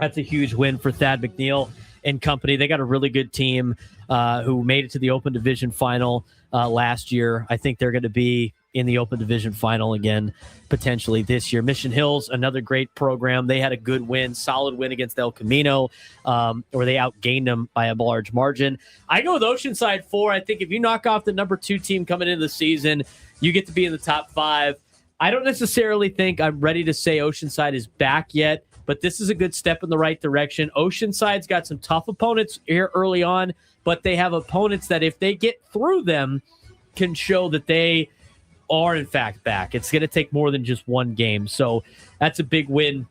That's a huge win for Thad McNeil and company. They got a really good team who made it to the Open Division final last year. I think they're going to be in the Open Division final again, potentially this year. Mission Hills, another great program. They had a good win, solid win against El Camino, where they outgained them by a large margin. I go with Oceanside 4. I think if you knock off the number 2 team coming into the season, you get to be in the top 5. I don't necessarily think I'm ready to say Oceanside is back yet, but this is a good step in the right direction. Oceanside's got some tough opponents here early on, but they have opponents that if they get through them can show that they are in fact back. It's going to take more than just one game. So that's a big win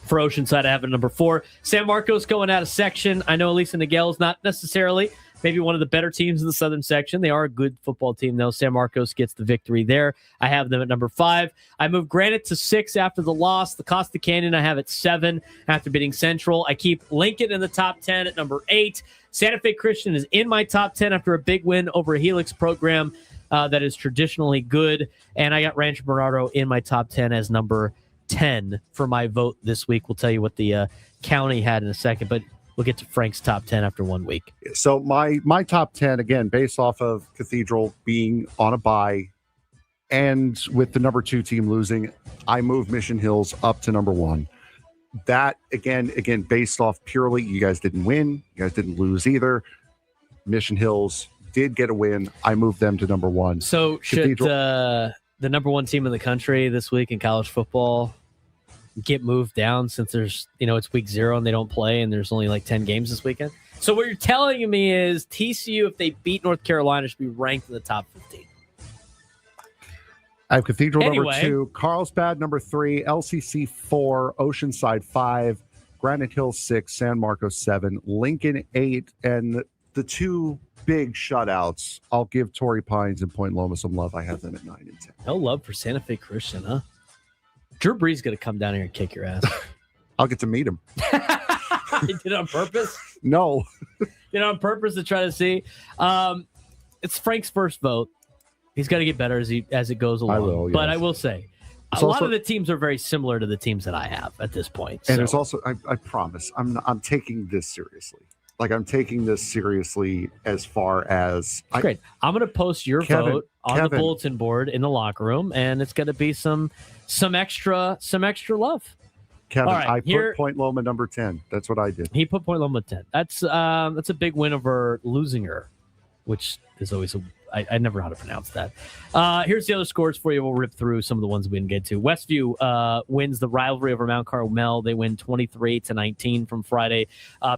for Oceanside. I have it number 4. San Marcos going out of section. I know Elisa Niguel is not necessarily maybe one of the better teams in the Southern section. They are a good football team, though. San Marcos gets the victory there. I have them at number 5. I moved Granite to 6 after the loss. The Costa Canyon I have at 7 after beating Central. I keep Lincoln in the top 10 at number 8. Santa Fe Christian is in my top 10 after a big win over a Helix program that is traditionally good. And I got Rancho Bernardo in my top 10 as number 10 for my vote this week. We'll tell you what the county had in a second, but we'll get to Frank's top 10 after 1 week. So my top 10, again, based off of Cathedral being on a bye and with the number 2 team losing, I moved Mission Hills up to number 1. That, again, based off purely, you guys didn't win. You guys didn't lose either. Mission Hills did get a win. I moved them to number 1. So should the number 1 team in the country this week in college football get moved down since there's, it's week 0 and they don't play and there's only like 10 games this weekend? So what you're telling me is TCU, if they beat North Carolina, should be ranked in the top 15. I have Cathedral number 2, Carlsbad number 3, LCC 4, Oceanside 5, Granite Hills 6, San Marcos 7, Lincoln 8, and the 2 big shutouts. I'll give Torrey Pines and Point Loma some love. I have them at 9 and 10. No love for Santa Fe Christian, huh? Drew Brees going to come down here and kick your ass. I'll get to meet him. You did it on purpose? No. You know, on purpose to try to see. It's Frank's first vote. He's got to get better as it goes along. I will, yes. But I will say, a lot of the teams are very similar to the teams that I have at this point. And it's also, I promise, I'm taking this seriously. Like, I'm taking this seriously as far as... Great. I'm going to post your vote on the bulletin board in the locker room, and it's going to be some extra love. Kevin, right, I put Point Loma number 10. That's what I did. He put Point Loma 10. That's a big win over Losinger, which is always I never know how to pronounce that. Here's the other scores for you. We'll rip through some of the ones we didn't get to. Westview wins the rivalry over Mount Carmel. They win 23-19 from Friday.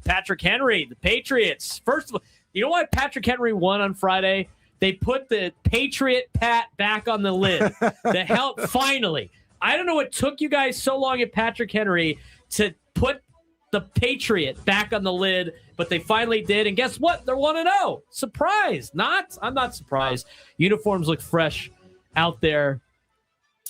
Patrick Henry, the Patriots. First of all, you know why Patrick Henry won on Friday? They put the Patriot Pat back on the lid. The hell, finally. I don't know what took you guys so long at Patrick Henry to put the Patriot back on the lid, but they finally did. And guess what? They're 1-0. Surprise. I'm not surprised. Uniforms look fresh out there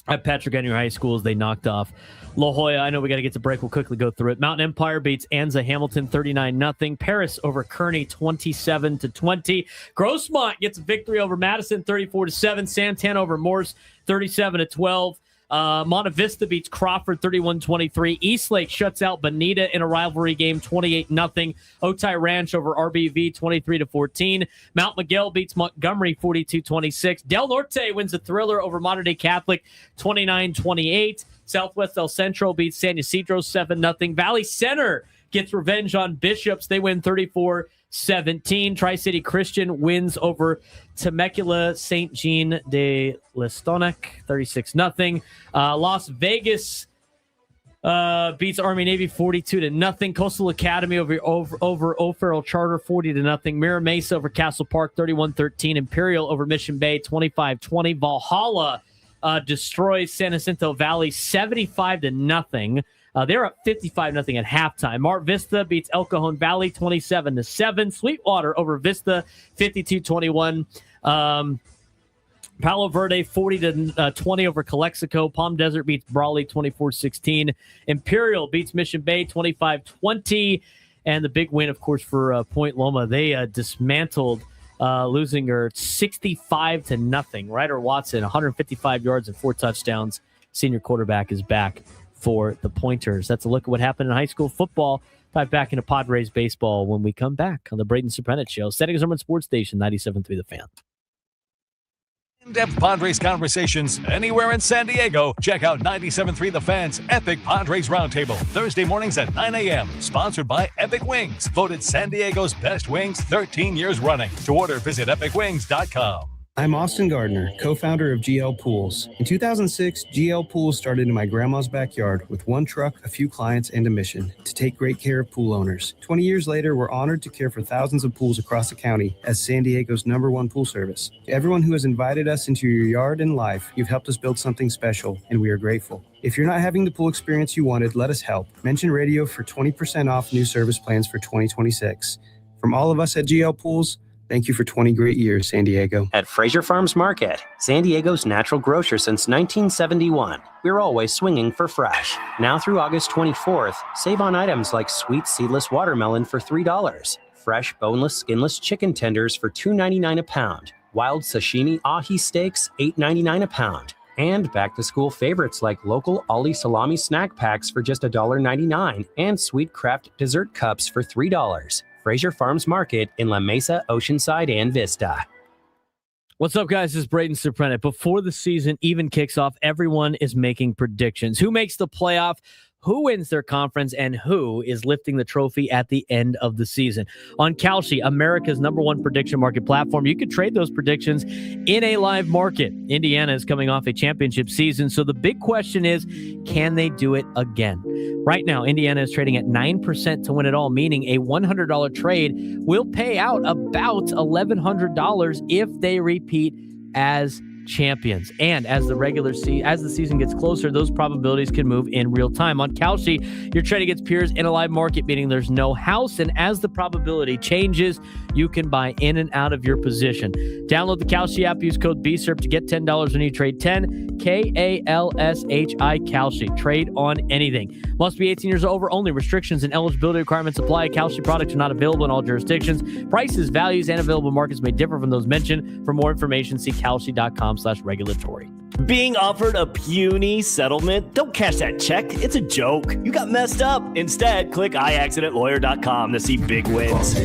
at Patrick Henry High School as they knocked off La Jolla. I know we got to get to break. We'll quickly go through it. Mountain Empire beats Anza Hamilton 39-0. Paris over Kearney 27-20. Grossmont gets a victory over Madison 34-7. Santana over Morse 37-12. Monte Vista beats Crawford 31-23. Eastlake shuts out Bonita in a rivalry game 28-0. Otay Ranch over RBV 23-14. Mount Miguel beats Montgomery 42-26. Del Norte wins a thriller over Mater Dei Catholic 29-28. Southwest El Centro beats San Ysidro 7-0. Valley Center gets revenge on Bishops. They win 34-17. Tri-City Christian wins over Temecula St. Jean de Listonic 36-0. Las Vegas beats Army Navy 42-0. Coastal Academy over O'Farrell Charter 40-0. Mira Mesa over Castle Park 31-13. Imperial over Mission Bay 25-20. Valhalla destroys San Jacinto Valley 75-0. They're up 55-0 at halftime. Mar Vista beats El Cajon Valley 27-7. Sweetwater over Vista 52-21. Palo Verde 40-20 over Calexico. Palm Desert beats Brawley 24-16. Imperial beats Mission Bay 25-20. And the big win, of course, for Point Loma. They dismantled losing her 65-0. Ryder Watson, 155 yards and 4 touchdowns. Senior quarterback is back for the Pointers. That's a look at what happened in high school football. Dive back into Padres baseball when we come back on the Braden Surprenant Show. San Diego Sports Station, 97.3 The Fan. In-depth Padres conversations anywhere in San Diego. Check out 97.3 The Fan's Epic Padres Roundtable, Thursday mornings at 9 a.m. Sponsored by Epic Wings, voted San Diego's best wings 13 years running. To order, visit epicwings.com. I'm Austin Gardner, co-founder of GL Pools. In 2006, GL Pools started in my grandma's backyard with one truck, a few clients, and a mission to take great care of pool owners. 20 years later, we're honored to care for thousands of pools across the county as San Diego's #1 pool service. To everyone who has invited us into your yard and life, you've helped us build something special, and we are grateful. If you're not having the pool experience you wanted, let us help. Mention radio for 20% off new service plans for 2026. From all of us at GL Pools, thank you for 20 great years, San Diego. At Fraser Farms Market, San Diego's natural grocer since 1971, we're always swinging for fresh. Now through August 24th, save on items like sweet seedless watermelon for $3, fresh boneless skinless chicken tenders for $2.99 a pound, wild sashimi ahi steaks $8.99 a pound, and back-to-school favorites like local Ollie salami snack packs for just $1.99 and sweet craft dessert cups for $3. Fraser Farms Market in La Mesa, Oceanside, and Vista. What's up, guys? This is Braden Surprenant. Before the season even kicks off, everyone is making predictions. Who makes the playoff? Who wins their conference, and who is lifting the trophy at the end of the season? On Kalshi, America's #1 prediction market platform, you can trade those predictions in a live market. Indiana is coming off a championship season, so the big question is, can they do it again? Right now, Indiana is trading at 9% to win it all, meaning a $100 trade will pay out about $1,100 if they repeat as champions. And as the season gets closer, those probabilities can move in real time. On Kalshi, you're trading against peers in a live market, meaning there's no house, and as the probability changes, you can buy in and out of your position. Download the Kalshi app, use code BSERP to get $10 when you trade 10 KALSHI Kalshi. Trade on anything. Must be 18 years or over only. Restrictions and eligibility requirements apply. Kalshi products are not available in all jurisdictions. Prices, values, and available markets may differ from those mentioned. For more information, see kalshi.com/regulatory. Being offered a puny settlement? Don't cash that check. It's a joke. You got messed up. Instead, click iaccidentlawyer.com to see big wins.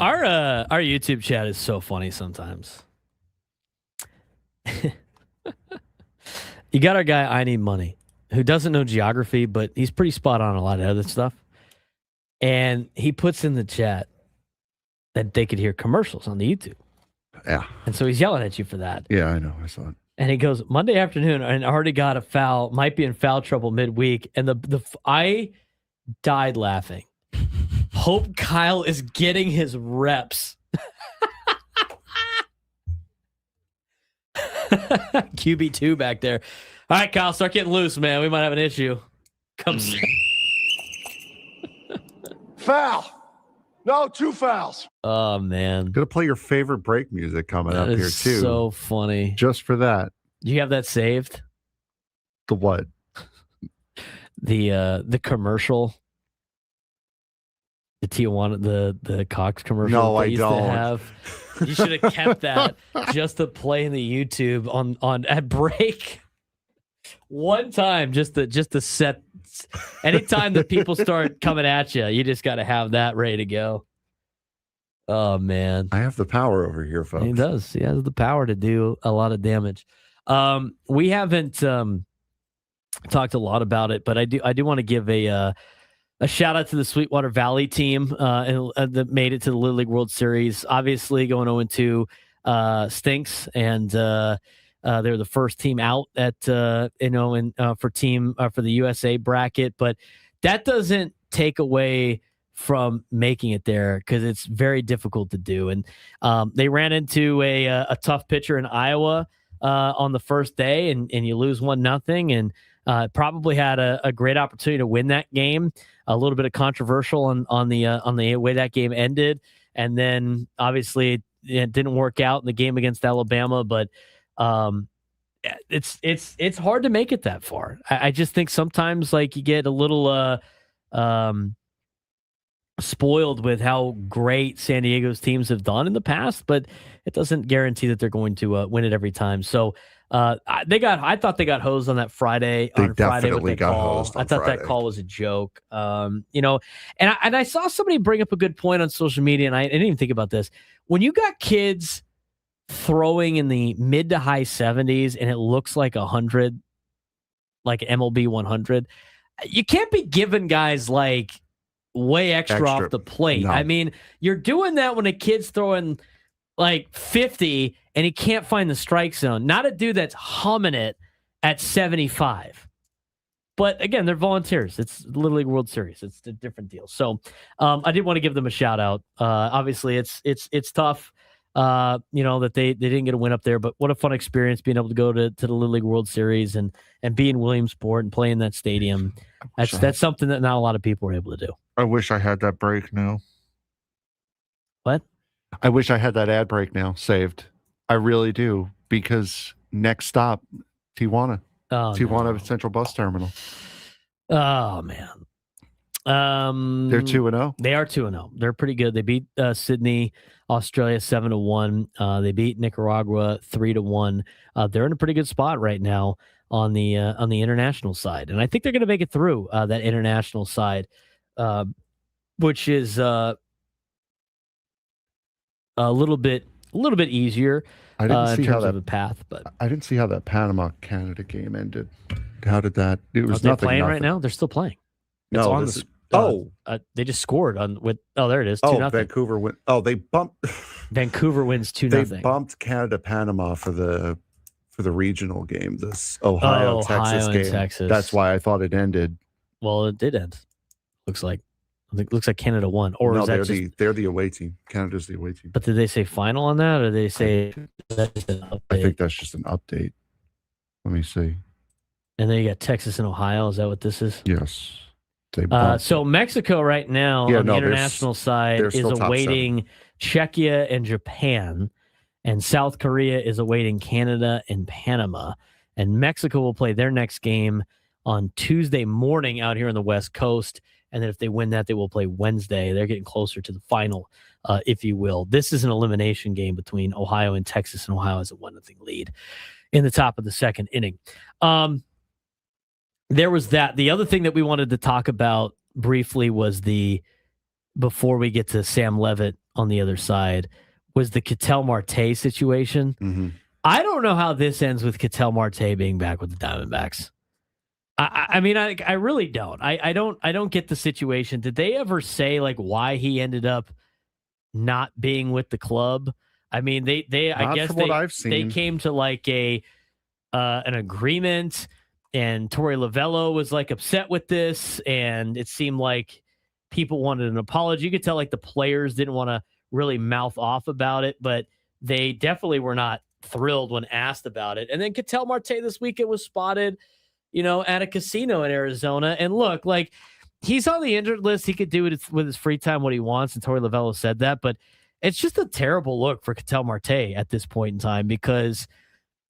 Our YouTube chat is so funny sometimes. You got our guy, I Need Money, who doesn't know geography, but he's pretty spot on a lot of other stuff. And he puts in the chat that they could hear commercials on the YouTube. Yeah. And so he's yelling at you for that. Yeah, I know. I saw it. And he goes, Monday afternoon, and already got a foul, might be in foul trouble midweek. And I died laughing. Hope Kyle is getting his reps. QB2 back there. All right, Kyle, start getting loose, man. We might have an issue. Come Foul. No, 2 fouls. Oh, man. Gonna play your favorite break music coming That up here is too. so funny. Just for that. Do you have that saved? The what? The commercial. The Tijuana, the Cox commercial. No, I used to don't. have. You should have kept that just to play in the YouTube on at break. One time, just to set. Anytime that people start coming at you, you just got to have that ready to go. Oh man, I have the power over here, folks. he does. He has the power to do a lot of damage. We haven't talked a lot about it, but I do want to give a shout out to the Sweetwater Valley team that made it to the Little League World Series. Obviously, going 0-2 stinks, and they're the first team out at for the USA bracket. But that doesn't take away from making it there because it's very difficult to do. And they ran into a tough pitcher in Iowa on the first day, and you lose 1-0, and probably had a great opportunity to win that game. A little bit of controversial on the way that game ended, and then obviously it didn't work out in the game against Alabama. But it's hard to make it that far. I just think sometimes like you get a little spoiled with how great San Diego's teams have done in the past, but it doesn't guarantee that they're going to win it every time. So I thought they got hosed on that Friday. They on Friday definitely with got call. hosed on I thought Friday. that call was a joke. And I saw somebody bring up a good point on social media, and I didn't even think about this. When you got kids throwing in the mid to high 70s and it looks like 100, like MLB 100, you can't be giving guys like way extra off the plate. No. I mean, you're doing that when a kid's throwing like 50 and he can't find the strike zone. Not a dude that's humming it at 75. But again, they're volunteers. It's Little League World Series. It's a different deal. So I did want to give them a shout out. Obviously, it's tough. That they didn't get a win up there, but what a fun experience being able to go to the Little League World Series and be in Williamsport and play in that stadium. That's something that not a lot of people are able to do. I wish I had that break now. What? I wish I had that ad break now saved. I really do, because next stop, Tijuana. Tijuana Central Bus Terminal. Oh man. They're 2-0. They are 2-0. They're pretty good. They beat Sydney, Australia 7-1. They beat Nicaragua 3-1. They're in a pretty good spot right now on the international side, and I think they're going to make it through that international side, which is a little bit easier. I didn't see in how terms that of a path, but I didn't see how that Panama Canada game ended. How did that? It was they're nothing. playing right now. They're still playing. It's No, on this the, is- they just scored on with. Oh, there it is. 2-0. Vancouver win. Oh, they bumped. Vancouver wins 2-0. They bumped Canada Panama for the regional game. This Ohio Texas and game. Texas. That's why I thought it ended. Well, it did end. Looks like Canada won. Or No, is that they're the away team. Canada's the away team. But did they say final on that, or did they say that's just an update? I think that's just an update. Let me see. And then you got Texas and Ohio. Is that what this is? Yes. They bumped. So Mexico right now on the international side is still top awaiting Czechia and Japan, and South Korea is awaiting Canada and Panama. And Mexico will play their next game on Tuesday morning out here on the West Coast. And then if they win that, they will play Wednesday. They're getting closer to the final, if you will. This is an elimination game between Ohio and Texas, and Ohio has a 1-0 lead in the top of the second inning. There was that. The other thing that we wanted to talk about briefly was before we get to Sam Levitt on the other side was the Ketel Marte situation. Mm-hmm. I don't know how this ends with Ketel Marte being back with the Diamondbacks. I mean, I really don't. I don't get the situation. Did they ever say like why he ended up not being with the club? I mean, I guess they came to like an agreement, and Torey Lovullo was like upset with this, and it seemed like people wanted an apology. You could tell like the players didn't want to really mouth off about it, but they definitely were not thrilled when asked about it. And then Ketel Marte this weekend was spotted, at a casino in Arizona. And look, like he's on the injured list. He could do it with his free time what he wants, and Torey Lovullo said that, but it's just a terrible look for Ketel Marte at this point in time because,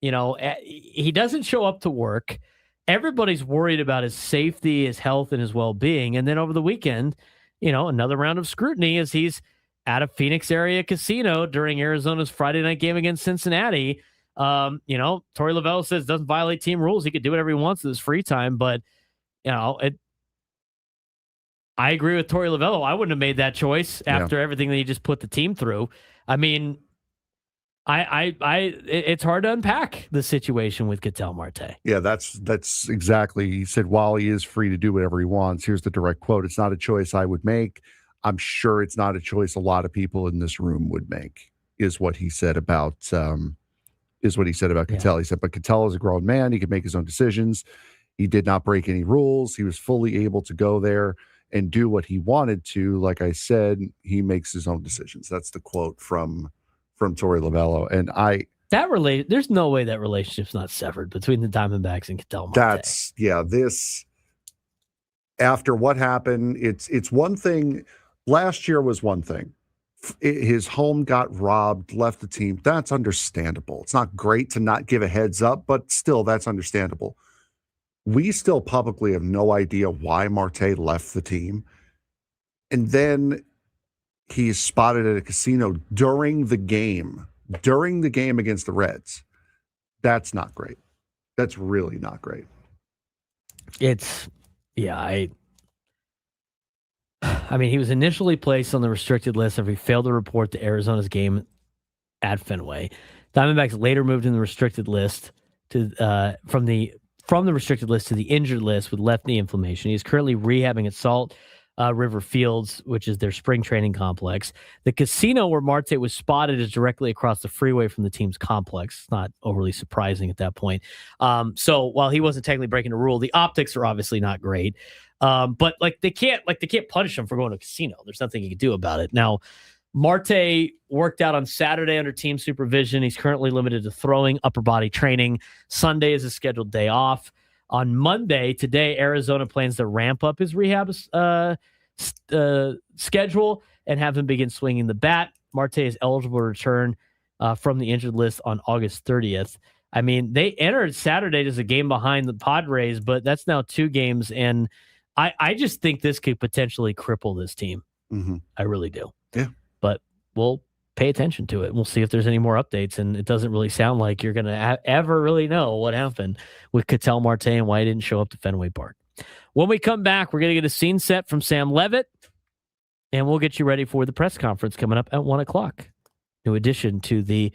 he doesn't show up to work. Everybody's worried about his safety, his health, and his well-being. And then over the weekend, another round of scrutiny as he's at a Phoenix area casino during Arizona's Friday night game against Cincinnati. Torey Lovullo says doesn't violate team rules. He could do whatever he wants with his free time, but I agree with Torey Lovullo. I wouldn't have made that choice after everything that he just put the team through. I mean, it's hard to unpack the situation with Ketel Marte. Yeah, that's exactly. He said, while he is free to do whatever he wants, here's the direct quote. It's not a choice I would make. I'm sure it's not a choice a lot of people in this room would make, is what he said about Ketel. Yeah. He said, but Ketel is a grown man. He can make his own decisions. He did not break any rules. He was fully able to go there and do what he wanted to. Like I said, he makes his own decisions. That's the quote from Torey Lovullo. And there's no way that relationship's not severed between the Diamondbacks and Ketel Marte. This, after what happened, it's one thing. Last year was one thing. His home got robbed, left the team. That's understandable. It's not great to not give a heads up, but still, that's understandable. We still publicly have no idea why Marte left the team. And then he's spotted at a casino during the game against the Reds. That's not great. That's really not great. I mean, he was initially placed on the restricted list after he failed to report to Arizona's game at Fenway. Diamondbacks later moved in the restricted list to from the restricted list to the injured list with left knee inflammation. He's currently rehabbing at Salt River Fields, which is their spring training complex. The casino where Marte was spotted is directly across the freeway from the team's complex. It's not overly surprising at that point. So while he wasn't technically breaking a rule, the optics are obviously not great. But they can't punish him for going to a casino. There's nothing you can do about it. Now, Marte worked out on Saturday under team supervision. He's currently limited to throwing, upper body training. Sunday is a scheduled day off. On Monday, today, Arizona plans to ramp up his rehab schedule and have him begin swinging the bat. Marte is eligible to return from the injured list on August 30th. I mean, they entered Saturday as a game behind the Padres, but that's now 2 games, and I just think this could potentially cripple this team. Mm-hmm. I really do. Yeah. But we'll pay attention to it. We'll see if there's any more updates, and it doesn't really sound like you're going to ever really know what happened with Ketel Marte and why he didn't show up to Fenway Park. When we come back, we're going to get a scene set from Sam Levitt, and we'll get you ready for the press conference coming up at 1 o'clock. New addition to the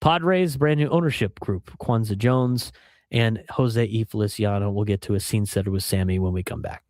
Padres' brand new ownership group, Kwanza Jones and Jose E. Feliciano. We'll get to a scene setter with Sammy when we come back.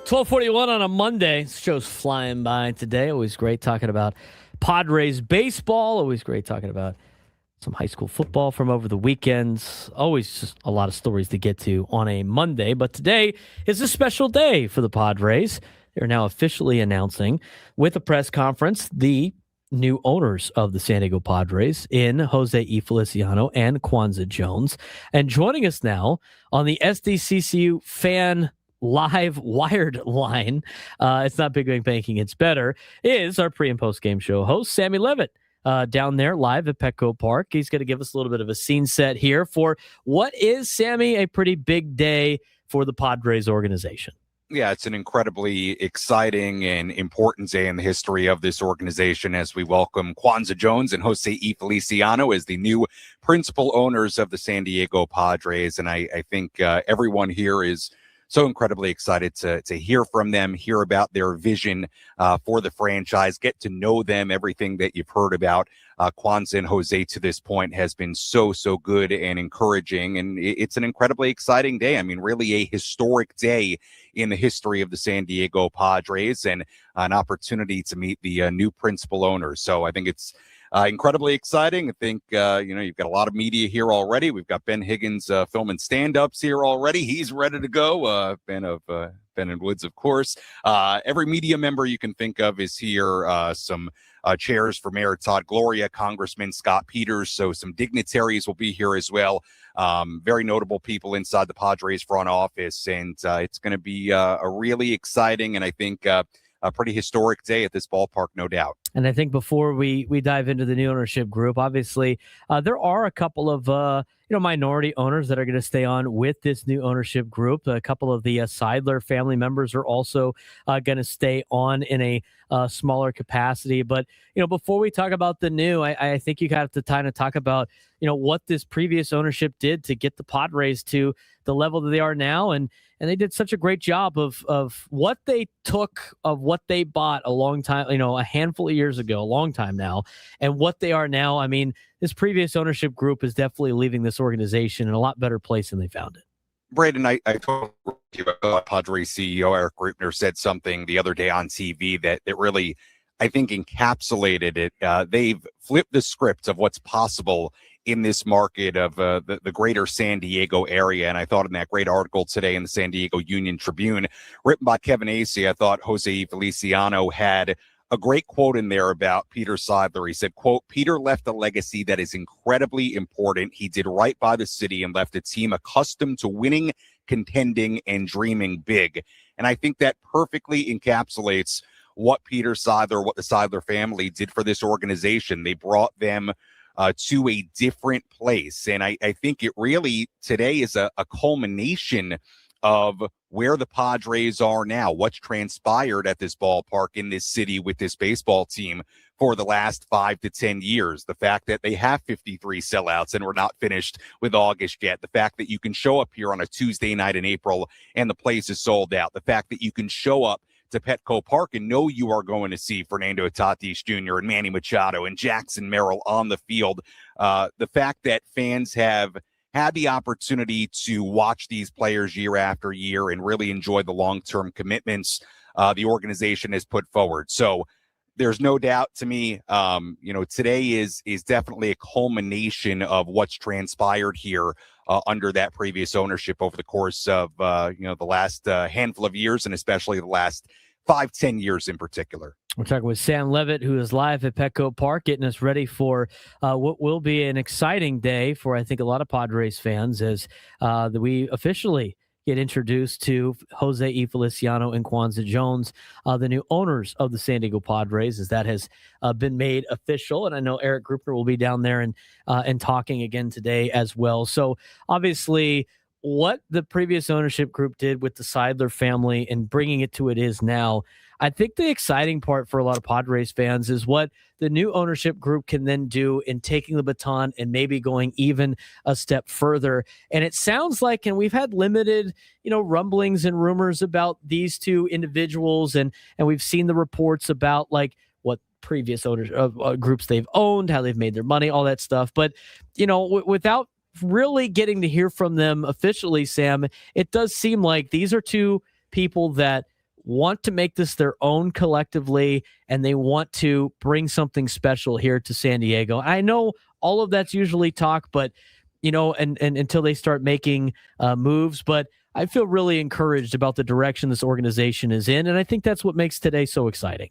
12:41 on a Monday. This show's flying by today. Always great talking about Padres baseball. Always great talking about some high school football from over the weekends. Always just a lot of stories to get to on a Monday, but today is a special day for the Padres. They're now officially announcing with a press conference the new owners of the San Diego Padres in José E. Feliciano and Kwanza Jones. And joining us now on the SDCCU fan live wired line, it's not Big Bang Banking, it's better, is our pre and post game show host, Sammy Levitt. Down there live at Petco Park. He's going to give us a little bit of a scene set here for what is, Sammy, a pretty big day for the Padres organization. Yeah, it's an incredibly exciting and important day in the history of this organization as we welcome Kwanza Jones and José E. Feliciano as the new principal owners of the San Diego Padres. And I think everyone here is so incredibly excited to hear from them, hear about their vision for the franchise, get to know them. Everything that you've heard about Kwanza and Jose to this point has been so good and encouraging. And it's an incredibly exciting day. I mean, really a historic day in the history of the San Diego Padres and an opportunity to meet the new principal owners. So I think it's incredibly exciting. I think, you've got a lot of media here already. We've got Ben Higgins filming stand-ups here already. He's ready to go. Ben and Woods, of course. Every media member you can think of is here. Some chairs for Mayor Todd Gloria, Congressman Scott Peters. So some dignitaries will be here as well. Very notable people inside the Padres front office. And it's going to be a really exciting and I think a pretty historic day at this ballpark, no doubt. And I think before we dive into the new ownership group, obviously there are a couple of minority owners that are going to stay on with this new ownership group. A couple of the Seidler family members are also going to stay on in a smaller capacity. But before we talk about the new, I think you have to kind of talk about what this previous ownership did to get the Padres to the level that they are now, and they did such a great job of what they took, of what they bought a long time, a handful of years ago, a long time now, and what they are now. I mean, this previous ownership group is definitely leaving this organization in a lot better place than they found it. Braden, I told you about Padres CEO Eric Greupner said something the other day on TV that really, I think, encapsulated it. They've flipped the script of what's possible in this market of the greater San Diego area. And I thought in that great article today in the San Diego Union Tribune, written by Kevin Acey, I thought José Feliciano had a great quote in there about Peter Seidler. He said, quote, "Peter left a legacy that is incredibly important. He did right by the city and left a team accustomed to winning, contending, and dreaming big." And I think that perfectly encapsulates what Peter Seidler, what the Seidler family did for this organization. They brought them to a different place. And I think it really today is a culmination of where the Padres are now, what's transpired at this ballpark in this city with this baseball team for the last 5 to 10 years. The fact that they have 53 sellouts and we're not finished with August yet. The fact that you can show up here on a Tuesday night in April and the place is sold out. The fact that you can show up to Petco Park and know you are going to see Fernando Tatis Jr. and Manny Machado and Jackson Merrill on the field. The fact that fans have had the opportunity to watch these players year after year and really enjoy the long-term commitments the organization has put forward. So there's no doubt to me, today is definitely a culmination of what's transpired here under that previous ownership over the course of, the last handful of years, and especially the last 5-10 years in particular. We're talking with Sam Levitt, who is live at Petco Park, getting us ready for what will be an exciting day for, I think, a lot of Padres fans as we officially get introduced to José E. Feliciano and Kwanza Jones, the new owners of the San Diego Padres, as that has been made official. And I know Eric Greupner will be down there and talking again today as well. So obviously what the previous ownership group did with the Seidler family and bringing it to what it is now, I think the exciting part for a lot of Padres fans is what the new ownership group can then do in taking the baton and maybe going even a step further. And it sounds like, and we've had limited, rumblings and rumors about these two individuals, and we've seen the reports about like what previous owners of groups they've owned, how they've made their money, all that stuff. But, without really getting to hear from them officially, Sam, it does seem like these are two people that want to make this their own collectively, and they want to bring something special here to San Diego. I know All of that's usually talk, but and until they start making moves. But I feel really encouraged about the direction this organization is in, and I think that's what makes today so exciting.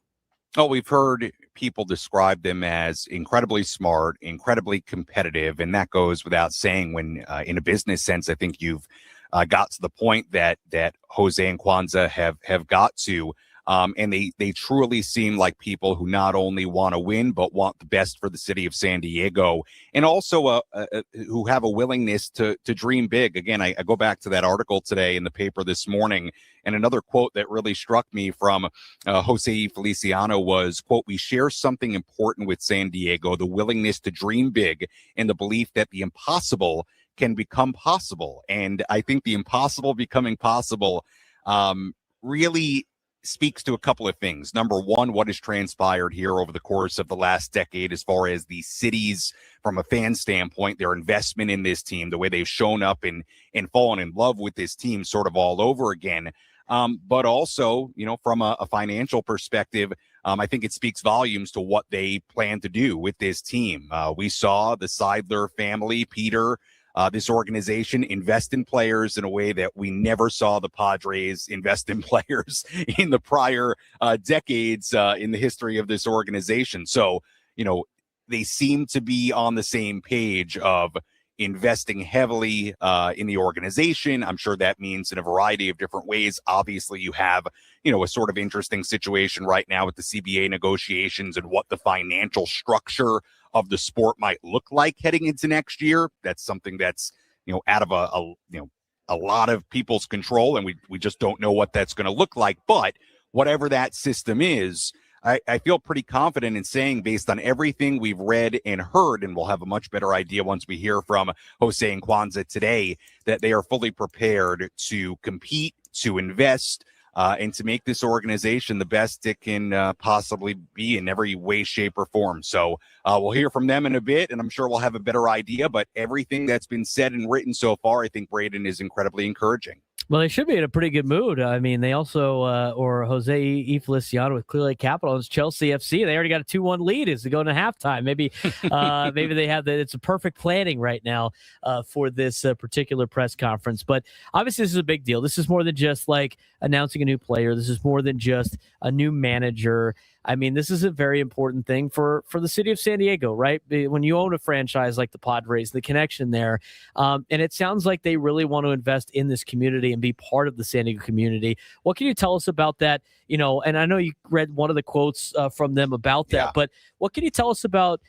Oh, we've heard people describe them as incredibly smart, incredibly competitive, and that goes without saying when, in a business sense, I think you've got to the point that Jose and Kwanza have got to. And they truly seem like people who not only want to win, but want the best for the city of San Diego, and also who have a willingness to dream big. Again, I go back to that article today in the paper this morning, and another quote that really struck me from Jose E. Feliciano was, quote, "We share something important with San Diego, the willingness to dream big and the belief that the impossible can become possible." And I think the impossible becoming possible really speaks to a couple of things. Number one, what has transpired here over the course of the last decade as far as the city's, from a fan standpoint, their investment in this team, the way they've shown up and fallen in love with this team sort of all over again. But also, from a financial perspective, I think it speaks volumes to what they plan to do with this team. We saw the Seidler family, Peter, this organization invest in players in a way that we never saw the Padres invest in players in the prior decades in the history of this organization. So, they seem to be on the same page of investing heavily in the organization. I'm sure that means in a variety of different ways. Obviously, you have, a sort of interesting situation right now with the CBA negotiations and what the financial structure of the sport might look like heading into next year. That's something that's, out of a lot of people's control, and we just don't know what that's going to look like. But whatever that system is, I feel pretty confident in saying, based on everything we've read and heard, and we'll have a much better idea once we hear from Jose and Kwanza today, that they are fully prepared to compete, to invest, and to make this organization the best it can possibly be in every way, shape, or form. So we'll hear from them in a bit, and I'm sure we'll have a better idea. But everything that's been said and written so far, I think, Braden, is incredibly encouraging. Well, they should be in a pretty good mood. I mean, they also, or Jose E. Feliciano with Clear Lake Capital, and Chelsea FC. They already got a 2-1 lead as they go into halftime. Maybe they have it's a perfect planning right now for this particular press conference. But obviously, this is a big deal. This is more than just like announcing a new player. This is more than just a new manager. I mean, this is a very important thing for the city of San Diego, right? When you own a franchise like the Padres, the connection there. And it sounds like they really want to invest in this community and be part of the San Diego community. What can you tell us about that? And I know you read one of the quotes from them about that, but what can you tell us about,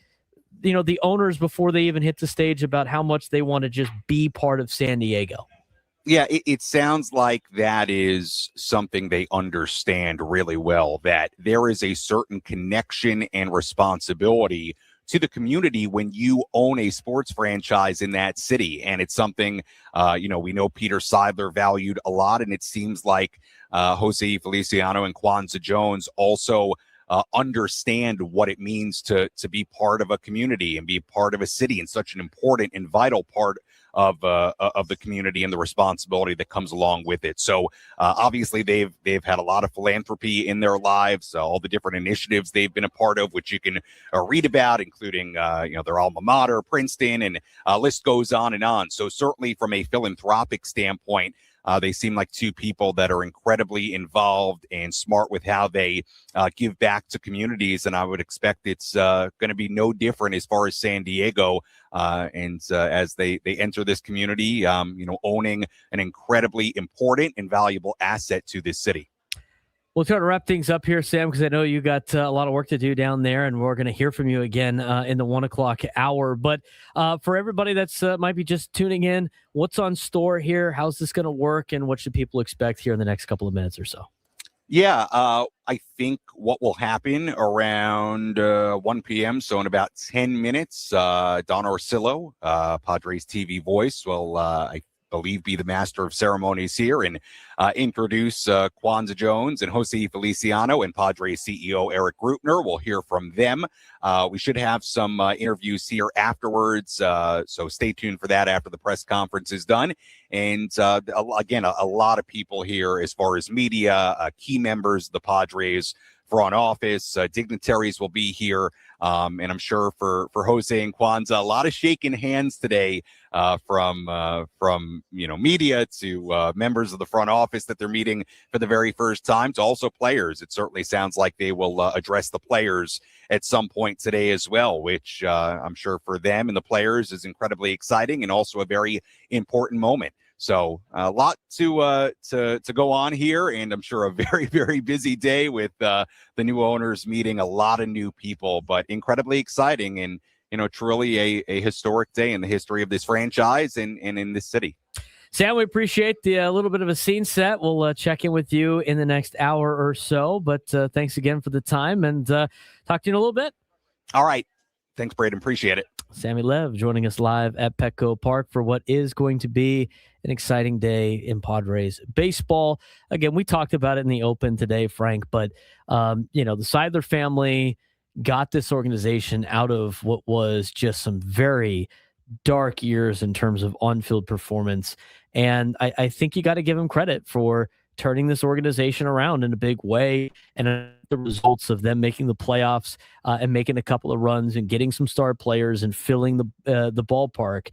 the owners before they even hit the stage about how much they want to just be part of San Diego? Yeah, it sounds like that is something they understand really well, that there is a certain connection and responsibility to the community when you own a sports franchise in that city. And it's something, we know Peter Seidler valued a lot, and it seems like Jose Feliciano and Kwanza Jones also understand what it means to be part of a community and be part of a city, and such an important and vital part of the community and the responsibility that comes along with it. So obviously they've had a lot of philanthropy in their lives, all the different initiatives they've been a part of, which you can read about, including their alma mater, Princeton, and list goes on and on. So certainly from a philanthropic standpoint, they seem like two people that are incredibly involved and smart with how they give back to communities. And I would expect it's going to be no different as far as San Diego. As they enter this community, owning an incredibly important and valuable asset to this city. We'll try to wrap things up here, Sam, because I know you got a lot of work to do down there, and we're going to hear from you again in the 1 o'clock hour. But for everybody that's might be just tuning in, what's on store here? How's this going to work, and what should people expect here in the next couple of minutes or so? Yeah, I think what will happen around 1 p.m., so in about 10 minutes, Don Orsillo, Padres TV voice, will, I believe, be the master of ceremonies here and introduce Kwanza Jones and Jose Feliciano and Padres CEO Eric Greutner. We'll hear from them. We should have some interviews here afterwards, so stay tuned for that after the press conference is done. And again, a lot of people here as far as media, key members of the Padres front office. Dignitaries will be here. And I'm sure for Jose and Kwanza, a lot of shaking hands today from media to members of the front office that they're meeting for the very first time, to also players. It certainly sounds like they will address the players at some point today as well, which I'm sure for them and the players is incredibly exciting and also a very important moment. So a lot to go on here, and I'm sure a very, very busy day with the new owners meeting a lot of new people, but incredibly exciting and, truly a historic day in the history of this franchise and in this city. Sam, we appreciate the little bit of a scene set. We'll check in with you in the next hour or so, but thanks again for the time, and talk to you in a little bit. All right. Thanks, Braden. Appreciate it. Sammy Lev joining us live at Petco Park for what is going to be an exciting day in Padres baseball. Again, we talked about it in the open today, Frank, but, the Seidler family got this organization out of what was just some very dark years in terms of on-field performance. And I think you got to give them credit for turning this organization around in a big way, and the results of them making the playoffs and making a couple of runs and getting some star players and filling the ballpark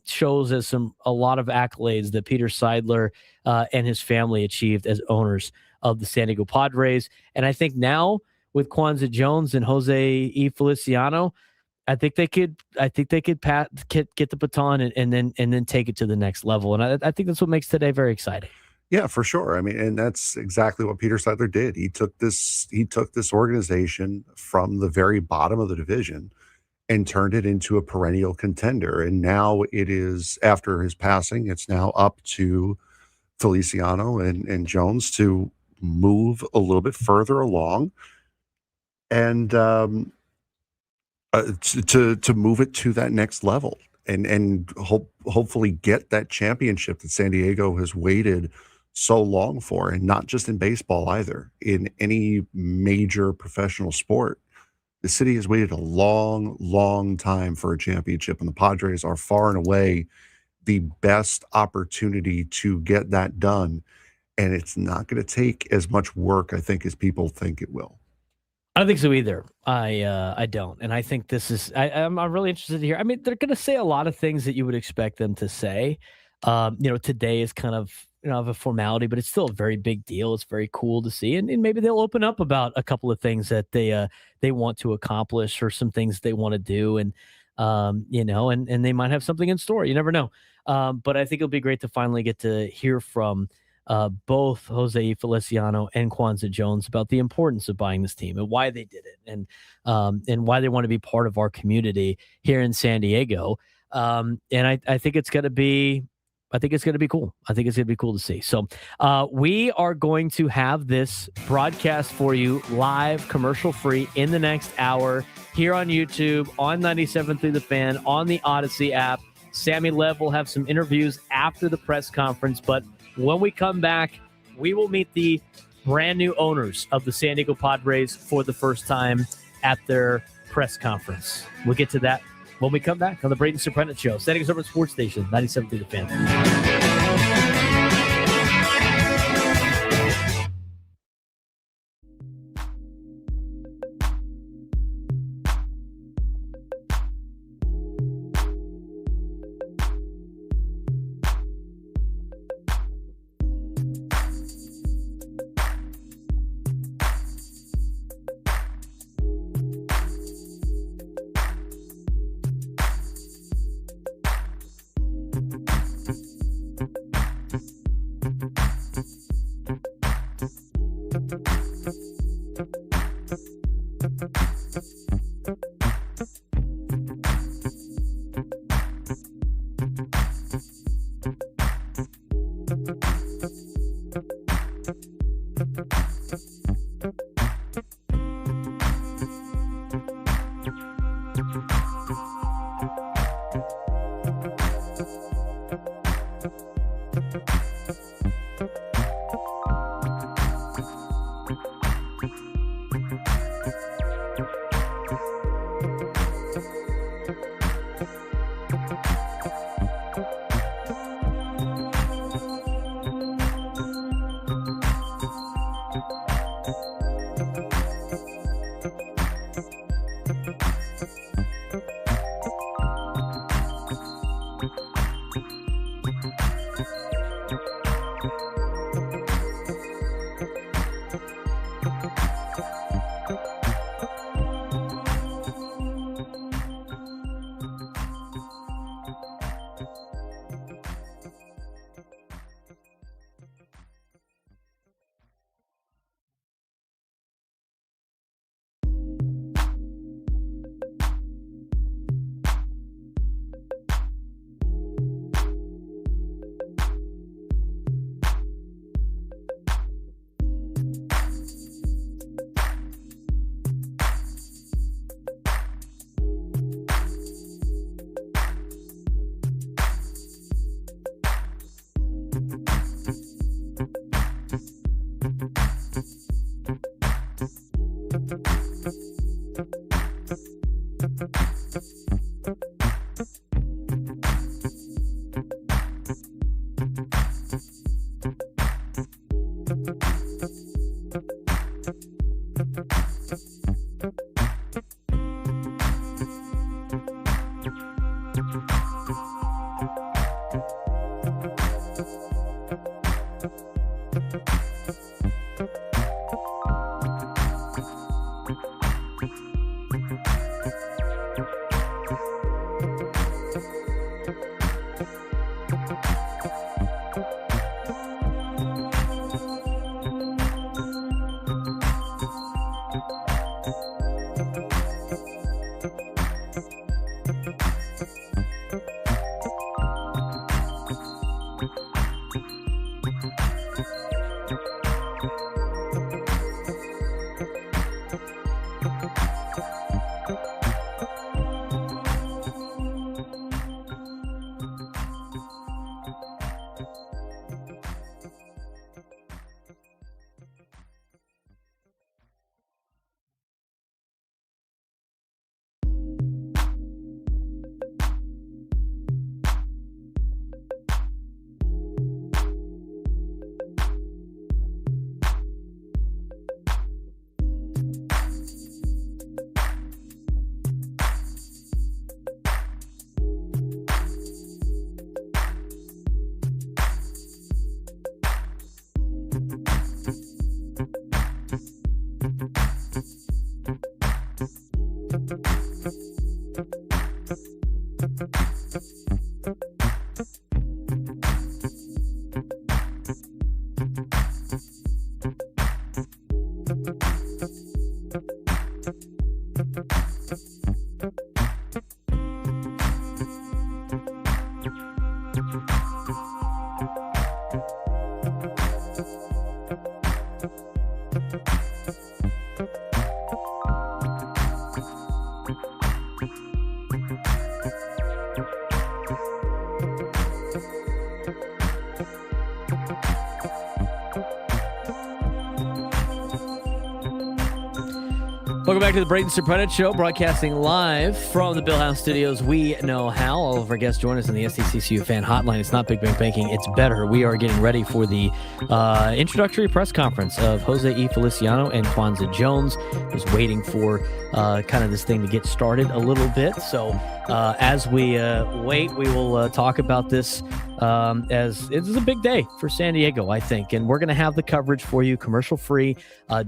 shows as a lot of accolades that Peter Seidler and his family achieved as owners of the San Diego Padres. And I think now with Kwanza Jones and Jose E. Feliciano, I think they could get the baton and then take it to the next level. And I think that's what makes today very exciting. Yeah, for sure. I mean, and that's exactly what Peter Seidler did. He took this organization from the very bottom of the division and turned it into a perennial contender. And now it is, after his passing, it's now up to Feliciano and Jones to move a little bit further along and to move it to that next level and hopefully get that championship that San Diego has waited so long for, and not just in baseball either. In any major professional sport, the city has waited a long, long time for a championship, and the Padres are far and away the best opportunity to get that done. And it's not going to take as much work, I think, as people think it will. I don't think so either. I don't. And I think this is, I'm really interested to hear. I mean, they're going to say a lot of things that you would expect them to say. Today is kind of, of a formality, but it's still a very big deal. It's very cool to see. And maybe they'll open up about a couple of things that they want to accomplish, or some things they want to do. And, and they might have something in store. You never know. But I think it'll be great to finally get to hear from both Jose Feliciano and Kwanza Jones about the importance of buying this team and why they did it, and why they want to be part of our community here in San Diego. And I think it's going to be, cool. I think it's going to be cool to see. So we are going to have this broadcast for you live, commercial free, in the next hour here on YouTube, on 97.3 The Fan, on the Odyssey app. Sammy Lev will have some interviews after the press conference, but when we come back, we will meet the brand new owners of the San Diego Padres for the first time at their press conference. We'll get to that when we come back on the Braden Surprenant Show, San Diego's urban sports station, 97.3 The Fan. Welcome back to the Braden Surprenant Show, broadcasting live from the Bill House Studios. We know how. All of our guests join us in the SDCCU fan hotline. It's not Big Bang Banking, it's better. We are getting ready for the introductory press conference of José E. Feliciano and Kwanza Jones. Just waiting for kind of this thing to get started a little bit. So as we wait, we will talk about this as it is a big day for San Diego, I think. And we're going to have the coverage for you commercial free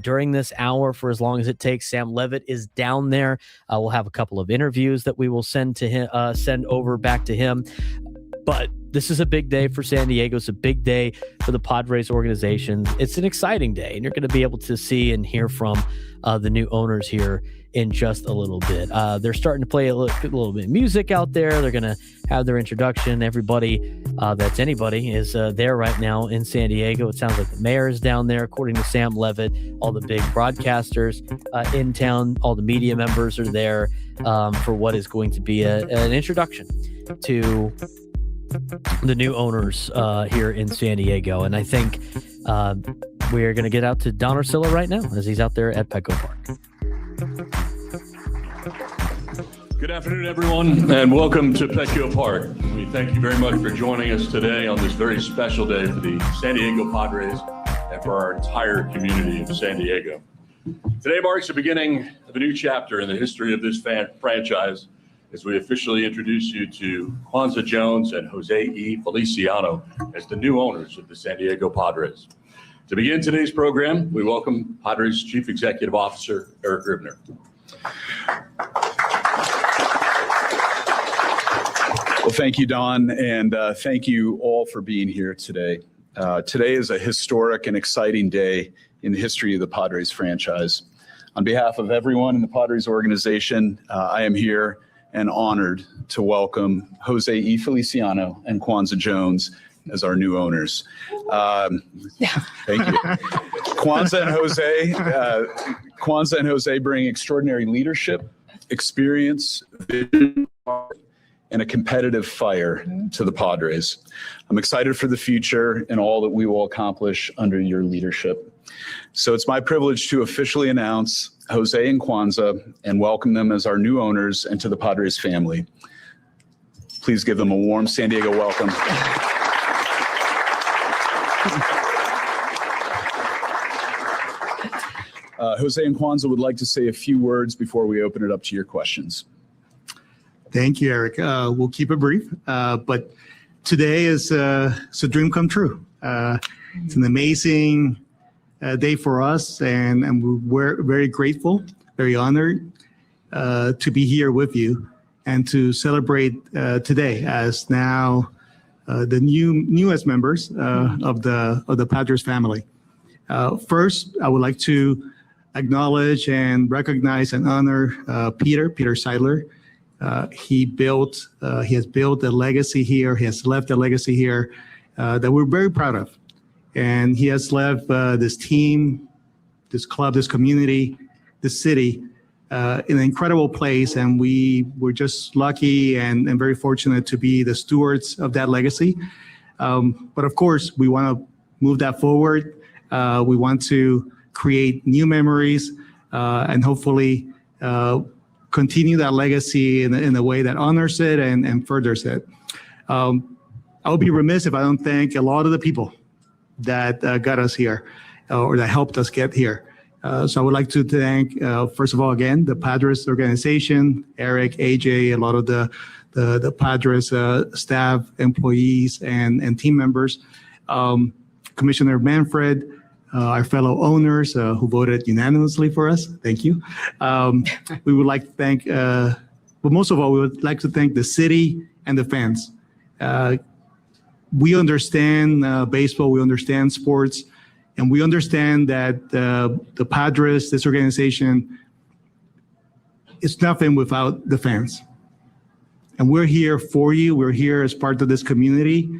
during this hour for as long as it takes. Sam Levitt is down there. We'll have a couple of interviews that we will send to him, send over back to him. But this is a big day for San Diego. It's a big day for the Padres organization. It's an exciting day, and you're going to be able to see and hear from the new owners here in just a little bit. They're starting to play a little bit of music out there. They're going to have their introduction. Everybody that's anybody is there right now in San Diego. It sounds like the mayor is down there, according to Sam Levitt. All the big broadcasters in town, all the media members are there for what is going to be an introduction to the new owners here in San Diego. And I think we are going to get out to Don Orsillo right now as he's out there at Petco Park. Good afternoon, everyone, and welcome to Petco Park. We thank you very much for joining us today on this very special day for the San Diego Padres and for our entire community of San Diego. Today marks the beginning of a new chapter in the history of this franchise as we officially introduce you to Kwanza Jones and José E. Feliciano as the new owners of the San Diego Padres. To begin today's program, we welcome Padres Chief Executive Officer Eric Ribner. Well, thank you, Don, and thank you all for being here today. Today is a historic and exciting day in the history of the Padres franchise. On behalf of everyone in the Padres organization, I am here and honored to welcome José E. Feliciano and Kwanza Jones as our new owners. Thank you. Kwanza and José bring extraordinary leadership, experience, vision, and a competitive fire to the Padres. I'm excited for the future and all that we will accomplish under your leadership. So it's my privilege to officially announce José and Kwanza and welcome them as our new owners and to the Padres family. Please give them a warm San Diego welcome. José and Kwanza would like to say a few words before we open it up to your questions. Thank you, Eric. We'll keep it brief, but today is it's a dream come true. It's an amazing day for us, and we're very grateful, very honored to be here with you and to celebrate today as now the newest members of the Padres family. First, I would like to acknowledge and recognize and honor Peter Seidler. He has built a legacy here. He has left a legacy here that we're very proud of. And he has left this team, this club, this community, this city in an incredible place. And we're just lucky and very fortunate to be the stewards of that legacy. But of course, we want to move that forward. We want to create new memories and hopefully continue that legacy in a way that honors it and furthers it. I would be remiss if I don't thank a lot of the people that got us here or that helped us get here. So I would like to thank, first of all, again, the Padres organization, Eric, AJ, a lot of the Padres staff, employees, and team members, Commissioner Manfred, our fellow owners who voted unanimously for us. Thank you. We would like to thank, but most of all, we would like to thank the city and the fans. We understand baseball, we understand sports, and we understand that the Padres, this organization, is nothing without the fans. And we're here for you. We're here as part of this community.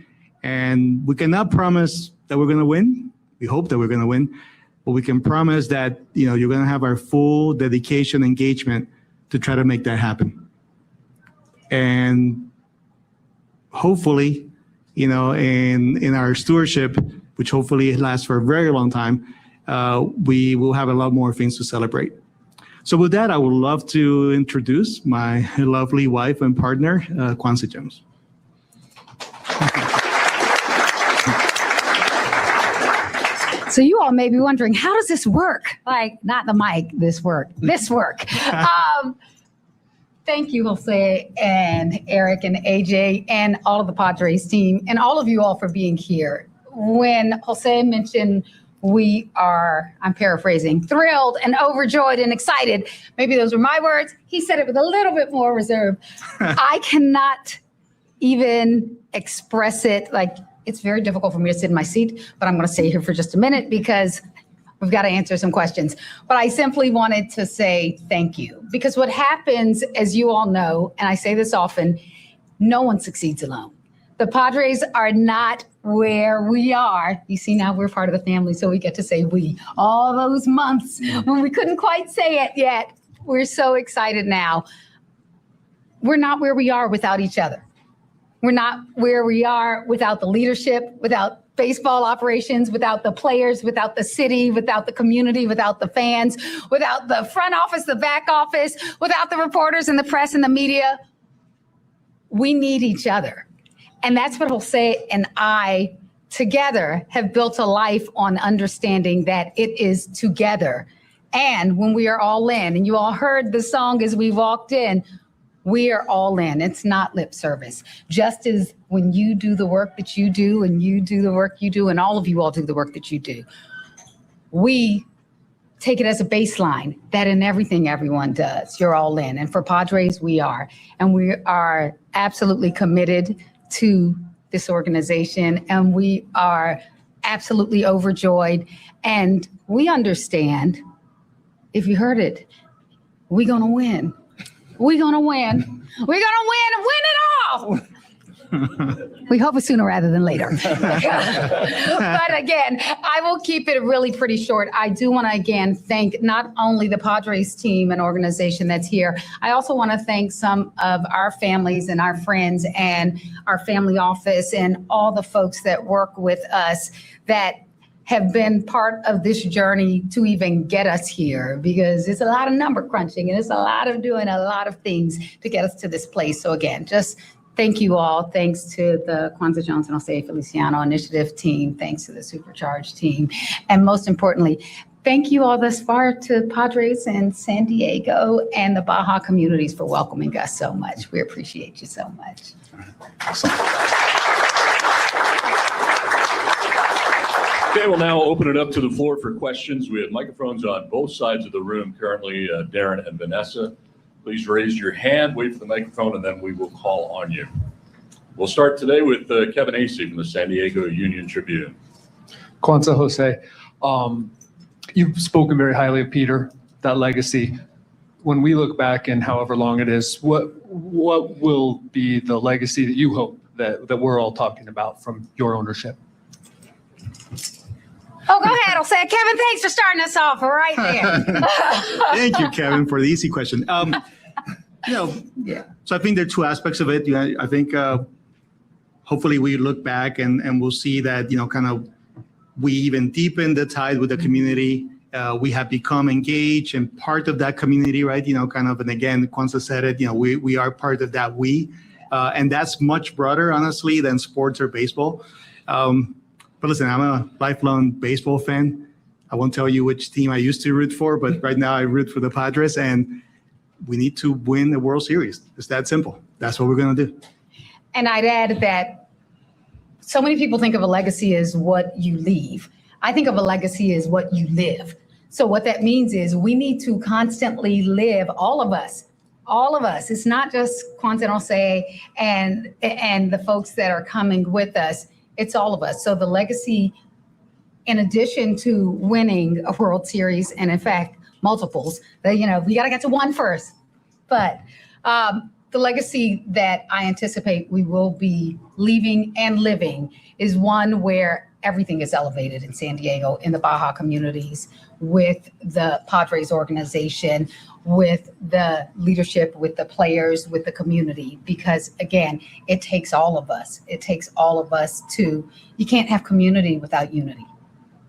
And we cannot promise that we're going to win. We hope that we're going to win. But we can promise that you're going to have our full dedication, engagement to try to make that happen. And hopefully, in our stewardship, which hopefully lasts for a very long time, we will have a lot more things to celebrate. So with that, I would love to introduce my lovely wife and partner, Kwanza Jones. So you all may be wondering, how does this work? Like, not the mic, this work. Thank you, Jose and Eric and AJ and all of the Padres team and all of you all for being here. When Jose mentioned we are, I'm paraphrasing, thrilled and overjoyed and excited, maybe those were my words. He said it with a little bit more reserve. I cannot even express it. Like, it's very difficult for me to sit in my seat, but I'm going to stay here for just a minute because we've got to answer some questions. But I simply wanted to say thank you, because what happens, as you all know, and I say this often, no one succeeds alone. The Padres are not where we are. You see, now we're part of the family, so we get to say we. All those months when we couldn't quite say it yet, we're so excited now. We're not where we are without each other. We're not where we are without the leadership, without baseball operations, without the players, without the city, without the community, without the fans, without the front office, the back office, without the reporters and the press and the media. We need each other. And that's what Jose and I together have built a life on, understanding that it is together. And when we are all in, and you all heard the song as we walked in, we are all in. It's not lip service. Just as when you do the work that you do, and you do the work you do, and all of you all do the work that you do, we take it as a baseline that in everything everyone does, you're all in. And for Padres, we are. And we are absolutely committed to this organization, and we are absolutely overjoyed. And we understand, if you heard it, we're going to win. We're going to win. We're going to win and win it all. We hope it's sooner rather than later. But again, I will keep it really pretty short. I do want to again thank not only the Padres team and organization that's here. I also want to thank some of our families and our friends and our family office and all the folks that work with us that have been part of this journey to even get us here, because it's a lot of number crunching and it's a lot of doing a lot of things to get us to this place. So again, just thank you all. Thanks to the Kwanza Jones and Jose Feliciano Initiative team. Thanks to the Supercharged team. And most importantly, thank you all thus far to Padres and San Diego and the Baja communities for welcoming us so much. We appreciate you so much. Awesome. Okay, we'll now open it up to the floor for questions. We have microphones on both sides of the room currently, Darren and Vanessa. Please raise your hand, wait for the microphone, and then we will call on you. We'll start today with Kevin Acey from the San Diego Union Tribune. Kwanza Jose, you've spoken very highly of Peter, that legacy. When we look back and however long it is, what will be the legacy that you hope that we're all talking about from your ownership? Oh, go ahead. I'll say it. Kevin, thanks for starting us off right there. Thank you, Kevin, for the easy question. So I think there are two aspects of it. I think hopefully we look back and we'll see that, kind of we even deepen the tie with the community. We have become engaged and part of that community, right? And again, Kwanza said it, we are part of that and that's much broader, honestly, than sports or baseball. But listen, I'm a lifelong baseball fan. I won't tell you which team I used to root for, but right now I root for the Padres, and we need to win the World Series. It's that simple. That's what we're going to do. And I'd add that so many people think of a legacy as what you leave. I think of a legacy as what you live. So what that means is we need to constantly live, all of us. It's not just Kwanza and Jose and the folks that are coming with us. It's all of us. So the legacy, in addition to winning a World Series, and in fact, multiples, we got to get to one first. But the legacy that I anticipate we will be leaving and living is one where everything is elevated in San Diego, in the Baja communities, with the Padres organization, with the leadership, with the players, with the community, because again, it takes all of us. It takes all of us you can't have community without unity.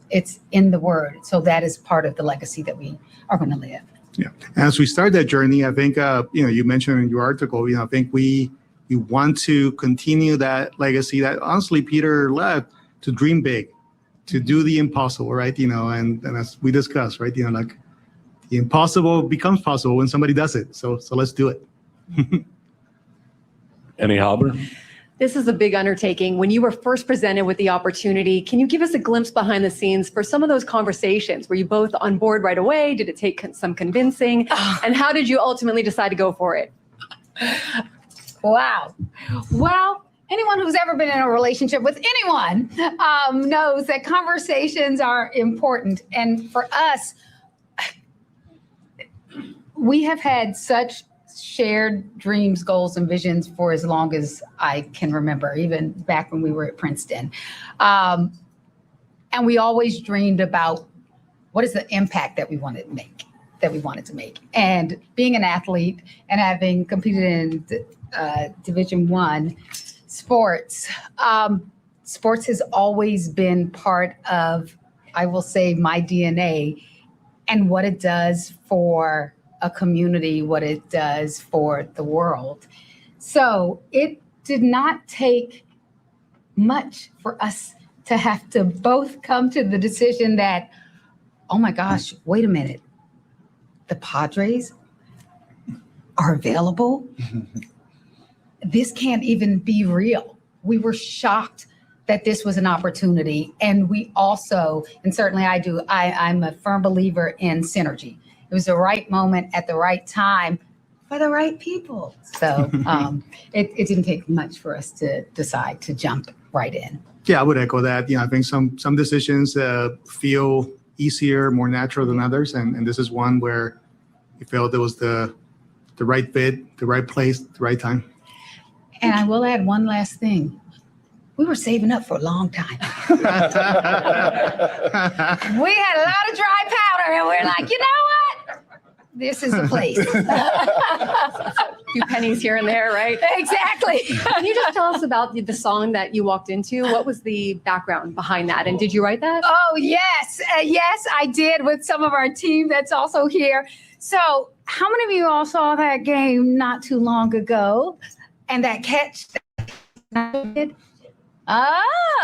It's in the word. So that is part of the legacy that we are going to live. Yeah. As we start that journey, I think, you mentioned in your article, I think we want to continue that legacy that honestly Peter left, to dream big, to do the impossible, right? And as we discussed, right? Like the impossible becomes possible when somebody does it. So let's do it. Annie Halber? This is a big undertaking. When you were first presented with the opportunity, can you give us a glimpse behind the scenes for some of those conversations? Were you both on board right away? Did it take some convincing? And how did you ultimately decide to go for it? Wow. Well, anyone who's ever been in a relationship with anyone knows that conversations are important. And for us, we have had such shared dreams, goals, and visions for as long as I can remember, even back when we were at Princeton. And we always dreamed about what is the impact that we wanted to make. And being an athlete and having competed in Division I sports, sports has always been part of, I will say, my DNA and what it does for a community, what it does for the world. So it did not take much for us to have to both come to the decision that, oh my gosh, wait a minute, the Padres are available? This can't even be real. We were shocked that this was an opportunity. And we also, and certainly I'm a firm believer in synergy. It was the right moment at the right time for the right people. So it didn't take much for us to decide to jump right in. Yeah, I would echo that. I think some decisions feel easier, more natural than others. And this is one where we felt it was the right fit, the right place, the right time. And I will add one last thing. We were saving up for a long time. We had a lot of dry powder, and we're like, you know what? This is the place. A few pennies here and there, right? Exactly. Can you just tell us about the song that you walked into? What was the background behind that? And did you write that? Oh, yes. Yes, I did with some of our team that's also here. So how many of you all saw that game not too long ago? And that catch that did?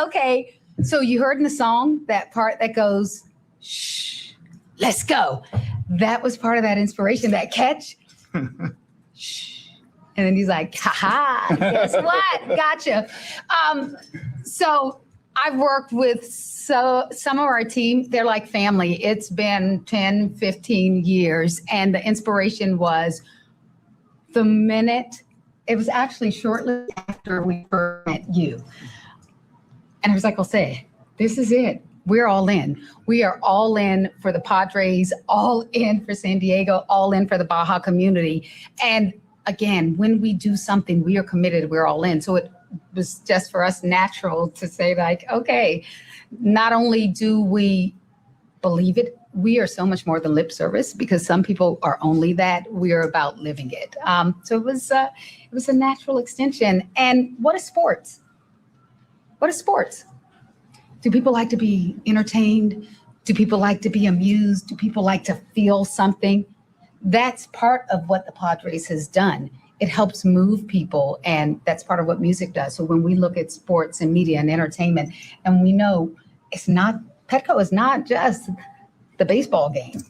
Okay. So you heard in the song that part that goes, shh, let's go. That was part of that inspiration, that catch. Shh. And then he's like, ha, guess what? Gotcha. So I've worked with some of our team. They're like family. It's been 10, 15 years. And the inspiration was the minute, it was actually shortly after we first met you. And I was like, Jose, this is it. We're all in. We are all in for the Padres, all in for San Diego, all in for the Baja community. And again, when we do something, we are committed, we're all in. So it was just for us natural to say like, okay, not only do we believe it, we are so much more than lip service, because some people are only that. We are about living it. So it was a natural extension. And what is sports? What is sports? Do people like to be entertained? Do people like to be amused? Do people like to feel something? That's part of what the Padres has done. It helps move people, and that's part of what music does. So when we look at sports and media and entertainment, and we know Petco is not just the baseball game.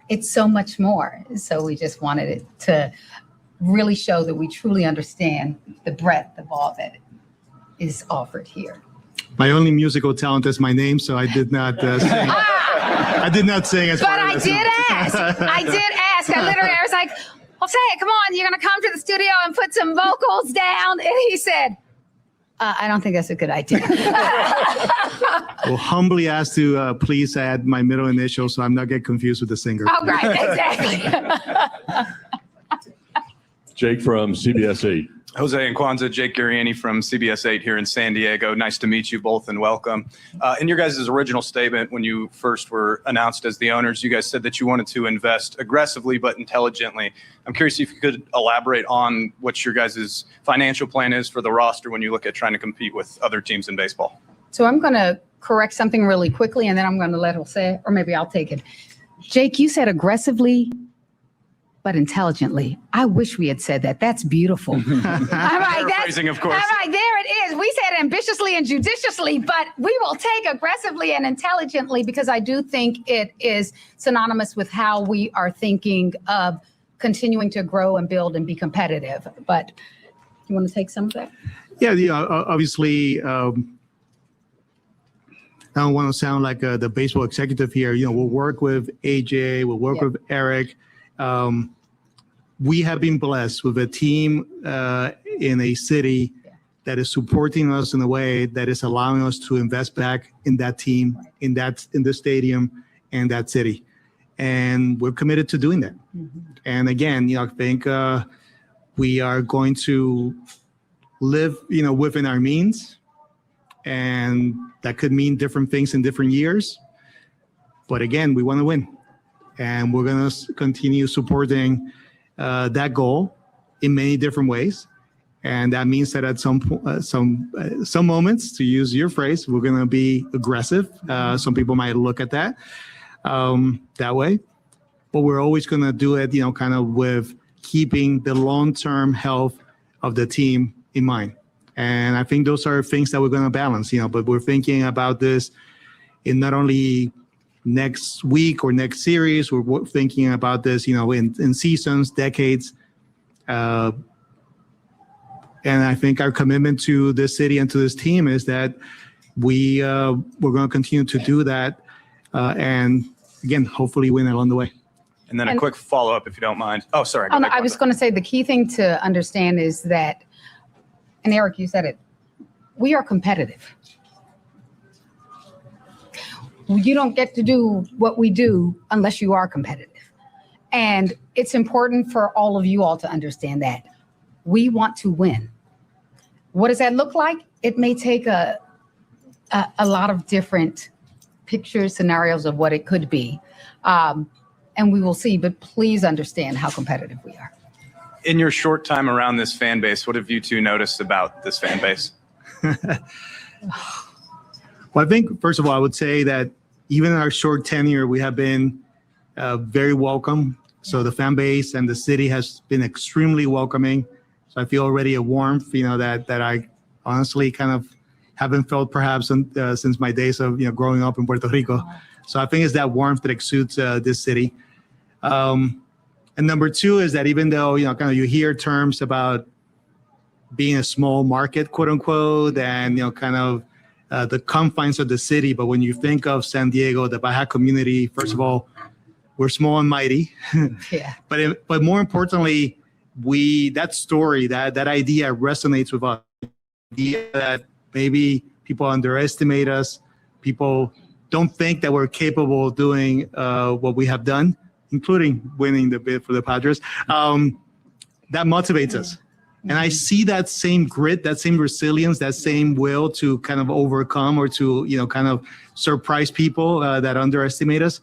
It's so much more. So we just wanted it to really show that we truly understand the breadth of all that is offered here. My only musical talent is my name, so I did not sing. I did not sing as But far I as did ask. I did ask. I was like, Jose, come on, you're going to come to the studio and put some vocals down. And he said, I don't think that's a good idea. Well, humbly asked to please add my middle initial so I'm not get confused with the singer. Oh, right, exactly. Jake from CBS 8. José and Kwanza, Jake Gariani from CBS 8 here in San Diego. Nice to meet you both and welcome. In your guys' original statement, when you first were announced as the owners, you guys said that you wanted to invest aggressively but intelligently. I'm curious if you could elaborate on what your guys' financial plan is for the roster when you look at trying to compete with other teams in baseball. So I'm going to correct something really quickly, and then I'm going to let Jose, or maybe I'll take it. Jake, you said aggressively but intelligently. I wish we had said that. That's beautiful. I'm like, Paraphrasing, of course. I'm like, there it is. We said ambitiously and judiciously, but we will take aggressively and intelligently, because I do think it is synonymous with how we are thinking of continuing to grow and build and be competitive. But you want to take some of that? Yeah, obviously, I don't want to sound like the baseball executive here. We'll work with AJ, we'll work with Eric. We have been blessed with a team in a city that is supporting us in a way that is allowing us to invest back in that team, in the stadium, and that city. And we're committed to doing that. Mm-hmm. And again, I think we are going to live, within our means. And that could mean different things in different years. But again, we want to win. And we're going to continue supporting that goal in many different ways. And that means that at some moments, to use your phrase, we're going to be aggressive. Some people might look at that way. But we're always going to do it, kind of with keeping the long-term health of the team in mind. And I think those are things that we're going to balance, but we're thinking about this in not only next week or next series. We're thinking about this, in seasons, decades. And I think our commitment to this city and to this team is that we're going to continue to do that. And again, hopefully win along the way. And then a quick follow-up, if you don't mind. Oh, sorry. I was going to say the key thing to understand is that, and Eric, you said it, we are competitive. You don't get to do what we do unless you are competitive. And it's important for all of you all to understand that. We want to win. What does that look like? It may take a lot of different pictures, scenarios of what it could be. And we will see, but please understand how competitive we are. In your short time around this fan base, what have you two noticed about this fan base? Well, I think, first of all, I would say that even in our short tenure, we have been very welcome. So the fan base and the city has been extremely welcoming. So I feel already a warmth, that I honestly kind of haven't felt perhaps since my days of, growing up in Puerto Rico. So I think it's that warmth that exudes this city. And number two is that even though, kind of you hear terms about being a small market, quote unquote, and, kind of the confines of the city. But when you think of San Diego, the Baja community, first of all, we're small and mighty. Yeah. But more importantly, that story, that idea resonates with us. The idea that maybe people underestimate us, people don't think that we're capable of doing what we have done, including winning the bid for the Padres. That motivates us. And I see that same grit, that same resilience, that same will to kind of overcome or to, kind of surprise people that underestimate us.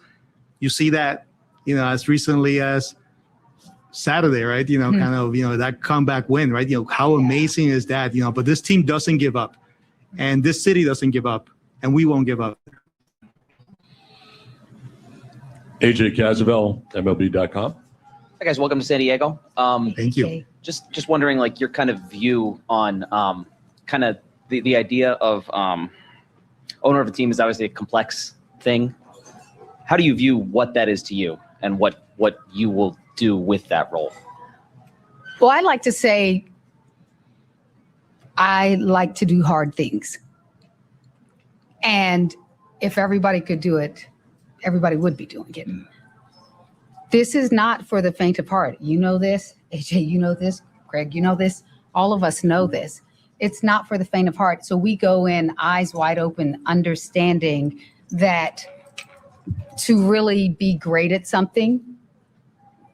You see that, as recently as Saturday, right? Kind of, that comeback win, right? How amazing is that? But this team doesn't give up, and this city doesn't give up, and we won't give up. AJ Cazavel, MLB.com. Hi guys, welcome to San Diego. Thank you. Just wondering, like, your kind of view on kind of the idea of owner of a team is obviously a complex thing. How do you view what that is to you, and what you will do with that role? Well, I like to say I like to do hard things. And if everybody could do it, everybody would be doing it. This is not for the faint of heart. You know this, AJ, you know this, Greg, you know this, all of us know this. It's not for the faint of heart. So we go in eyes wide open, understanding that to really be great at something,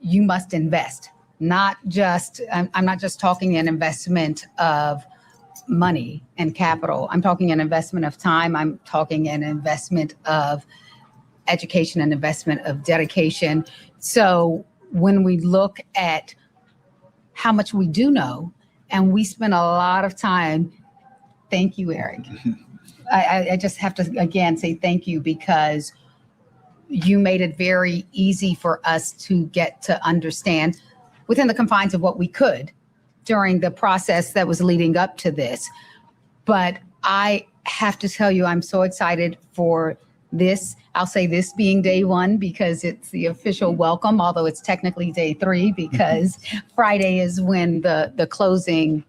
you must invest. Not just, I'm not just talking an investment of money and capital. I'm talking an investment of time. I'm talking an investment of education, an investment of dedication. So when we look at how much we do know, and we spend a lot of time, thank you, Eric. I just have to, again, say thank you, because you made it very easy for us to get to understand within the confines of what we could during the process that was leading up to this. But I have to tell you, I'm so excited for this. I'll say this being day one because it's the official welcome, although it's technically day 3 because Friday is when the closing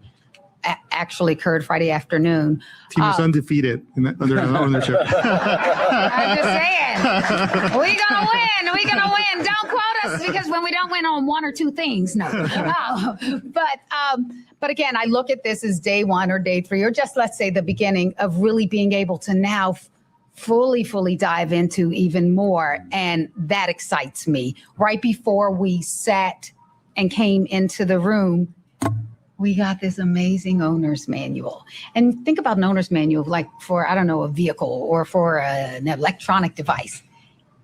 actually occurred, Friday afternoon. Team is undefeated under ownership. I'm just saying, we're gonna win. We're gonna win. Don't quote us, because when we don't win on one or two things, no. But again, I look at this as day 1 or day 3, or just let's say the beginning of really being able to now fully dive into even more, and that excites me. Right before we sat and came into the room, we got this amazing owner's manual. And think about an owner's manual like for, I don't know, a vehicle or for an electronic device.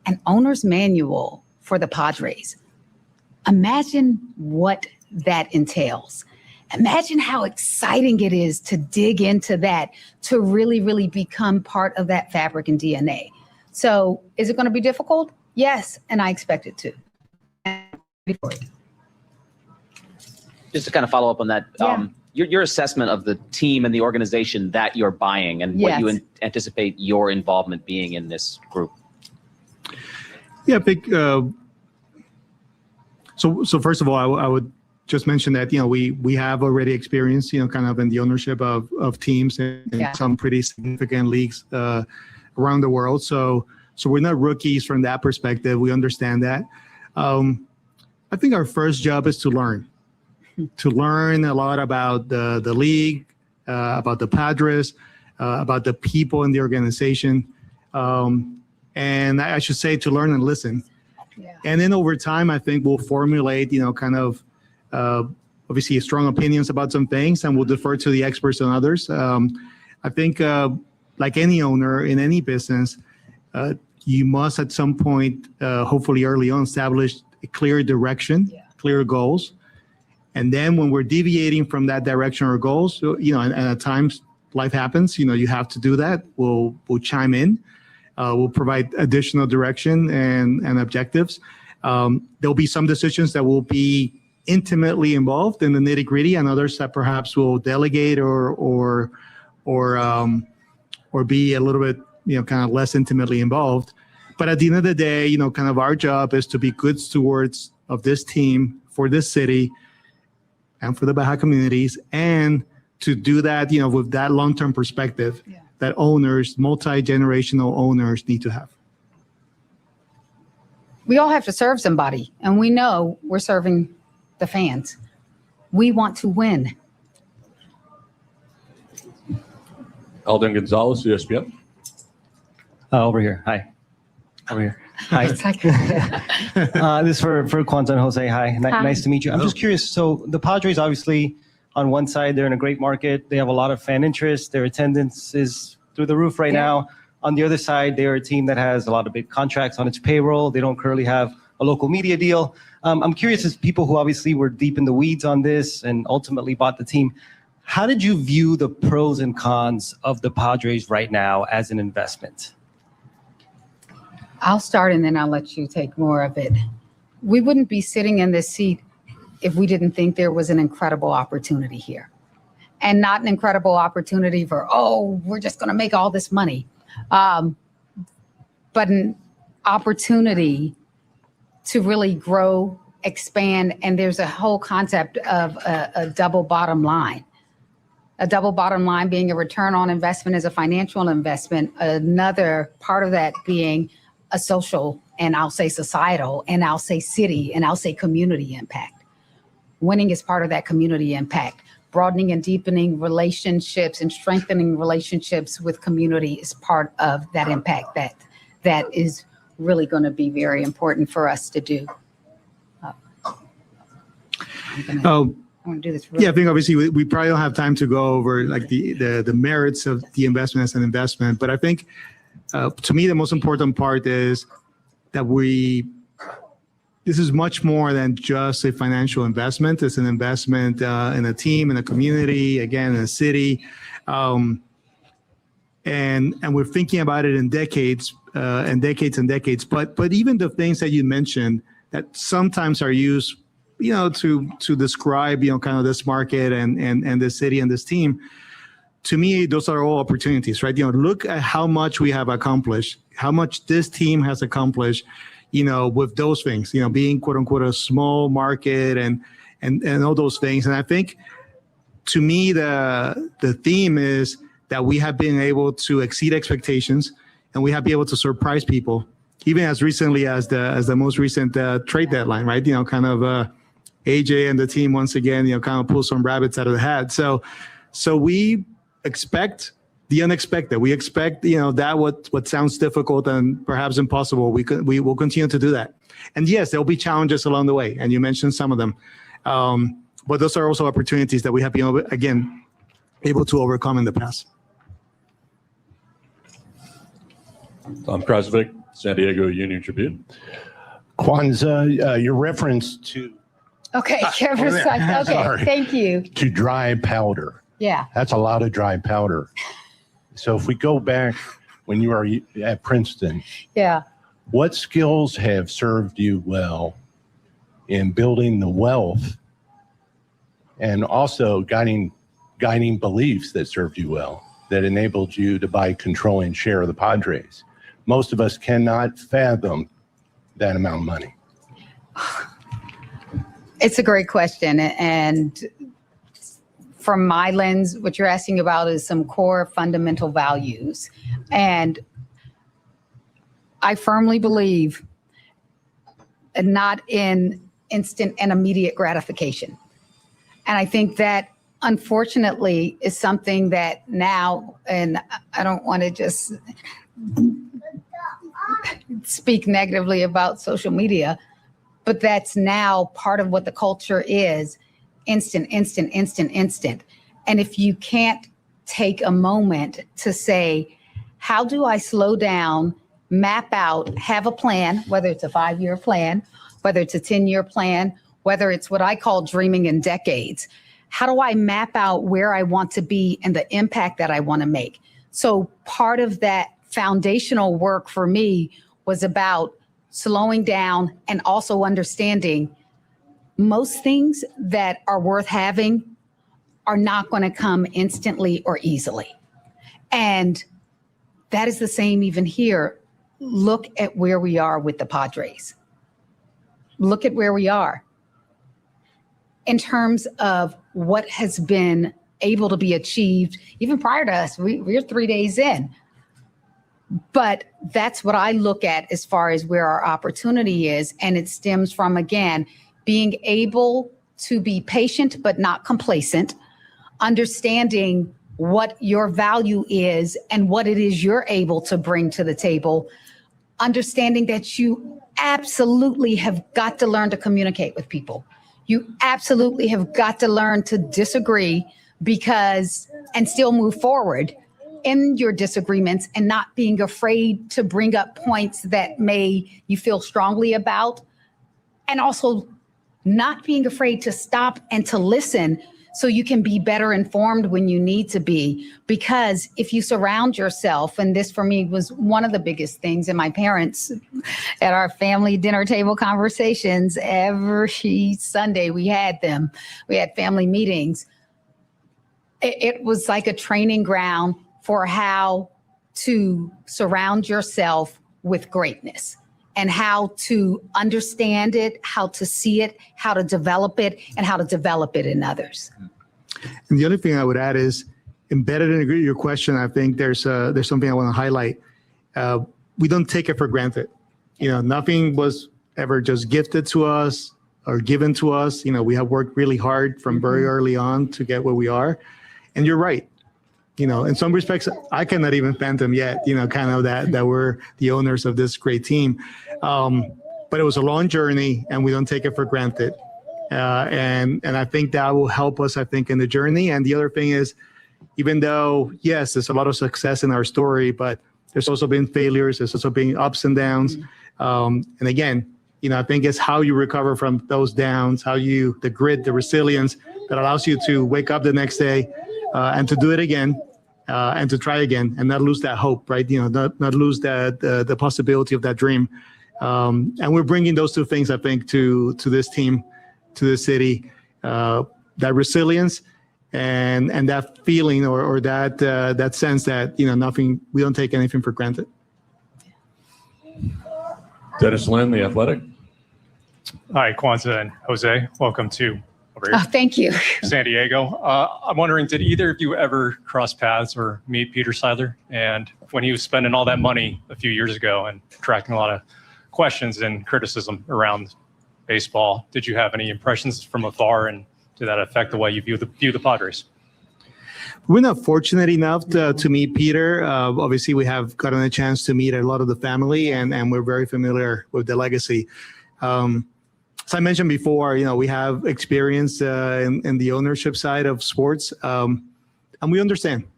An owner's manual for the Padres. Imagine what that entails. Imagine how exciting it is to dig into that, to really become part of that fabric and DNA. So is it going to be difficult? Yes, and I expect it to. Just to kind of follow up on that, your assessment of the team and the organization that you're buying, and what you anticipate your involvement being in this group. Yeah, big. So first of all, I would just mention that we have already experienced kind of in the ownership of teams in some pretty significant leagues around the world. So we're not rookies from that perspective. We understand that. I think our first job is to learn a lot about the league, about the Padres, about the people in the organization. And I should say to learn and listen. Yeah. And then over time, I think we'll formulate, kind of obviously strong opinions about some things, and we'll defer to the experts on others. I think like any owner in any business, you must at some point, hopefully early on, establish a clear direction, clear goals. And then when we're deviating from that direction or goals, and at times life happens, you have to do that. We'll chime in. We'll provide additional direction and objectives. There'll be some decisions that will be intimately involved in the nitty gritty, and others that perhaps will delegate or be a little bit, kind of less intimately involved. But at the end of the day, kind of our job is to be good stewards of this team for this city and for the Baja communities, and to do that, with that long-term perspective. Yeah. that owners, multi-generational owners, need to have. We all have to serve somebody, and we know we're serving the fans. We want to win. Alden Gonzalez, ESPN. Over here. Hi. Over here. Hi. This is for Kwanza and Jose. Hi. Hi. Nice to meet you. I'm just curious. So the Padres, obviously, on one side, they're in a great market. They have a lot of fan interest. Their attendance is through the roof right now. On the other side, they're a team that has a lot of big contracts on its payroll. They don't currently have a local media deal. I'm curious, as people who obviously were deep in the weeds on this and ultimately bought the team, how did you view the pros and cons of the Padres right now as an investment? I'll start and then I'll let you take more of it. We wouldn't be sitting in this seat if we didn't think there was an incredible opportunity here. And not an incredible opportunity for, we're just going to make all this money. But an opportunity to really grow, expand, and there's a whole concept of a double bottom line. A double bottom line being a return on investment as a financial investment, another part of that being a social, and I'll say societal, and I'll say city, and I'll say community impact. Winning is part of that community impact. Broadening and deepening relationships and strengthening relationships with community is part of that impact that is really going to be very important for us to do. I'm going to do this. I think obviously we probably don't have time to go over like the merits of the investment as an investment, but I think to me the most important part is that this is much more than just a financial investment. It's an investment in a team, in a community, again, in a city. And we're thinking about it in decades and decades and decades. But even the things that you mentioned that sometimes are used, to describe, kind of this market and this city and this team, to me, those are all opportunities, right? Look at how much we have accomplished, how much this team has accomplished, with those things, being quote unquote a small market and all those things. And I think to me, the theme is that we have been able to exceed expectations and we have been able to surprise people, even as recently as the most recent trade deadline, right? kind of AJ and the team once again, kind of pull some rabbits out of the hat. So we expect the unexpected. We expect, that what sounds difficult and perhaps impossible, we will continue to do that. And yes, there'll be challenges along the way, and you mentioned some of them. But those are also opportunities that we have been, again, able to overcome in the past. Tom Krasovic, San Diego Union Tribune. Kwanza, your reference to... Okay, okay, thank you. To dry powder. Yeah. That's a lot of dry powder. So if we go back when you were at Princeton, what skills have served you well in building the wealth and also guiding beliefs that served you well, that enabled you to buy controlling share of the Padres? Most of us cannot fathom that amount of money. It's a great question. And from my lens, what you're asking about is some core fundamental values. And I firmly believe not in instant and immediate gratification. And I think that, unfortunately, is something that now, and I don't want to just speak negatively about social media, but that's now part of what the culture is. Instant. And if you can't take a moment to say, how do I slow down, map out, have a plan, whether it's a 5-year plan, whether it's a 10-year plan, whether it's what I call dreaming in decades, how do I map out where I want to be and the impact that I want to make? So part of that foundational work for me was about slowing down and also understanding most things that are worth having are not going to come instantly or easily. And that is the same even here. Look at where we are with the Padres. Look at where we are in terms of what has been able to be achieved even prior to us. We're 3 days in. But that's what I look at as far as where our opportunity is. And it stems from, again, being able to be patient but not complacent, understanding what your value is and what it is you're able to bring to the table, understanding that you absolutely have got to learn to communicate with people. You absolutely have got to learn to disagree and still move forward in your disagreements and not being afraid to bring up points that you feel strongly about, and also not being afraid to stop and to listen so you can be better informed when you need to be. Because if you surround yourself, and this for me was one of the biggest things, and my parents at our family dinner table conversations, every Sunday we had them. We had family meetings. It was like a training ground for how to surround yourself with greatness and how to understand it, how to see it, how to develop it, and how to develop it in others. And the other thing I would add is, embedded in your question, I think there's something I want to highlight. We don't take it for granted. Nothing was ever just gifted to us or given to us. We have worked really hard from very early on to get where we are. And you're right. In some respects, I cannot even fathom yet, kind of that we're the owners of this great team. But it was a long journey, and we don't take it for granted. And I think that will help us, in the journey. And the other thing is, even though, yes, there's a lot of success in our story, but there's also been failures. There's also been ups and downs. And again, I think it's how you recover from those downs, the grit, the resilience that allows you to wake up the next day and to do it again. And to try again and not lose that hope, right? Not lose the possibility of that dream. And we're bringing those two things, I think, to this team, to this city, that resilience and that feeling or that sense that, we don't take anything for granted. Dennis Lynn, The Athletic. Hi, Kwanza and Jose. Welcome to thank you. San Diego. I'm wondering, did either of you ever cross paths or meet Peter Seidler? And when he was spending all that money a few years ago and attracting a lot of questions and criticism around baseball, did you have any impressions from afar, and did that affect the way you view the Padres? We're not fortunate enough to meet Peter. Obviously, we have gotten a chance to meet a lot of the family, and we're very familiar with the legacy. As I mentioned before, we have experience in the ownership side of sports, and we understand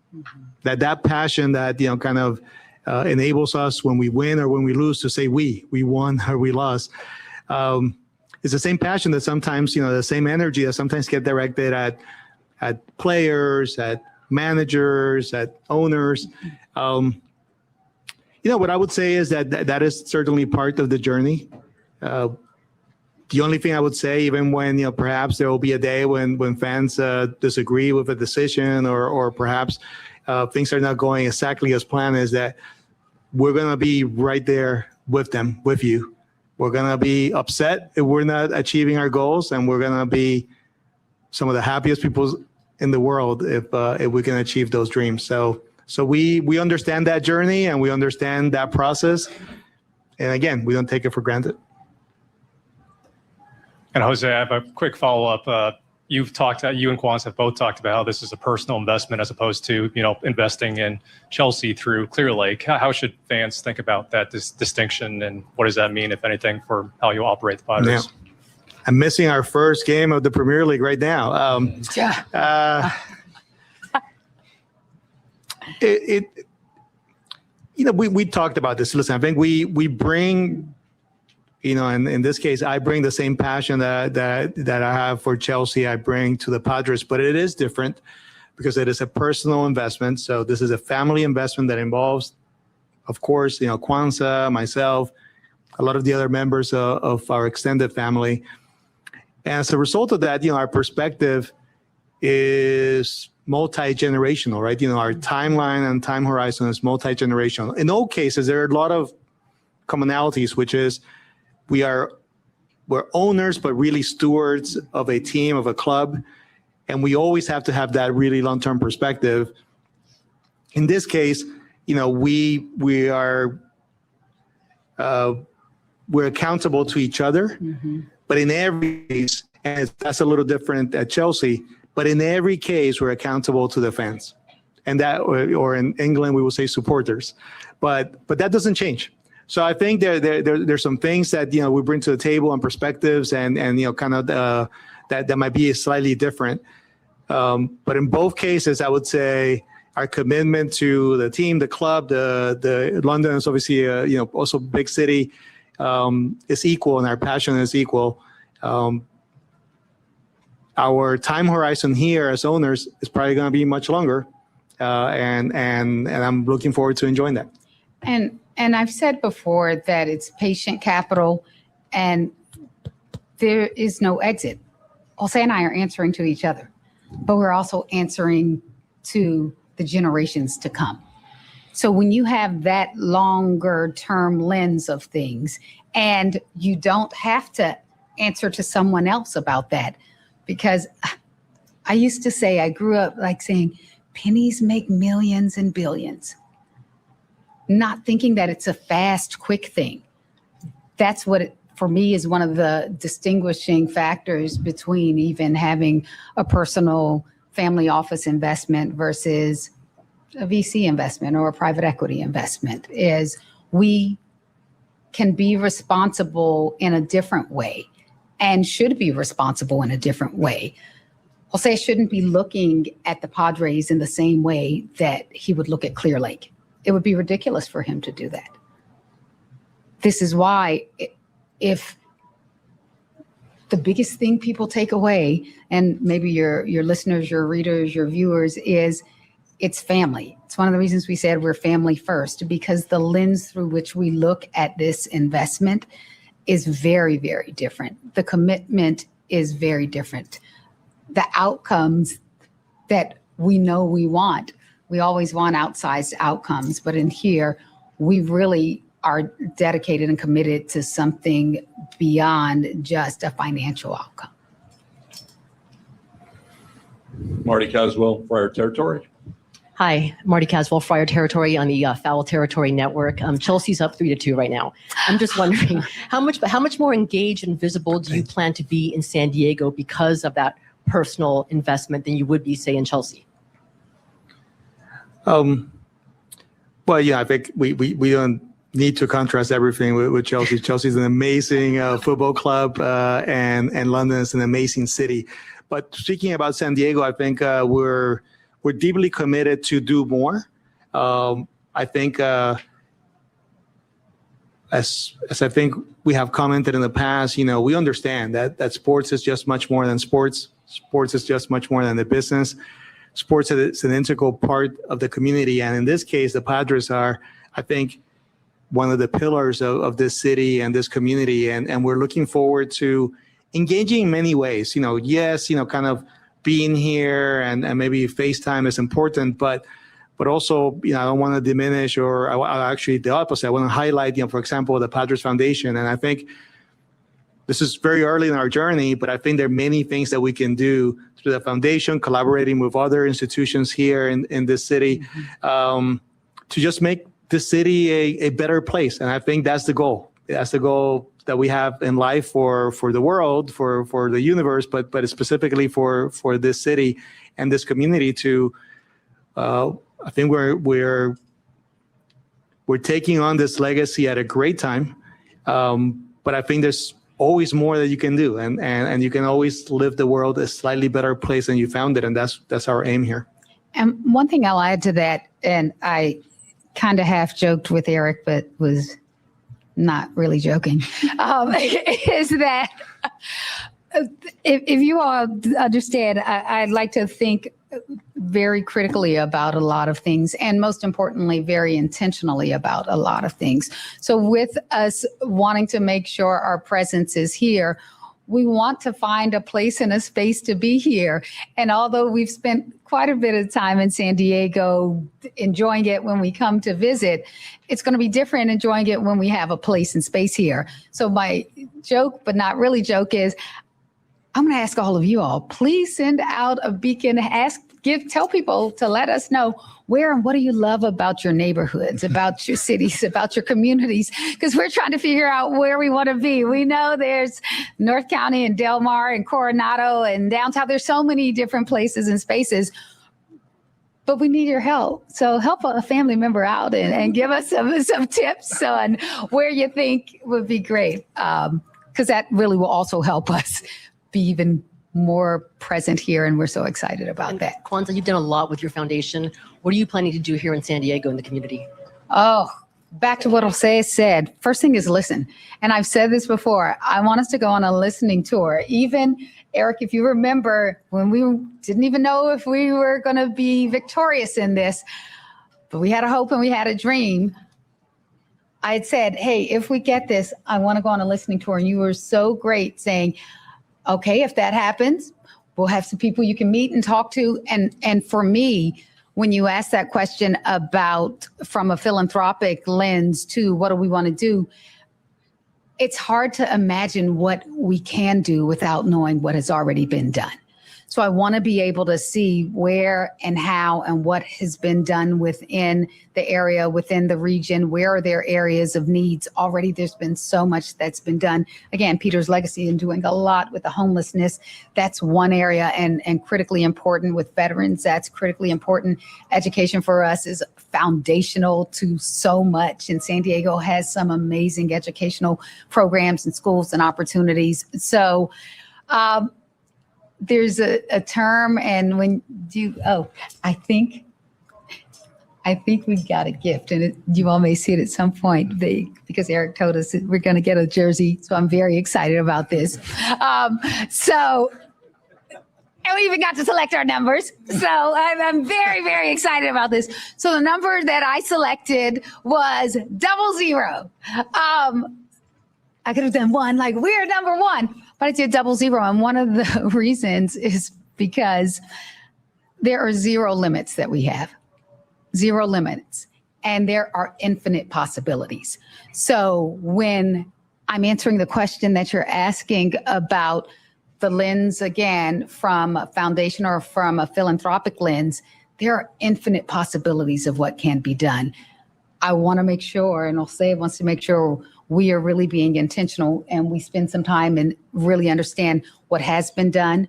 that passion that kind of enables us when we win or when we lose to say we won or we lost. It's the same passion that sometimes the same energy that sometimes get directed at players, at managers, at owners. What I would say is that is certainly part of the journey. The only thing I would say, even when perhaps there will be a day when fans disagree with a decision or perhaps things are not going exactly as planned, is that we're going to be right there with them, with you. We're going to be upset if we're not achieving our goals, and we're going to be some of the happiest people in the world if we can achieve those dreams. So we understand that journey, and we understand that process. And again, we don't take it for granted. And Jose, I have a quick follow-up. You and Kwanza have both talked about how this is a personal investment as opposed to, investing in Chelsea through Clear Lake. How should fans think about that distinction, and what does that mean, if anything, for how you operate the Padres? Yeah. I'm missing our first game of the Premier League right now. We talked about this. Listen, I think we bring. And in this case, I bring the same passion that I have for Chelsea, I bring to the Padres, but it is different because it is a personal investment. So this is a family investment that involves, of course, Kwanza, myself, a lot of the other members of our extended family. And as a result of that, our perspective is multi-generational, right? Our timeline and time horizon is multi-generational. In all cases, there are a lot of commonalities, which is, we're owners, but really stewards of a team, of a club. And we always have to have that really long-term perspective. In this case, we are we're accountable to each other, but in every case, and that's a little different at Chelsea, but in every case, we're accountable to the fans. And that, or in England, we will say supporters, but that doesn't change. So I think there's some things that, we bring to the table and perspectives and kind of that might be slightly different. But in both cases, I would say our commitment to the team, the club, the London is obviously, also a big city, is equal, and our passion is equal. Our time horizon here as owners is probably going to be much longer, and I'm looking forward to enjoying that. And I've said before that it's patient capital, and there is no exit. Jose and I are answering to each other, but we're also answering to the generations to come. So when you have that longer term lens of things, and you don't have to answer to someone else about that, because I used to say, I grew up like saying, pennies make millions and billions, not thinking that it's a fast, quick thing. That's what it, for me, is one of the distinguishing factors between even having a personal family office investment versus a VC investment or a private equity investment, is we can be responsible in a different way and should be responsible in a different way. Jose shouldn't be looking at the Padres in the same way that he would look at Clear Lake. It would be ridiculous for him to do that. This is why, if the biggest thing people take away, and maybe your listeners, your readers, your viewers, is it's family. It's one of the reasons we said we're family first, because the lens through which we look at this investment is very, very different. The commitment is very different. The outcomes that we know we want, we always want outsized outcomes, but in here, we really are dedicated and committed to something beyond just a financial outcome. Marty Caswell, Friar Territory. Hi, Marty Caswell, Friar Territory on the Foul Territory Network. Chelsea's up 3-2 right now. I'm just wondering how much more engaged and visible do you plan to be in San Diego because of that personal investment than you would be, say, in Chelsea? Well, yeah, I think we don't need to contrast everything with Chelsea. Chelsea's an amazing football club, and London is an amazing city. But speaking about San Diego, I think we're deeply committed to do more. I think, as I think we have commented in the past, we understand that sports is just much more than sports. Sports is just much more than the business. Sports is an integral part of the community. And in this case, the Padres are, I think, one of the pillars of this city and this community. And we're looking forward to engaging in many ways. Yes, kind of being here and maybe FaceTime is important, but also, I don't want to diminish, or I actually the opposite. I want to highlight, for example, the Padres Foundation. And I think this is very early in our journey, but I think there are many things that we can do through the foundation, collaborating with other institutions here in this city, to just make the city a better place. And I think that's the goal. That's the goal that we have in life for the world, for the universe, but specifically for this city and this community to, I think we're taking on this legacy at a great time. But I think there's always more that you can do, and you can always live the world a slightly better place than you found it. And that's our aim here. And one thing I'll add to that, and I kind of half joked with Eric, but was not really joking, is that if you all understand, I'd like to think very critically about a lot of things, and most importantly, very intentionally about a lot of things. So with us wanting to make sure our presence is here, we want to find a place and a space to be here. And although we've spent quite a bit of time in San Diego enjoying it when we come to visit, it's going to be different enjoying it when we have a place and space here. So my joke, but not really joke, is I'm going to ask all of you all, please send out a beacon, tell people to let us know where and what do you love about your neighborhoods, about your cities, about your communities, because we're trying to figure out where we want to be. We know there's North County and Del Mar and Coronado and downtown. There's so many different places and spaces, but we need your help. So help a family member out and give us some tips on where you think would be great, because that really will also help us be even more present here, and we're so excited about that. Kwanza, you've done a lot with your foundation. What are you planning to do here in San Diego in the community? Oh, back to what Jose said. First thing is listen. And I've said this before. I want us to go on a listening tour. Even, Eric, if you remember, when we didn't even know if we were going to be victorious in this, but we had a hope and we had a dream. I had said, hey, if we get this, I want to go on a listening tour. And you were so great saying, okay, if that happens, we'll have some people you can meet and talk to. And for me, when you ask that question about from a philanthropic lens to what do we want to do, it's hard to imagine what we can do without knowing what has already been done. So I want to be able to see where and how and what has been done within the area, within the region. Where are there areas of needs? Already there's been so much that's been done. Again, Peter's legacy in doing a lot with the homelessness. That's one area and critically important with veterans. That's critically important. Education for us is foundational to so much. And San Diego has some amazing educational programs and schools and opportunities. So, there's a term, and when I think we got a gift, and you all may see it at some point because Eric told us that we're going to get a jersey. So I'm very excited about this. And we even got to select our numbers. So I'm very, very excited about this. So the number that I selected was 00. I could have done one, like we're number one, but I did 00. And one of the reasons is because there are zero limits that we have, zero limits, and there are infinite possibilities. So when I'm answering the question that you're asking about the lens, again, from a foundation or from a philanthropic lens, there are infinite possibilities of what can be done. I want to make sure, and Jose wants to make sure we are really being intentional and we spend some time and really understand what has been done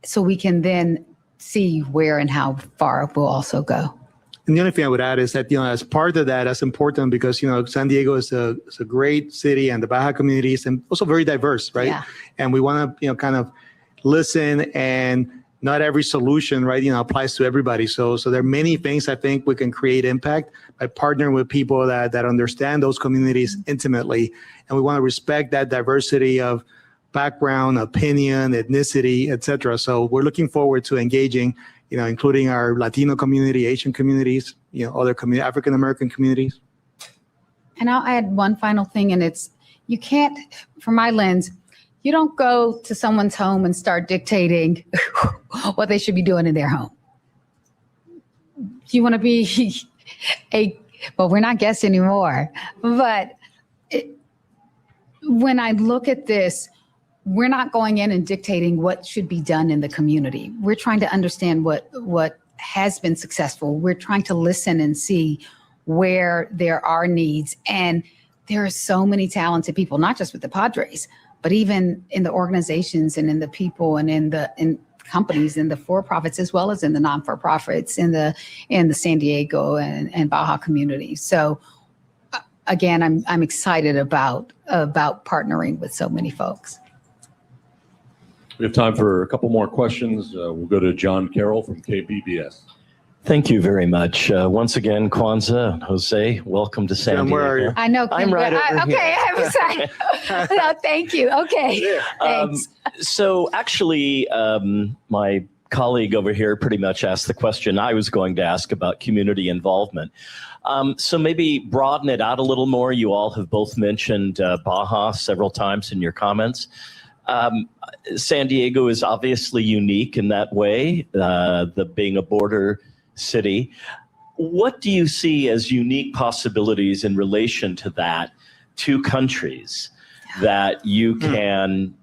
so we can then see where and how far we'll also go. And the only thing I would add is that, as part of that, that's important because, San Diego is a great city and the Baja communities and also very diverse, right? Yeah. And we want to, kind of listen, and not every solution, right, applies to everybody. So there are many things I think we can create impact by partnering with people that understand those communities intimately. And we want to respect that diversity of background, opinion, ethnicity, et cetera. So we're looking forward to engaging, including our Latino community, Asian communities, other African-American communities. And I'll add one final thing, and it's, you can't, from my lens, you don't go to someone's home and start dictating what they should be doing in their home. You want to be well, we're not guests anymore, but when I look at this, we're not going in and dictating what should be done in the community. We're trying to understand what has been successful. We're trying to listen and see where there are needs. And there are so many talented people, not just with the Padres, but even in the organizations and in the people and in companies, in the for-profits, as well as in the non-for-profits, in the San Diego and Baja communities. So again, I'm excited about partnering with so many folks. We have time for a couple more questions. We'll go to John Carroll from KPBS. Thank you very much. Once again, Kwanza, Jose, welcome to San Diego. Where are you? I know. I'm right over here. Okay, I'm sorry. No, thank you. Okay, thanks. So actually, my colleague over here pretty much asked the question I was going to ask about community involvement. So maybe broaden it out a little more. You all have both mentioned Baja several times in your comments. San Diego is obviously unique in that way, being a border city. What do you see as unique possibilities in relation to that, two countries that you can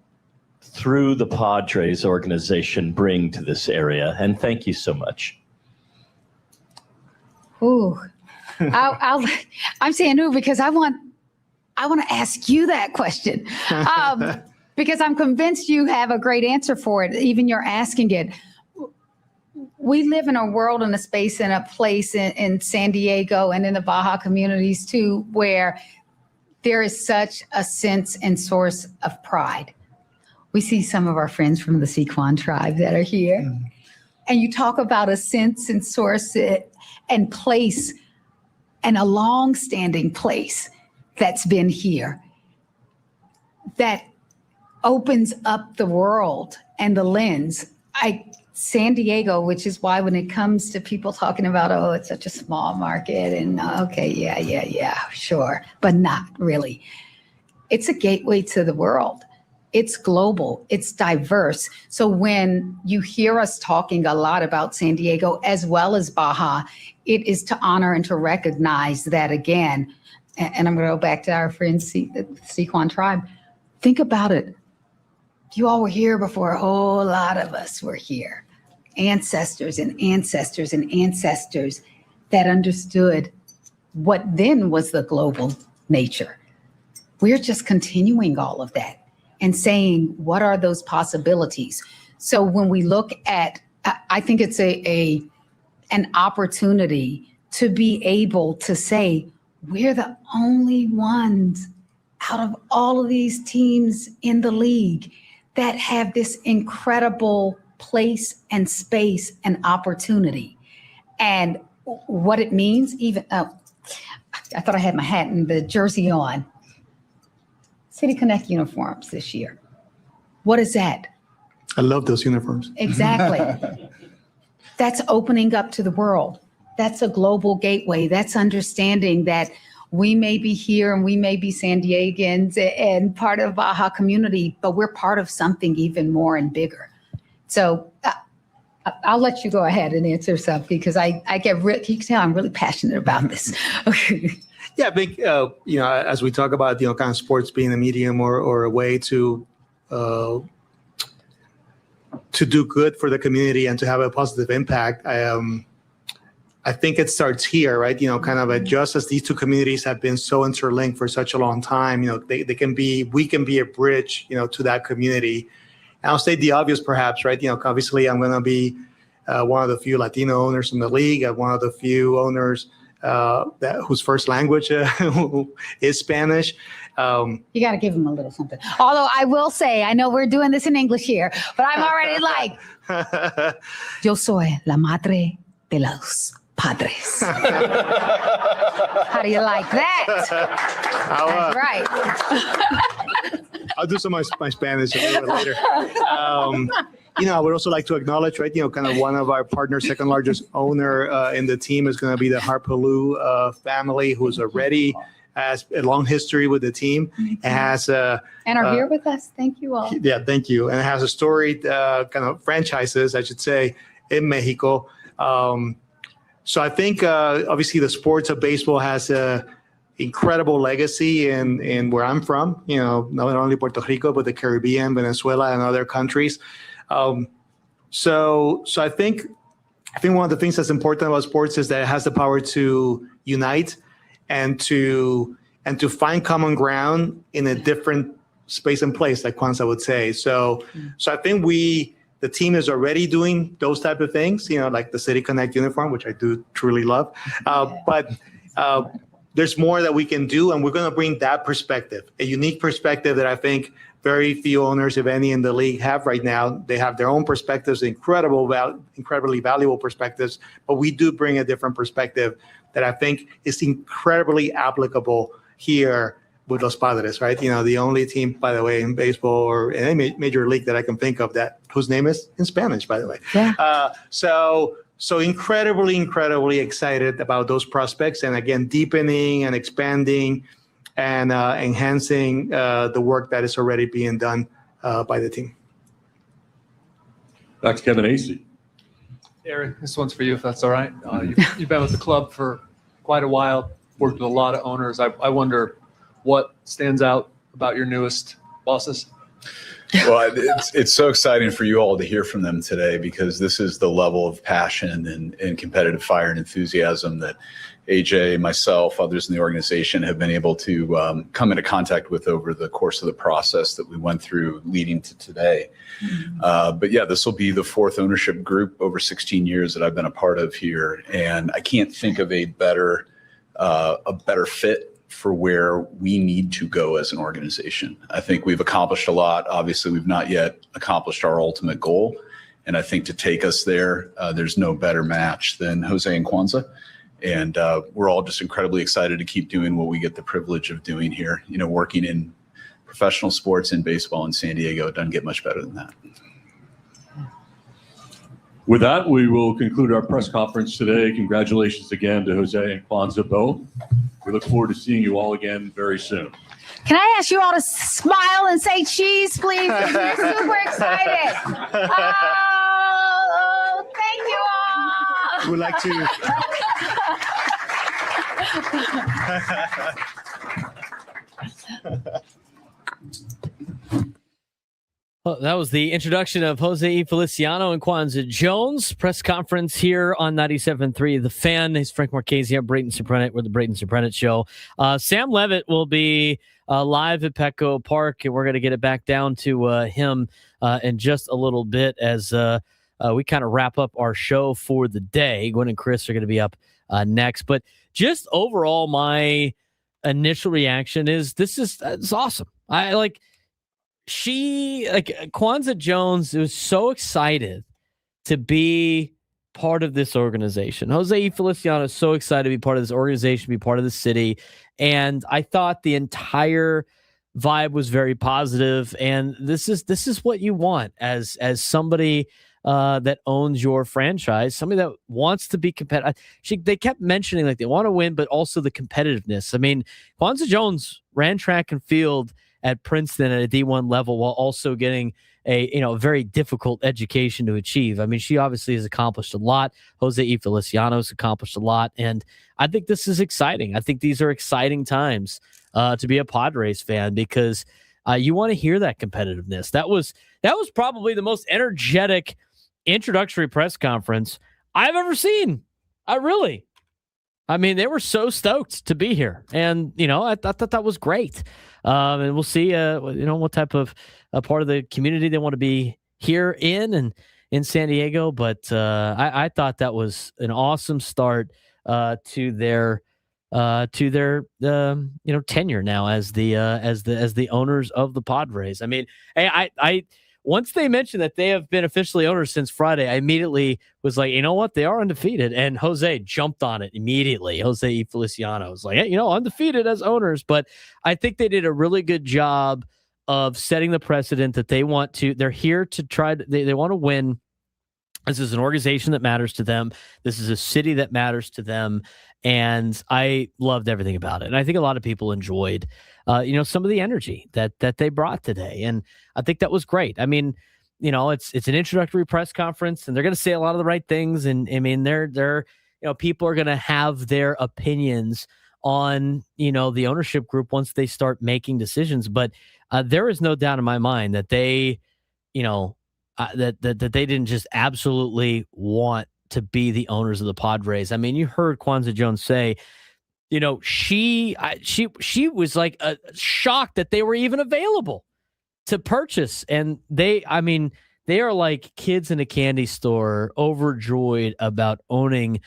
through the Padres organization bring to this area? And thank you so much. Ooh, I'm saying ooh because I want to ask you that question because I'm convinced you have a great answer for it. Even you're asking it. We live in a world and a space and a place in San Diego and in the Baja communities too, where there is such a sense and source of pride. We see some of our friends from the Sequan tribe that are here. Mm-hmm. And you talk about a sense and source and place and a long-standing place that's been here that opens up the world and the lens. San Diego, which is why when it comes to people talking about, oh, it's such a small market and okay, yeah, sure, but not really. It's a gateway to the world. It's global, it's diverse. So when you hear us talking a lot about San Diego as well as Baja, it is to honor and to recognize that again, and I'm gonna go back to our friends, the Sequan tribe. Think about it. You all were here before a whole lot of us were here. Ancestors and ancestors and ancestors that understood what then was the global nature. We're just continuing all of that and saying, what are those possibilities? So when we look at, I think it's an opportunity to be able to say, we're the only ones out of all of these teams in the league that have this incredible place and space and opportunity. And what it means, even, I thought I had my hat and the jersey on. City Connect uniforms this year. What is that? I love those uniforms. Exactly. That's opening up to the world. That's a global gateway. That's understanding that we may be here and we may be San Diegans and part of Baja community, but we're part of something even more and bigger. So I'll let you go ahead and answer something because I get you can tell I'm really passionate about this. Yeah, I think as we talk about kind of sports being a medium or a way to do good for the community and to have a positive impact. I think it starts here, right? Kind of just as these two communities have been so interlinked for such a long time, we can be a bridge, to that community. And I'll state the obvious, perhaps, right? Obviously, I'm going to be one of the few Latino owners in the league, one of the few owners whose first language is Spanish. You got to give them a little something. Although I will say, I know we're doing this in English here, but I'm already like, yo soy la madre de los Padres. How do you like that? That's right. I'll do some of my Spanish a little bit later. I would also like to acknowledge, right, kind of one of our partners, second largest owner in the team is going to be the Harpaloo family, who's already has a long history with the team and has and are here with us. Thank you all. Yeah, thank you. And it has a storied kind of franchises, I should say, in Mexico. So I think obviously the sports of baseball has a incredible legacy in where I'm from, not only Puerto Rico, but the Caribbean, Venezuela, and other countries. So I think one of the things that's important about sports is that it has the power to unite and to find common ground in a different space and place, like Kwanza would say. So I think the team is already doing those type of things, like the City Connect uniform, which I do truly love. But there's more that we can do, and we're going to bring that perspective, a unique perspective that I think very few owners, if any, in the league have right now. They have their own perspectives, incredibly valuable perspectives, but we do bring a different perspective that I think is incredibly applicable here with Los Padres, right? The only team, by the way, in baseball or in any major league that I can think of whose name is in Spanish, by the way. Yeah. So incredibly excited about those prospects, and again, deepening and expanding and enhancing the work that is already being done by the team. Back to Kevin Acey. Eric, this one's for you, if that's all right. You've been with the club for quite a while, worked with a lot of owners. I wonder what stands out about your newest bosses? Well, it's so exciting for you all to hear from them today, because this is the level of passion and competitive fire and enthusiasm that AJ, myself, others in the organization have been able to come into contact with over the course of the process that we went through leading to today. But yeah, this will be the fourth ownership group over 16 years that I've been a part of here. And I can't think of a better fit for where we need to go as an organization. I think we've accomplished a lot. Obviously, we've not yet accomplished our ultimate goal. And I think to take us there, there's no better match than Jose and Kwanza. And we're all just incredibly excited to keep doing what we get the privilege of doing here. You know, working in professional sports and baseball in San Diego, it doesn't get much better than that. With that, we will conclude our press conference today. Congratulations again to Jose and Kwanza both. We look forward to seeing you all again very soon. Can I ask you all to smile and say cheese, please? We're super excited. Oh, thank you all. We'd like to. Well, that was the introduction of Jose E. Feliciano and Kwanza Jones. Press conference here on 97.3 The Fan. He's Frank Marchese. I'm Braden Surprenant. We're the Braden Surprenant Show. Sam Levitt will be live at Petco Park, and we're going to get it back down to him in just a little bit as we kind of wrap up our show for the day. Gwen and Chris are going to be up next. But just overall, my initial reaction is it's awesome. Kwanza Jones was so excited to be part of this organization. Jose E. Feliciano is so excited to be part of this organization, be part of the city. And I thought the entire vibe was very positive. And this is what you want as somebody that owns your franchise, somebody that wants to be competitive. They kept mentioning they want to win, but also the competitiveness. I mean, Kwanza Jones ran track and field at Princeton at a D1 level while also getting a very difficult education to achieve. I mean, she obviously has accomplished a lot. Jose E. Feliciano has accomplished a lot. And I think this is exciting. I think these are exciting times to be a Padres fan, because you want to hear that competitiveness. That was probably the most energetic introductory press conference I've ever seen. I mean, they were so stoked to be here. And, I thought that was great. And we'll see, what type of part of the community they want to be here in San Diego. But I thought that was an awesome start to their tenure now as the owners of the Padres. I mean, I once they mentioned that they have been officially owners since Friday, I immediately was like, you know what? They are undefeated. And Jose jumped on it immediately. Jose E. Feliciano was like, hey, undefeated as owners. But I think they did a really good job of setting the precedent that they're here to try to, they want to win. This is an organization that matters to them. This is a city that matters to them. And I loved everything about it. And I think a lot of people enjoyed, some of the energy that they brought today. And I think that was great. I mean, it's an introductory press conference, and they're going to say a lot of the right things. And I mean, they're people are going to have their opinions on, the ownership group once they start making decisions. But there is no doubt in my mind that they, that they didn't just absolutely want to be the owners of the Padres. I mean, you heard Kwanza Jones say, she was shocked that they were even available to purchase. And they are like kids in a candy store, overjoyed about owning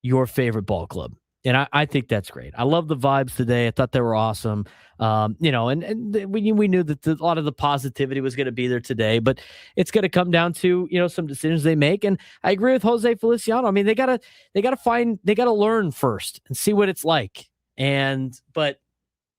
your favorite ball club. And I think that's great. I love the vibes today. I thought they were awesome. And we knew that a lot of the positivity was going to be there today, but it's going to come down to, some decisions they make. And I agree with Jose Feliciano. I mean, they got to learn first and see what it's like. But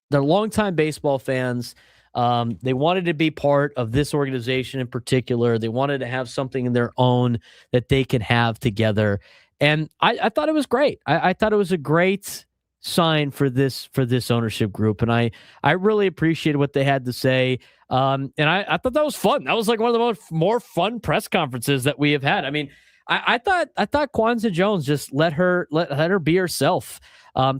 they're longtime baseball fans. They wanted to be part of this organization in particular. They wanted to have something in their own that they could have together. And I thought it was great. I thought it was a great sign for this ownership group. And I really appreciated what they had to say. And I thought that was fun. That was like one of the more fun press conferences that we have had. I mean, I thought Kwanza Jones just let her be herself.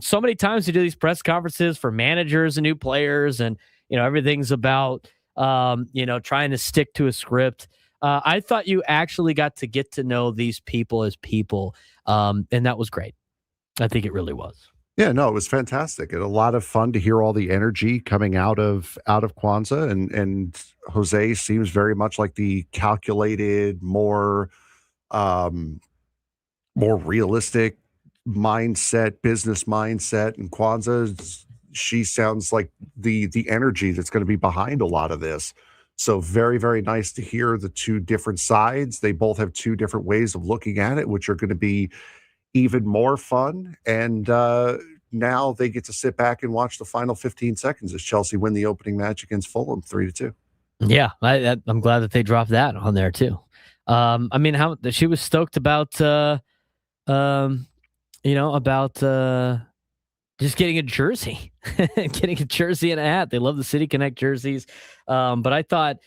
So many times you do these press conferences for managers and new players, and everything's about trying to stick to a script. I thought you actually got to know these people as people, and that was great. I think it really was. Yeah, no, it was fantastic. And a lot of fun to hear all the energy coming out of Kwanza, and Jose seems very much like the calculated, more realistic mindset, business mindset. And Kwanza, she sounds like the energy that's going to be behind a lot of this. So very, very nice to hear the two different sides. They both have two different ways of looking at it, which are going to be even more fun. And now they get to sit back and watch the final 15 seconds as Chelsea win the opening match against Fulham 3-2. Yeah, I'm glad that they dropped that on there too. How she was stoked about just getting a jersey, getting a jersey and a hat. They love the City Connect jerseys. But I thought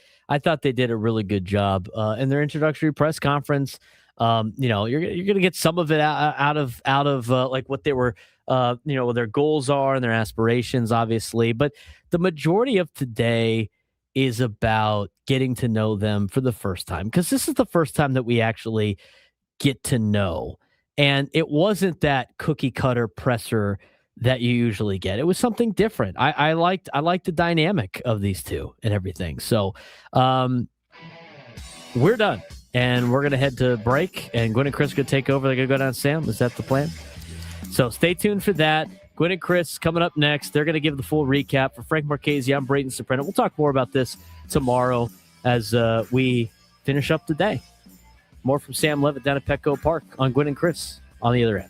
they did a really good job in their introductory press conference. You're gonna get some of it out of like what they were, what their goals are and their aspirations, obviously. But the majority of today is about getting to know them for the first time, because this is the first time that we actually get to know. And it wasn't that cookie cutter presser that you usually get. It was something different. I liked the dynamic of these two and everything. So we're done. And we're going to head to break, and Gwen and Chris are going to take over. They're going to go down to Sam. Is that the plan? So stay tuned for that. Gwen and Chris coming up next. They're going to give the full recap. For Frank Marchese, I'm Braden Surprenant. We'll talk more about this tomorrow as we finish up the day. More from Sam Levitt down at Petco Park on Gwen and Chris on the other end.